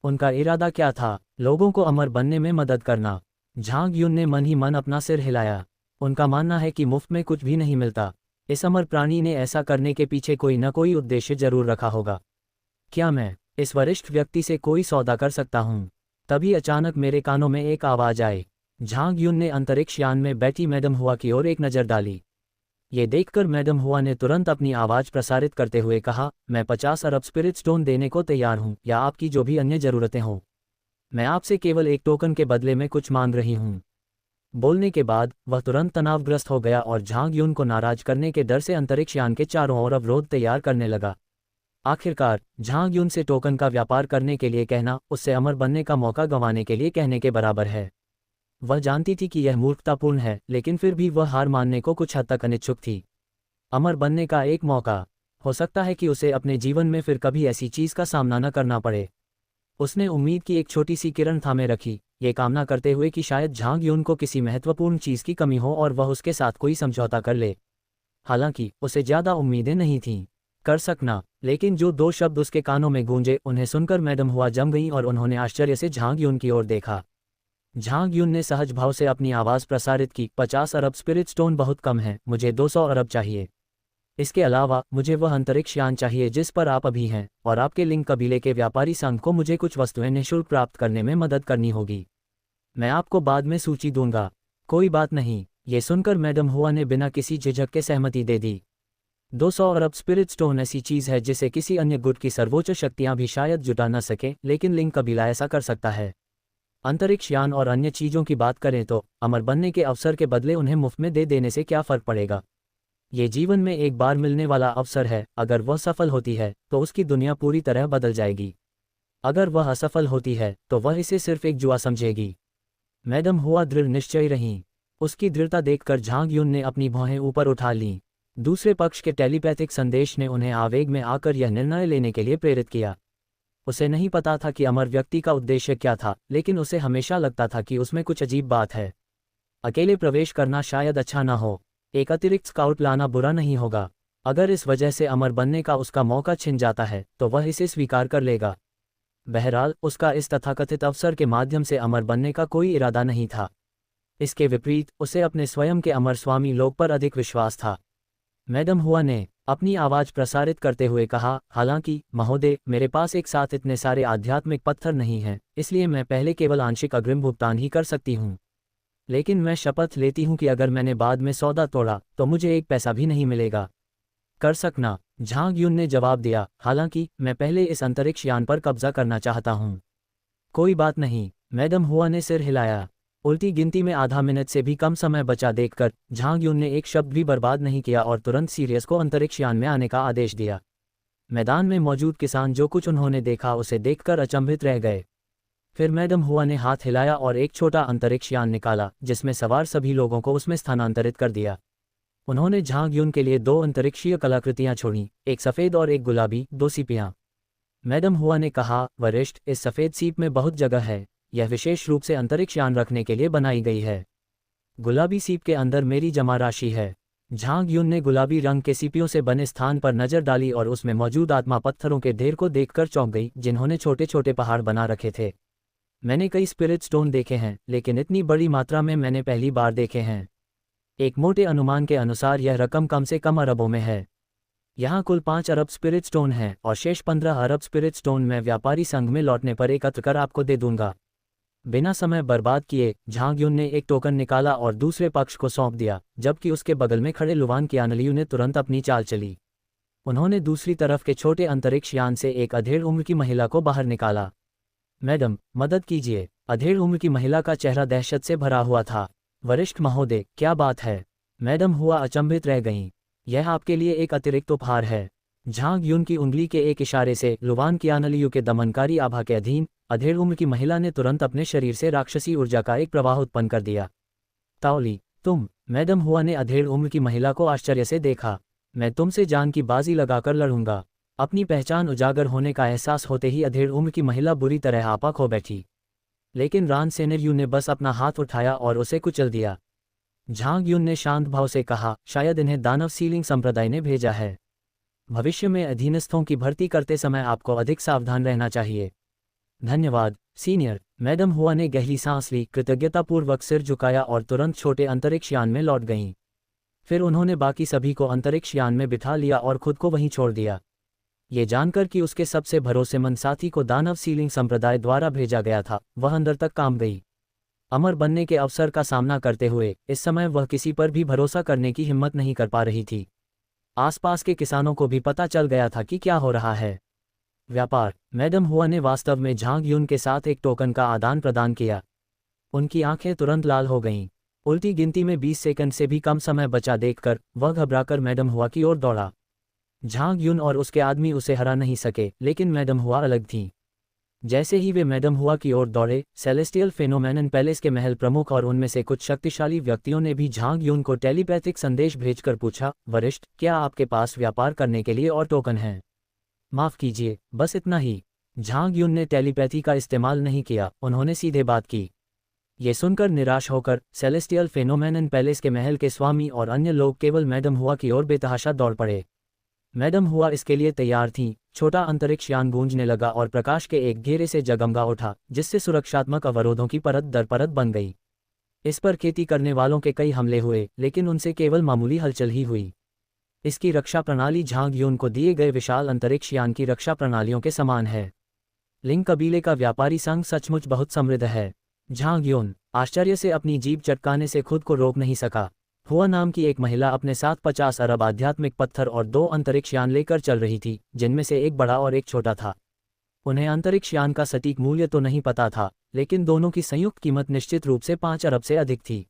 उनका इरादा क्या था? लोगों को अमर बनने में मदद करना। झांग यून ने मन ही मन अपना सिर हिलाया। उनका मानना है कि मुफ्त में कुछ भी नहीं मिलता। इस अमर प्राणी ने ऐसा करने के पीछे कोई न कोई उद्देश्य जरूर रखा होगा। क्या मैं इस वरिष्ठ व्यक्ति से कोई सौदा कर सकता हूँ? तभी अचानक मेरे कानों में एक आवाज़ आई। झांग यून ने अंतरिक्ष यान में बैठी मैडम हुआ की ओर एक नज़र डाली। ये देखकर मैडम हुआ ने तुरंत अपनी आवाज़ प्रसारित करते हुए कहा, मैं 50 अरब स्पिरिट स्टोन देने को तैयार हूँ, या आपकी जो भी अन्य ज़रूरतें हों। मैं आपसे केवल एक टोकन के बदले में कुछ मांग रही हूँ। बोलने के बाद वह तुरंत तनावग्रस्त हो गया और झांग यून को नाराज करने के डर से अंतरिक्ष यान के चारों ओर अवरोध तैयार करने लगा। आखिरकार झांग यून से टोकन का व्यापार करने के लिए कहना उससे अमर बनने का मौका गंवाने के लिए कहने के बराबर है। वह जानती थी कि यह मूर्खतापूर्ण है, लेकिन फिर भी वह हार मानने को कुछ हद तक अनिच्छुक थी। अमर बनने का एक मौका। हो सकता है कि उसे अपने जीवन में फिर कभी ऐसी चीज़ का सामना न करना पड़े। उसने उम्मीद की एक छोटी सी किरण थामे रखी, ये कामना करते हुए कि शायद झांग यून को किसी महत्वपूर्ण चीज़ की कमी हो और वह उसके साथ कोई समझौता कर ले। हालांकि उसे ज़्यादा उम्मीदें नहीं थीं। कर सकना। लेकिन जो दो शब्द उसके कानों में गूंजे, उन्हें सुनकर मैडम हुआ जम गईं और उन्होंने आश्चर्य से झांग यून की ओर देखा। झांग यून ने सहज भाव से अपनी आवाज़ प्रसारित की, 50 अरब स्पिरिट स्टोन बहुत कम है, मुझे 200 अरब चाहिए। इसके अलावा मुझे वह अंतरिक्ष यान चाहिए जिस पर आप अभी हैं, और आपके लिंग कबीले के व्यापारी संघ को मुझे कुछ वस्तुएं निःशुल्क प्राप्त करने में मदद करनी होगी। मैं आपको बाद में सूची दूंगा। कोई बात नहीं। ये सुनकर मैडम हुआ ने बिना किसी झिझक के सहमति दे दी। 200 अरब स्पिरिट स्टोन ऐसी चीज़ है जिसे किसी अन्य गुट की सर्वोच्च शक्तियां भी शायद जुटा न सके, लेकिन लिंग कबीला ऐसा कर सकता है। अंतरिक्ष यान और अन्य चीज़ों की बात करें तो अमर बनने के अवसर के बदले उन्हें मुफ्त में दे देने से क्या फ़र्क पड़ेगा? ये जीवन में एक बार मिलने वाला अवसर है। अगर वह सफल होती है तो उसकी दुनिया पूरी तरह बदल जाएगी। अगर वह असफल होती है तो वह इसे सिर्फ एक जुआ समझेगी। मैडम हुआ दृढ़ निश्चयी रहीं। उसकी दृढ़ता देखकर झांग यून ने अपनी भौहें ऊपर उठा लीं। दूसरे पक्ष के टेलीपैथिक संदेश ने उन्हें आवेग में आकर यह निर्णय लेने के लिए प्रेरित किया। उसे नहीं पता था कि अमर व्यक्ति का उद्देश्य क्या था, लेकिन उसे हमेशा लगता था कि उसमें कुछ अजीब बात है। अकेले प्रवेश करना शायद अच्छा ना हो। एक अतिरिक्त स्काउट लाना बुरा नहीं होगा। अगर इस वजह से अमर बनने का उसका मौका छिन जाता है तो वह इसे स्वीकार कर लेगा। बहरहाल उसका इस तथाकथित अवसर के माध्यम से अमर बनने का कोई इरादा नहीं था। इसके विपरीत उसे अपने स्वयं के अमर स्वामी लोक पर अधिक विश्वास था। मैडम हुआ ने अपनी आवाज़ प्रसारित करते हुए कहा, हालांकि महोदय, मेरे पास एक साथ इतने सारे आध्यात्मिक पत्थर नहीं हैं, इसलिए मैं पहले केवल आंशिक अग्रिम भुगतान ही कर सकती हूँ। लेकिन मैं शपथ लेती हूँ कि अगर मैंने बाद में सौदा तोड़ा तो मुझे एक पैसा भी नहीं मिलेगा। कर सकना। झांग यून ने जवाब दिया, हालांकि मैं पहले इस अंतरिक्ष यान पर कब्जा करना चाहता हूँ। कोई बात नहीं। मैडम हुआ ने सिर हिलाया। उल्टी गिनती में आधा मिनट से भी कम समय बचा देखकर झांग यून ने एक शब्द भी बर्बाद नहीं किया और तुरंत सीरियस को अंतरिक्ष यान में आने का आदेश दिया। मैदान में मौजूद किसान जो कुछ उन्होंने देखा उसे देखकर अचंभित रह गए। फिर मैडम हुआ ने हाथ हिलाया और एक छोटा अंतरिक्ष यान निकाला जिसमें सवार सभी लोगों को उसमें स्थानांतरित कर दिया। उन्होंने झांग यून के लिए 2 अंतरिक्षीय कलाकृतियां छोड़ीं, एक सफ़ेद और एक गुलाबी, 2 सीपियां। मैडम हुआ ने कहा, वरिष्ठ, इस सफ़ेद सीप में बहुत जगह है। यह विशेष रूप से अंतरिक्ष यान रखने के लिए बनाई गई है। गुलाबी सीप के अंदर मेरी जमा राशि है। झांग यून ने गुलाबी रंग के सीपियों से बने स्थान पर नजर डाली और उसमें मौजूद आत्मा पत्थरों के ढेर को देखकर चौंक गई, जिन्होंने छोटे छोटे पहाड़ बना रखे थे। मैंने कई स्पिरिट स्टोन देखे हैं, लेकिन इतनी बड़ी मात्रा में मैंने पहली बार देखे हैं। एक मोटे अनुमान के अनुसार यह रकम कम से कम अरबों में है। यहाँ कुल 5 अरब स्पिरिट स्टोन हैं और शेष 15 अरब स्पिरिट स्टोन मैं व्यापारी संघ में लौटने पर एकत्र कर आपको दे दूंगा। बिना समय बर्बाद किए झांग यून ने एक टोकन निकाला और दूसरे पक्ष को सौंप दिया, जबकि उसके बगल में खड़े लुवान कियानलियू ने तुरंत अपनी चाल चली। उन्होंने दूसरी तरफ के छोटे अंतरिक्ष यान से एक अधेड़ उम्र की महिला को बाहर निकाला। मैडम, मदद कीजिए। अधेड़ उम्र की महिला का चेहरा दहशत से भरा हुआ था। वरिष्ठ महोदय, क्या बात है? मैडम हुआ अचंभित रह गईं। यह आपके लिए एक अतिरिक्त उपहार है। झांग यून की उंगली के एक इशारे से लुवान कियानलियू के दमनकारी आभा के अधीन अधेड़ उम्र की महिला ने तुरंत अपने शरीर से राक्षसी ऊर्जा का एक प्रवाह उत्पन्न कर दिया। ताओली, तुम मैडम हुआ ने अधेड़ उम्र की महिला को आश्चर्य से देखा। मैं तुमसे जान की बाजी लगाकर लड़ूंगा। अपनी पहचान उजागर होने का एहसास होते ही अधेड़ उम्र की महिला बुरी तरह आपा खो बैठी। लेकिन रान सेनेरियो ने बस अपना हाथ उठाया और उसे कुचल दिया। झांग युन ने शांत भाव से कहा, शायद इन्हें दानव सीलिंग संप्रदाय ने भेजा है। भविष्य में अधीनस्थों की भर्ती करते समय आपको अधिक सावधान रहना चाहिए। धन्यवाद सीनियर। मैडम हुआ ने गहरी सांस ली, कृतज्ञतापूर्वक सिर झुकाया और तुरंत छोटे अंतरिक्ष यान में लौट गईं। फिर उन्होंने बाकी सभी को अंतरिक्ष यान में बिठा लिया और खुद को वहीं छोड़ दिया। ये जानकर कि उसके सबसे भरोसेमंद साथी को दानव सीलिंग संप्रदाय द्वारा भेजा गया था, वह अंदर तक कांप गई। अमर बनने के अवसर का सामना करते हुए इस समय वह किसी पर भी भरोसा करने की हिम्मत नहीं कर पा रही थी। आसपास के किसानों को भी पता चल गया था कि क्या हो रहा है। व्यापार। मैडम हुआ ने वास्तव में झांग युन के साथ एक टोकन का आदान प्रदान किया। उनकी आंखें तुरंत लाल हो गईं। उल्टी गिनती में 20 सेकंड से भी कम समय बचा देखकर वह घबराकर मैडम हुआ की ओर दौड़ा। झांग युन और उसके आदमी उसे हरा नहीं सके, लेकिन मैडम हुआ अलग थीं। जैसे ही वे मैडम हुआ की ओर दौड़े, सेलेस्टियल फेनोमेनन पैलेस के महल प्रमुख और उनमें से कुछ शक्तिशाली व्यक्तियों ने भी झांग युन को टेलीपैथिक संदेश भेजकर पूछा, वरिष्ठ, क्या आपके पास व्यापार करने के लिए और टोकन हैं? माफ कीजिए, बस इतना ही। झांग युन ने टेलीपैथी का इस्तेमाल नहीं किया, उन्होंने सीधे बात की। ये सुनकर निराश होकर सेलेस्टियल फेनोमेनन पैलेस के महल के स्वामी और अन्य लोग केवल मैडम हुआ की ओर बेतहाशा दौड़ पड़े। मैडम हुआ इसके लिए तैयार थीं। छोटा अंतरिक्ष यान गूंजने लगा और प्रकाश के एक घेरे से जगमगा उठा, जिससे सुरक्षात्मक अवरोधों की परत दर परत बन गई। इस पर खेती करने वालों के कई हमले हुए, लेकिन उनसे केवल मामूली हलचल ही हुई। इसकी रक्षा प्रणाली झांग युन को दिए गए विशाल अंतरिक्ष यान की रक्षा प्रणालियों के समान है। लिंग कबीले का व्यापारी संघ सचमुच बहुत समृद्ध है। झांग युन आश्चर्य से अपनी जीभ चटकाने से खुद को रोक नहीं सका। हुआ नाम की एक महिला अपने साथ 50 अरब आध्यात्मिक पत्थर और 2 अंतरिक्ष यान लेकर चल रही थी, जिनमें से एक बड़ा और एक छोटा था। उन्हें अंतरिक्ष यान का सटीक मूल्य तो नहीं पता था, लेकिन दोनों की संयुक्त कीमत निश्चित रूप से 5 अरब से अधिक थी।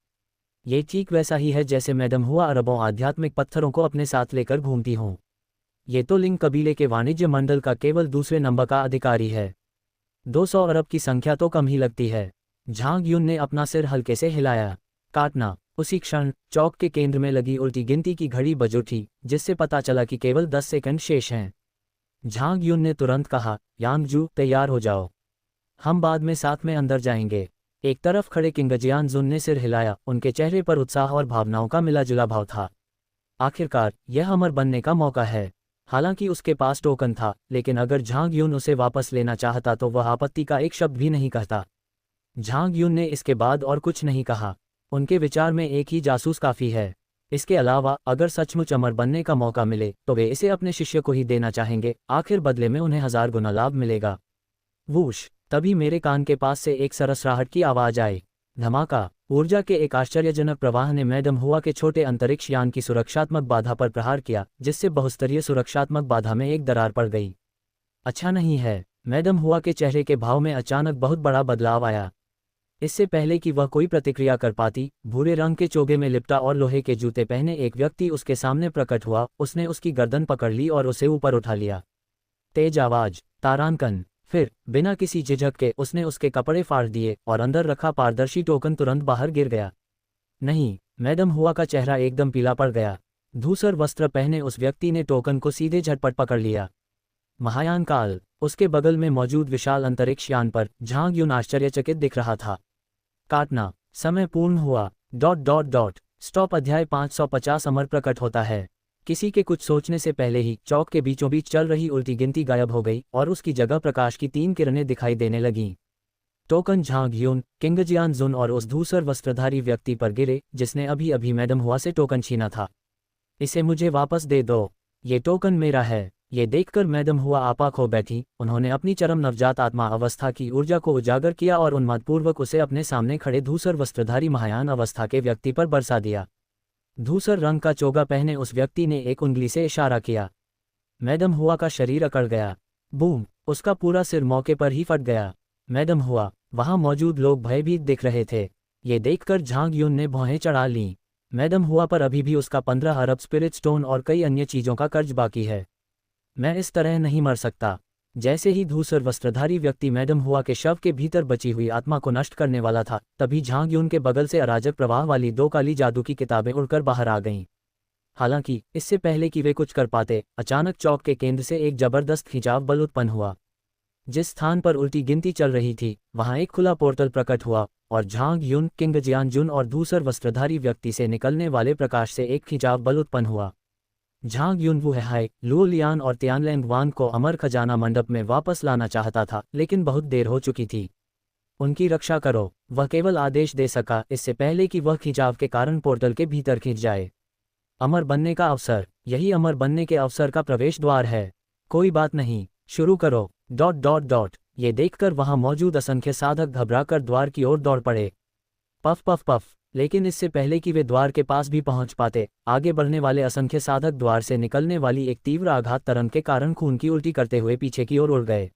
ये ठीक वैसा ही है जैसे मैडम हुआ अरबों आध्यात्मिक पत्थरों को अपने साथ लेकर घूमती हों। ये तो लिंग कबीले के वाणिज्य मंडल का केवल दूसरे नंबर का अधिकारी है। 200 अरब की संख्या तो कम ही लगती है। झांग युन ने अपना सिर हल्के से हिलाया। काटना। उसी क्षण चौक के केंद्र में लगी उल्टी गिनती की घड़ी बज उठी, जिससे पता चला कि केवल 10 सेकंड शेष हैं। झांग युन ने तुरंत कहा, यांगजू, तैयार हो जाओ, हम बाद में साथ में अंदर जाएंगे। एक तरफ खड़े किंगजियान जुन ने सिर हिलाया, उनके चेहरे पर उत्साह और भावनाओं का मिला जुला भाव था। आखिरकार यह अमर बनने का मौका है। हालांकि उसके पास टोकन था, लेकिन अगर झांग युन उसे वापस लेना चाहता तो वह आपत्ति का एक शब्द भी नहीं कहता। झांग युन ने इसके बाद और कुछ नहीं कहा। उनके विचार में एक ही जासूस काफी है। इसके अलावा अगर सचमुच अमर बनने का मौका मिले तो वे इसे अपने शिष्य को ही देना चाहेंगे, आखिर बदले में उन्हें 1000 गुना लाभ मिलेगा। वूश! तभी मेरे कान के पास से एक सरसराहट की आवाज आई। धमाका! ऊर्जा के एक आश्चर्यजनक प्रवाह ने मैडम हुआ के छोटे अंतरिक्ष यान की सुरक्षात्मक बाधा पर प्रहार किया, जिससे बहुस्तरीय सुरक्षात्मक बाधा में एक दरार पड़ गई। अच्छा नहीं है। मैडम हुआ के चेहरे के भाव में अचानक बहुत बड़ा बदलाव आया। इससे पहले कि वह कोई प्रतिक्रिया कर पाती, भूरे रंग के चोगे में लिपटा और लोहे के जूते पहने एक व्यक्ति उसके सामने प्रकट हुआ। उसने उसकी गर्दन पकड़ ली और उसे ऊपर उठा लिया। तेज आवाज, तारांकन। फिर बिना किसी झिझक के उसने उसके कपड़े फाड़ दिए और अंदर रखा पारदर्शी टोकन तुरंत बाहर गिर गया। नहीं! मैडम हुआ का चेहरा एकदम पीला पड़ गया। धूसर वस्त्र पहने उस व्यक्ति ने टोकन को सीधे झटपट पकड़ लिया। महायान काल। उसके बगल में मौजूद विशाल अंतरिक्ष यान पर झांग युन आश्चर्यचकित दिख रहा था। काटना। समय पूर्ण हुआ। ... स्टॉप। अध्याय 550 अमर प्रकट होता है। किसी के कुछ सोचने से पहले ही चौक के बीचों बीच चल रही उल्टी गिनती गायब हो गई और उसकी जगह प्रकाश की 3 किरणें दिखाई देने लगीं। टोकन झांग युन, किंगजियान जुन और उस धूसर वस्त्रधारी व्यक्ति पर गिरे जिसने अभी अभी मैडम हुआ से टोकन छीना था। इसे मुझे वापस दे दो। ये टोकन मेरा है। ये देखकर मैडम हुआ आपा खो बैठी। उन्होंने अपनी चरम नवजात आत्मा अवस्था की ऊर्जा को उजागर किया और उन्मादपूर्वक उसे अपने सामने खड़े धूसर वस्त्रधारी महायान अवस्था के व्यक्ति पर बरसा दिया। धूसर रंग का चोगा पहने उस व्यक्ति ने एक उंगली से इशारा किया। मैडम हुआ का शरीर अकड़ गया। बूम! उसका पूरा सिर मौके पर ही फट गया। मैडम हुआ! वहां मौजूद लोग भयभीत दिख रहे थे। ये देखकर झांग युन ने भौहें चढ़ा लीं। मैडम हुआ पर अभी भी उसका 15 अरब स्पिरिट स्टोन और कई अन्य चीजों का कर्ज बाकी है। मैं इस तरह नहीं मर सकता। जैसे ही धूसर वस्त्रधारी व्यक्ति मैडम हुआ के शव के भीतर बची हुई आत्मा को नष्ट करने वाला था, तभी झांग यून के बगल से अराजक प्रवाह वाली 2 काली जादू की किताबें उड़कर बाहर आ गईं। हालांकि इससे पहले कि वे कुछ कर पाते, अचानक चौक के केंद्र से एक जबरदस्त खिंचाव बल उत्पन्न हुआ। जिस स्थान पर उल्टी गिनती चल रही थी, वहां एक खुला पोर्टल प्रकट हुआ और झांग यून, किंग जियानजुन और धूसर वस्त्रधारी व्यक्ति से निकलने वाले प्रकाश से एक खिंचाव बल उत्पन्न हुआ। झांग यून वुहाई, लुओ लियान और तियानलैंग वान को अमर खजाना मंडप में वापस लाना चाहता था, लेकिन बहुत देर हो चुकी थी। उनकी रक्षा करो, वह केवल आदेश दे सका, इससे पहले कि वह खिंचाव के कारण पोर्टल के भीतर खिंच जाए। अमर बनने का अवसर, यही अमर बनने के अवसर का प्रवेश द्वार है। कोई बात नहीं, शुरू करो। ... ये देखकर वहां मौजूद असंख्य साधक घबराकर द्वार की ओर दौड़ पड़े। Puff puff puff. लेकिन इससे पहले कि वे द्वार के पास भी पहुंच पाते, आगे बढ़ने वाले असंख्य साधक द्वार से निकलने वाली एक तीव्र आघात तरंग के कारण खून की उल्टी करते हुए पीछे की ओर उड़ गए।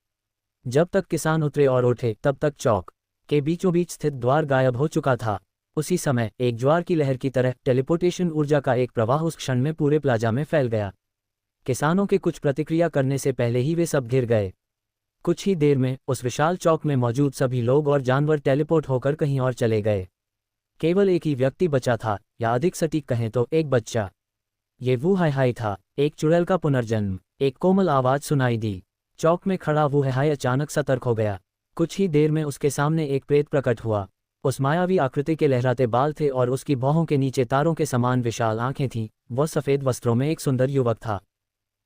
जब तक किसान उतरे और उठे, तब तक चौक के बीचों बीच स्थित द्वार गायब हो चुका था। उसी समय एक ज्वार की लहर की तरह टेलीपोर्टेशन ऊर्जा का एक प्रवाह उस क्षण में पूरे प्लाजा में फैल गया। किसानों के कुछ प्रतिक्रिया करने से पहले ही वे सब घिर गए। कुछ ही देर में उस विशाल चौक में मौजूद सभी लोग और जानवर टेलीपोर्ट होकर कहीं और चले गए। केवल एक ही व्यक्ति बचा था, या अधिक सटीक कहें तो एक बच्चा। ये वुहाई था, एक चुड़ैल का पुनर्जन्म। एक कोमल आवाज सुनाई दी। चौक में खड़ा वुहाई अचानक सतर्क हो गया। कुछ ही देर में उसके सामने एक प्रेत प्रकट हुआ। उस मायावी आकृति के लहराते बाल थे और उसकी भौहों के नीचे तारों के समान विशाल आंखें थीं। वह सफ़ेद वस्त्रों में एक सुंदर युवक था।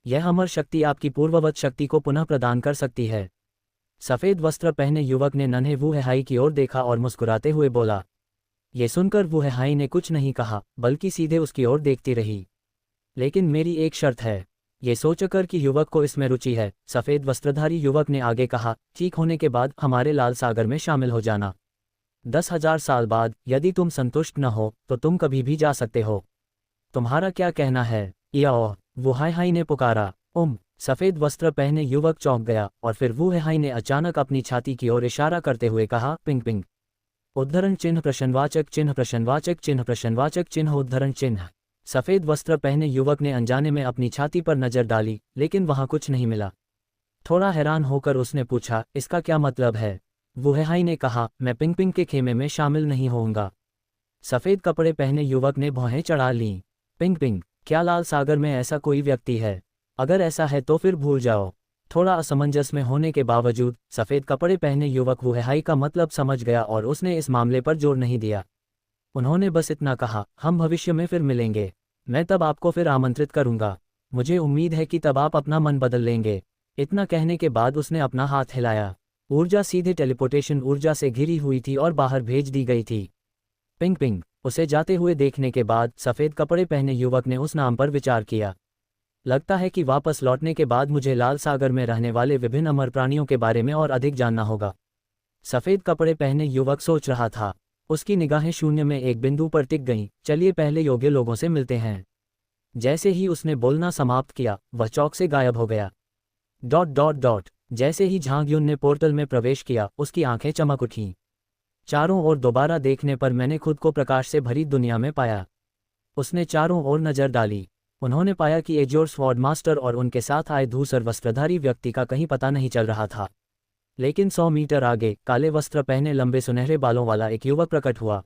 यह अमर शक्ति आपकी पूर्ववत शक्ति को पुनः प्रदान कर सकती है। सफ़ेद वस्त्र पहने युवक ने नन्हे वुहाई की ओर देखा और मुस्कुराते हुए बोला। ये सुनकर वुहाई ने कुछ नहीं कहा, बल्कि सीधे उसकी ओर देखती रही। लेकिन मेरी एक शर्त है। ये सोचकर कि युवक को इसमें रुचि है, सफ़ेद वस्त्रधारी युवक ने आगे कहा, ठीक होने के बाद हमारे लाल सागर में शामिल हो जाना। 10,000 साल बाद यदि तुम संतुष्ट न हो तो तुम कभी भी जा सकते हो। तुम्हारा क्या कहना है? याओ, वुहाई ने पुकारा। सफ़ेद वस्त्र पहने युवक चौंक गया और फिर वुहाई ने अचानक अपनी छाती की ओर इशारा करते हुए कहा, पिंग पिंग। उद्धरण चिन्ह प्रश्नवाचक चिन्ह प्रश्नवाचक चिन्ह प्रश्नवाचक चिन्ह उद्धरण चिन्ह। सफ़ेद वस्त्र पहने युवक ने अनजाने में अपनी छाती पर नजर डाली, लेकिन वहां कुछ नहीं मिला। थोड़ा हैरान होकर उसने पूछा, इसका क्या मतलब है? वुहाई ने कहा, मैं पिंग पिंग के खेमे में शामिल नहीं होऊंगा। सफ़ेद कपड़े पहने युवक ने भौहें चढ़ा लीं। पिंग पिंग, क्या लाल सागर में ऐसा कोई व्यक्ति है? अगर ऐसा है तो फिर भूल जाओ। थोड़ा असमंजस में होने के बावजूद सफ़ेद कपड़े पहने युवक वुहाई का मतलब समझ गया और उसने इस मामले पर जोर नहीं दिया। उन्होंने बस इतना कहा, हम भविष्य में फिर मिलेंगे। मैं तब आपको फिर आमंत्रित करूंगा। मुझे उम्मीद है कि तब आप अपना मन बदल लेंगे। इतना कहने के बाद उसने अपना हाथ हिलाया। ऊर्जा सीधे टेलीपोर्टेशन ऊर्जा से घिरी हुई थी और बाहर भेज दी गई थी। Ping ping. उसे जाते हुए देखने के बाद सफ़ेद कपड़े पहने युवक ने उस नाम पर विचार किया। लगता है कि वापस लौटने के बाद मुझे लाल सागर में रहने वाले विभिन्न अमर प्राणियों के बारे में और अधिक जानना होगा। सफ़ेद कपड़े पहने युवक सोच रहा था। उसकी निगाहें शून्य में एक बिंदु पर टिक गईं। चलिए पहले योग्य लोगों से मिलते हैं। जैसे ही उसने बोलना समाप्त किया, वह चौक से गायब हो गया। ... जैसे ही झांग यून ने पोर्टल में प्रवेश किया, उसकी आंखें चमक उठीं। चारों ओर दोबारा देखने पर मैंने खुद को प्रकाश से भरी दुनिया में पाया। उसने चारों ओर नजर डाली। उन्होंने पाया कि एजोर स्वॉर्ड मास्टर और उनके साथ आए धूसर वस्त्रधारी व्यक्ति का कहीं पता नहीं चल रहा था। लेकिन 100 मीटर आगे काले वस्त्र पहने लंबे सुनहरे बालों वाला एक युवक प्रकट हुआ।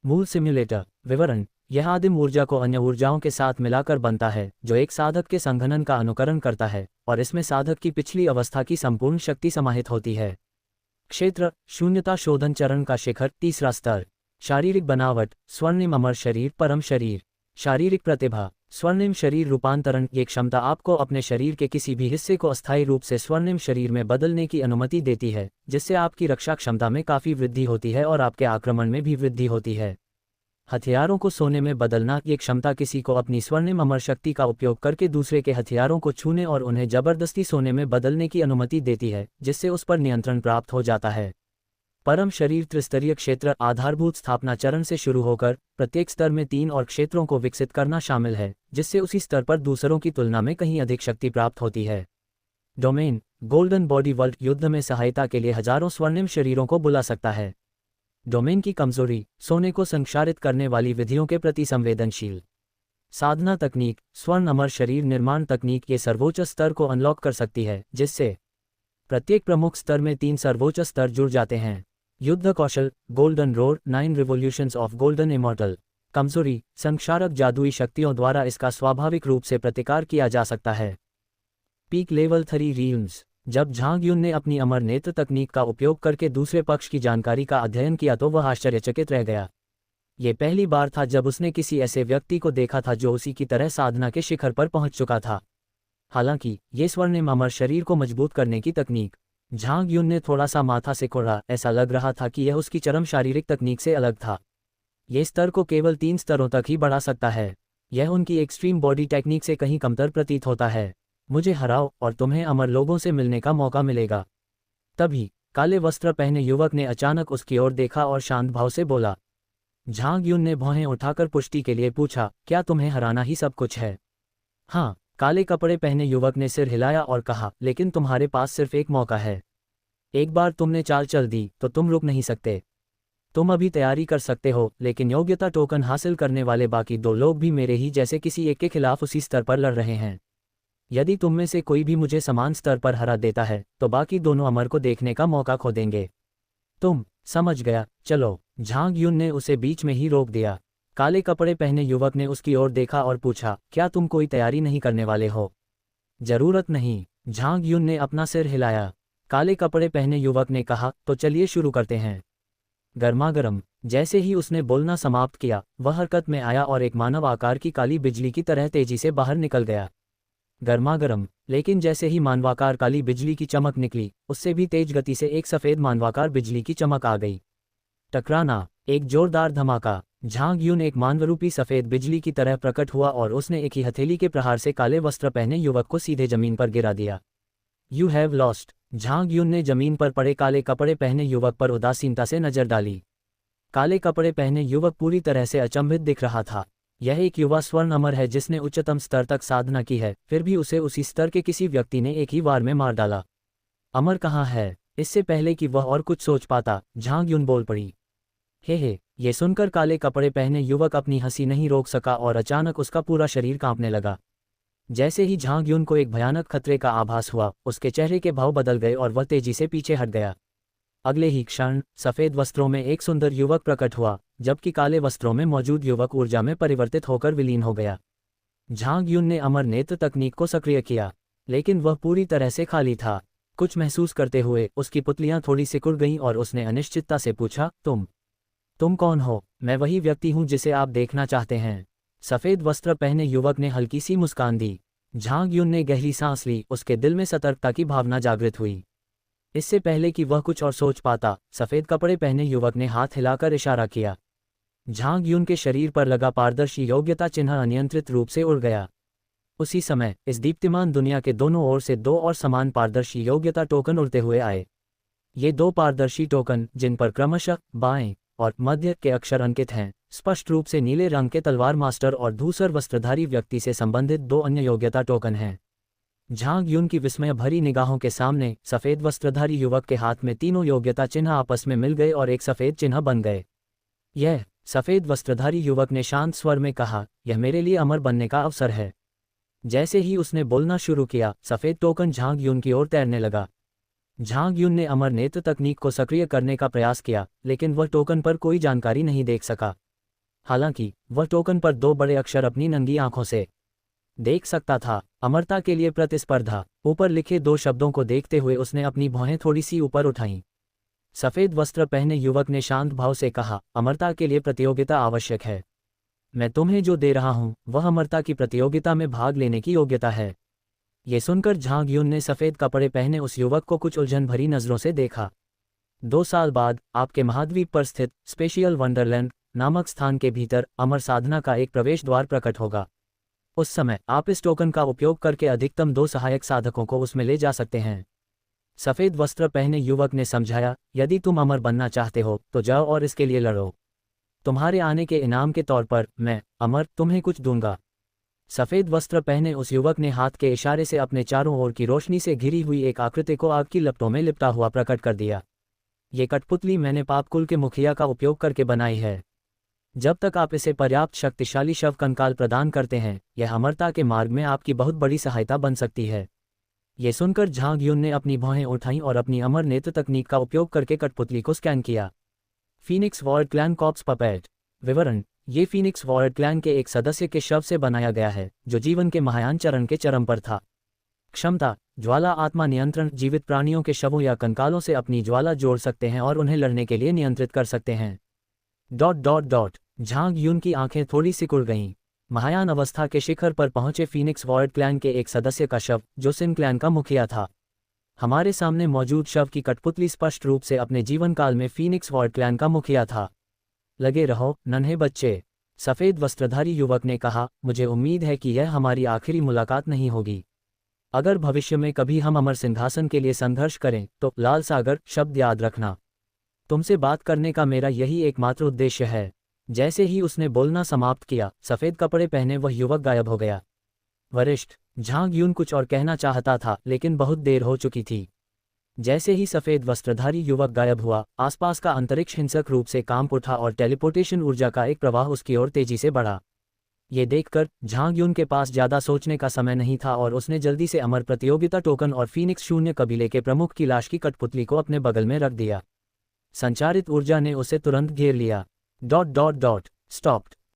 मूल सिम्युलेटर विवरण। यह आदिम ऊर्जा को अन्य ऊर्जाओं के साथ मिलाकर बनता है, जो एक साधक के संघनन का अनुकरण करता है, और इसमें साधक की पिछली अवस्था की संपूर्ण शक्ति समाहित होती है। क्षेत्र शून्यता शोधन चरण का शिखर, तीसरा स्तर। शारीरिक बनावट स्वर्णिम अमर शरीर, परम शरीर। शारीरिक प्रतिभा स्वर्णिम शरीर रूपांतरण। ये क्षमता आपको अपने शरीर के किसी भी हिस्से को अस्थायी रूप से स्वर्णिम शरीर में बदलने की अनुमति देती है, जिससे आपकी रक्षा क्षमता में काफ़ी वृद्धि होती है और आपके आक्रमण में भी वृद्धि होती है। हथियारों को सोने में बदलना। ये क्षमता किसी को अपनी स्वर्णिम अमर शक्ति का उपयोग करके दूसरे के हथियारों को छूने और उन्हें जबरदस्ती सोने में बदलने की अनुमति देती है, जिससे उस पर नियंत्रण प्राप्त हो जाता है। परम शरीर त्रिस्तरीय क्षेत्र आधारभूत स्थापना चरण से शुरू होकर प्रत्येक स्तर में 3 और क्षेत्रों को विकसित करना शामिल है, जिससे उसी स्तर पर दूसरों की तुलना में कहीं अधिक शक्ति प्राप्त होती है। डोमेन गोल्डन बॉडी वर्ल्ड युद्ध में सहायता के लिए हजारों स्वर्णिम शरीरों को बुला सकता है। डोमेन की कमजोरी सोने को संक्षारित करने वाली विधियों के प्रति संवेदनशील। साधना तकनीक स्वर्ण अमर शरीर निर्माण तकनीक ये सर्वोच्च स्तर को अनलॉक कर सकती है, जिससे प्रत्येक प्रमुख स्तर में 3 सर्वोच्च स्तर जुड़ जाते हैं। युद्ध कौशल, golden road, 9 revolutions of golden immortal. कमजोरी, संक्षारक जादुई शक्तियों द्वारा इसका स्वाभाविक रूप से प्रतिकार किया जा सकता है। Peak level 3 रील्म्स। जब झांग युन ने अपनी अमर नेत्र तकनीक का उपयोग करके दूसरे पक्ष की जानकारी का अध्ययन किया तो वह आश्चर्यचकित रह गया। ये पहली बार था जब उसने किसी ऐसे व्यक्ति को देखा था जो उसी की तरह साधना के शिखर पर पहुंच चुका था। हालांकि ये स्वर्णिम अमर शरीर को मजबूत करने की तकनीक। झांग युन ने थोड़ा सा माथा सिकोड़ा, ऐसा लग रहा था कि यह उसकी चरम शारीरिक तकनीक से अलग था। ये स्तर को केवल 3 स्तरों तक ही बढ़ा सकता है। यह उनकी एक्सट्रीम बॉडी टेक्निक से कहीं कमतर प्रतीत होता है। मुझे हराओ और तुम्हें अमर लोगों से मिलने का मौका मिलेगा। तभी काले वस्त्र पहने युवक ने अचानक उसकी ओर देखा और शांत भाव से बोला। झांग युन ने भौहें उठाकर पुष्टि के लिए पूछा, क्या तुम्हें हराना ही सब कुछ है? हाँ, काले कपड़े पहने युवक ने सिर हिलाया और कहा, लेकिन तुम्हारे पास सिर्फ एक मौका है। एक बार तुमने चाल चल दी तो तुम रुक नहीं सकते। तुम अभी तैयारी कर सकते हो, लेकिन योग्यता टोकन हासिल करने वाले बाकी 2 लोग भी मेरे ही जैसे किसी एक के खिलाफ उसी स्तर पर लड़ रहे हैं। यदि तुम में से कोई भी मुझे समान स्तर पर हरा देता है तो बाकी दोनों अमर को देखने का मौका खो देंगे। तुम समझ गया, चलो। झांग युन ने उसे बीच में ही रोक दिया। काले कपड़े पहने युवक ने उसकी ओर देखा और पूछा, क्या तुम कोई तैयारी नहीं करने वाले हो? जरूरत नहीं। झांग युन ने अपना सिर हिलाया। काले कपड़े पहने युवक ने कहा, तो चलिए शुरू करते हैं। गर्मागर्म। जैसे ही उसने बोलना समाप्त किया, वह हरकत में आया और एक मानव आकार की काली बिजली की तरह तेजी से बाहर निकल गया। गर्मागर्म। लेकिन जैसे ही मानवाकार काली बिजली की चमक निकली, उससे भी तेज गति से एक सफेद मानवाकार बिजली की चमक आ गई। टकराना, एक जोरदार धमाका। झांग युन एक मानवरूपी सफेद बिजली की तरह प्रकट हुआ और उसने एक ही हथेली के प्रहार से काले वस्त्र पहने युवक को सीधे जमीन पर गिरा दिया। You have lost. Zhang Yun ने जमीन पर पड़े काले कपड़े पहने युवक पर उदासीनता से नजर डाली। काले कपड़े पहने युवक पूरी तरह से अचंभित दिख रहा था। यह एक युवा स्वर्ण अमर है जिसने उच्चतम स्तर तक साधना की है, फिर भी उसे उसी स्तर के किसी व्यक्ति ने एक ही वार में मार डाला। अमर कहाँ है? इससे पहले कि वह और कुछ सोच पाता, झांग युन बोल पड़ी। हे, ये सुनकर काले कपड़े पहने युवक अपनी हंसी नहीं रोक सका और अचानक उसका पूरा शरीर कांपने लगा। जैसे ही झांग युन को एक भयानक खतरे का आभास हुआ, उसके चेहरे के भाव बदल गए और वह तेजी से पीछे हट गया। अगले ही क्षण सफेद वस्त्रों में एक सुंदर युवक प्रकट हुआ, जबकि काले वस्त्रों में मौजूद युवक ऊर्जा में परिवर्तित होकर विलीन हो गया। झांग युन ने अमर नेत्र तकनीक को सक्रिय किया, लेकिन वह पूरी तरह से खाली था। कुछ महसूस करते हुए उसकी पुतलियां थोड़ी सिकुड़ गईं और उसने अनिश्चितता से पूछा, तुम कौन हो? मैं वही व्यक्ति हूं जिसे आप देखना चाहते हैं। सफेद वस्त्र पहने युवक ने हल्की सी मुस्कान दी। झांग युन ने गहरी सांस ली, उसके दिल में सतर्कता की भावना जागृत हुई। इससे पहले कि वह कुछ और सोच पाता, सफेद कपड़े पहने युवक ने हाथ हिलाकर इशारा किया। झांग युन के शरीर पर लगा पारदर्शी योग्यता चिन्ह अनियंत्रित रूप से उड़ गया। उसी समय इस दीप्तिमान दुनिया के दोनों ओर से 2 और समान पारदर्शी योग्यता टोकन उड़ते हुए आए। ये 2 पारदर्शी टोकन, जिन पर क्रमशः बाएं और मध्य के अक्षर अंकित हैं, स्पष्ट रूप से नीले रंग के तलवार मास्टर और धूसर वस्त्रधारी व्यक्ति से संबंधित 2 अन्य योग्यता टोकन हैं। झांग युन की विस्मय भरी निगाहों के सामने सफेद वस्त्रधारी युवक के हाथ में तीनों योग्यता चिन्ह आपस में मिल गए और एक सफेद चिन्ह बन गए। यह सफेद वस्त्रधारी युवक ने शांत स्वर में कहा, यह मेरे लिए अमर बनने का अवसर है। जैसे ही उसने बोलना शुरू किया, सफेद टोकन झांग युन की ओर तैरने लगा। झांग युन ने अमर नेत्र तकनीक को सक्रिय करने का प्रयास किया, लेकिन वह टोकन पर कोई जानकारी नहीं देख सका। हालांकि वह टोकन पर 2 बड़े अक्षर अपनी नंगी आंखों से देख सकता था, अमरता के लिए प्रतिस्पर्धा। ऊपर लिखे 2 शब्दों को देखते हुए उसने अपनी भौहें थोड़ी सी ऊपर उठाईं। सफेद वस्त्र पहने युवक ने शांत भाव से कहा, अमरता के लिए प्रतियोगिता आवश्यक है। मैं तुम्हें जो दे रहा हूं वह अमरता की प्रतियोगिता में भाग लेने की योग्यता है। ये सुनकर झांग युन ने सफेद कपड़े पहने उस युवक को कुछ उलझन भरी नजरों से देखा। 2 साल बाद आपके महाद्वीप पर स्थित स्पेशियल वंडरलैंड नामक स्थान के भीतर अमर साधना का एक प्रवेश द्वार प्रकट होगा। उस समय आप इस टोकन का उपयोग करके अधिकतम 2 सहायक साधकों को उसमें ले जा सकते हैं। सफेद वस्त्र पहने युवक ने समझाया, यदि तुम अमर बनना चाहते हो तो जाओ और इसके लिए लड़ो। तुम्हारे आने के इनाम के तौर पर मैं, अमर, तुम्हें कुछ दूंगा। सफेद वस्त्र पहने उस युवक ने हाथ के इशारे से अपने चारों ओर की रोशनी से घिरी हुई एक आकृति को आग की लपटों में लिपटा हुआ प्रकट कर दिया। ये कठपुतली मैंने पापकुल के मुखिया का उपयोग करके बनाई है। जब तक आप इसे पर्याप्त शक्तिशाली शव कंकाल प्रदान करते हैं, यह अमरता के मार्ग में आपकी बहुत बड़ी सहायता बन सकती है। ये सुनकर झांग युन ने अपनी भौहें उठाईं और अपनी अमर नेत्र तकनीक का उपयोग करके कठपुतली को स्कैन किया। Phoenix ward clan corpse puppet. विवरण: ये फीनिक्स वॉर्ड क्लैन के एक सदस्य के शव से बनाया गया है, जो जीवन के महायान चरण के चरम पर था। क्षमता: ज्वाला आत्मा नियंत्रण। जीवित प्राणियों के शवों या कंकालों से अपनी ज्वाला जोड़ सकते हैं और उन्हें लड़ने के लिए नियंत्रित कर सकते हैं। ... झांग युन की आंखें थोड़ी सिकुड़ गईं। महायान अवस्था के शिखर पर पहुंचे फीनिक्स वॉर्ड क्लैन के एक सदस्य का शव, जो सिन क्लैन का मुखिया था। हमारे सामने मौजूद शव की कठपुतली स्पष्ट रूप से अपने जीवन काल में फीनिक्स वॉर्ड क्लैन का मुखिया था। लगे रहो, नन्हे बच्चे, सफ़ेद वस्त्रधारी युवक ने कहा। मुझे उम्मीद है कि यह हमारी आखिरी मुलाकात नहीं होगी। अगर भविष्य में कभी हम अमर सिंहासन के लिए संघर्ष करें तो लाल सागर शब्द याद रखना। तुमसे बात करने का मेरा यही एकमात्र उद्देश्य है। जैसे ही उसने बोलना समाप्त किया, सफ़ेद कपड़े पहने वह युवक गायब हो गया। वरिष्ठ झांग युन कुछ और कहना चाहता था, लेकिन बहुत देर हो चुकी थी। जैसे ही सफ़ेद वस्त्रधारी युवक गायब हुआ, आसपास का अंतरिक्ष हिंसक रूप से कांप उठा और टेलीपोर्टेशन ऊर्जा का एक प्रवाह उसकी ओर तेजी से बढ़ा। ये देखकर झांग युन के पास ज़्यादा सोचने का समय नहीं था और उसने जल्दी से अमर प्रतियोगिता टोकन और फीनिक्स शून्य कबीले के प्रमुख की लाश की कठपुतली को अपने बगल में रख दिया। संचारित ऊर्जा ने उसे तुरंत घेर लिया। ... स्टॉप्ड।